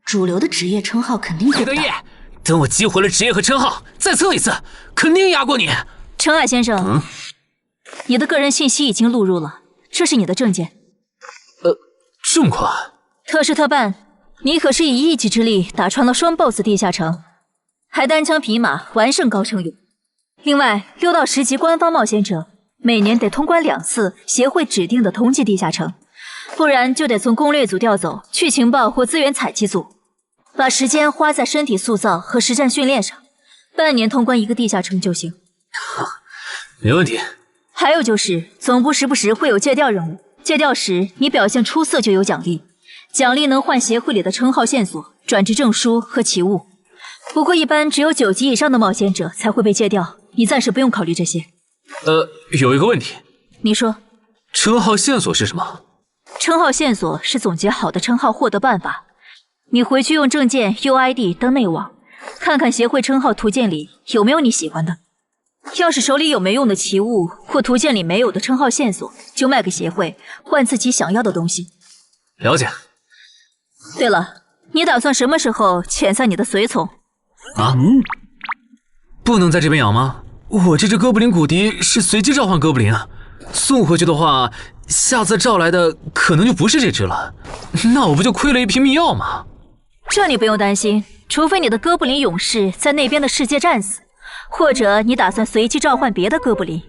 主流的职业称号肯定够大。等我激活了职业和称号，再测一次，肯定压过你。陈海先生，你的个人信息已经录入了，这是你的证件。这么快？特事特办，你可是以一己之力打穿了双 BOSS 地下城，还单枪匹马完胜高成勇。另外，6到10级官方冒险者每年得通关2次协会指定的同级地下城，不然就得从攻略组调走去情报或资源采集组。把时间花在身体塑造和实战训练上，半年通关一个地下城就行。没问题。还有就是，总部时不时会有借调任务，借调时你表现出色就有奖励，奖励能换协会里的称号线索、转职证书和奇物。不过一般只有9级以上的冒险者才会被借调，你暂时不用考虑这些。有一个问题。你说。称号线索是什么？称号线索是总结好的称号获得办法。你回去用证件 UID 登内网，看看协会称号图鉴里有没有你喜欢的。要是手里有没用的奇物或图鉴里没有的称号线索，就卖给协会，换自己想要的东西。了解。对了，你打算什么时候遣散你的随从？啊？不能在这边养吗？我这只哥布林骨笛是随机召唤哥布林啊，送回去的话，下次召来的可能就不是这只了，那我不就亏了一瓶秘药吗？这你不用担心，除非你的哥布林勇士在那边的世界战死，或者你打算随机召唤别的哥布林。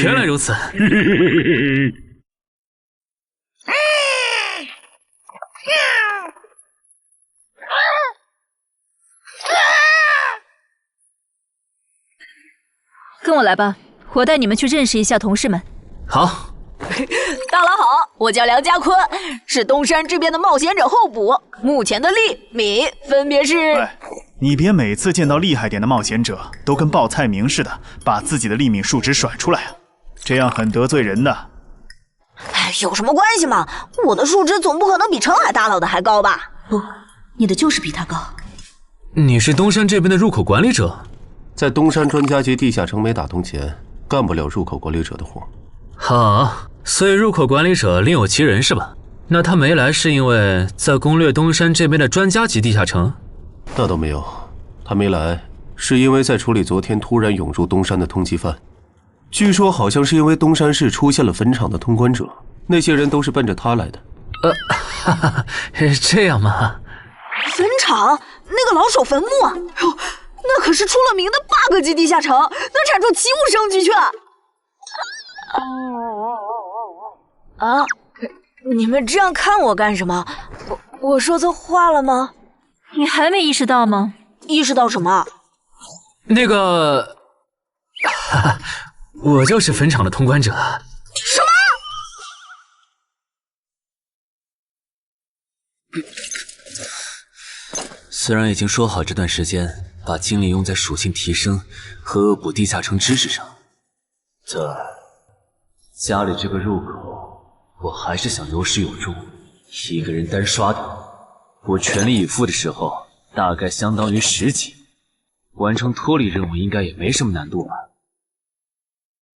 原来如此。跟我来吧，我带你们去认识一下同事们。好。大佬好，我叫梁家坤，是东山这边的冒险者候补，目前的力、米分别是。哎，你别每次见到厉害点的冒险者，都跟报菜名似的，把自己的力米数值甩出来啊，这样很得罪人的。哎，有什么关系嘛？我的数值总不可能比澄海大佬的还高吧？不，你的就是比他高。你是东山这边的入口管理者？在东山专家级地下城没打通前，干不了入口管理者的活。好，所以入口管理者另有其人是吧？那他没来是因为在攻略东山这边的专家级地下城？那倒没有，他没来是因为在处理昨天突然涌入东山的通缉犯。据说好像是因为东山市出现了坟场的通关者，那些人都是奔着他来的。哈哈，这样吗？坟场那个老手坟墓啊，哟，那可是出了名的 bug 级地下城，能产出奇物生巨券。啊！你们这样看我干什么？我说错话了吗？你还没意识到吗？意识到什么？那个，哈哈，我就是坟场的通关者。什么？虽然已经说好这段时间把精力用在属性提升和恶补地下城知识上，但家里这个入口，我还是想有始有终。一个人单刷的，我全力以赴的时候，大概相当于10级。完成脱离任务应该也没什么难度吧。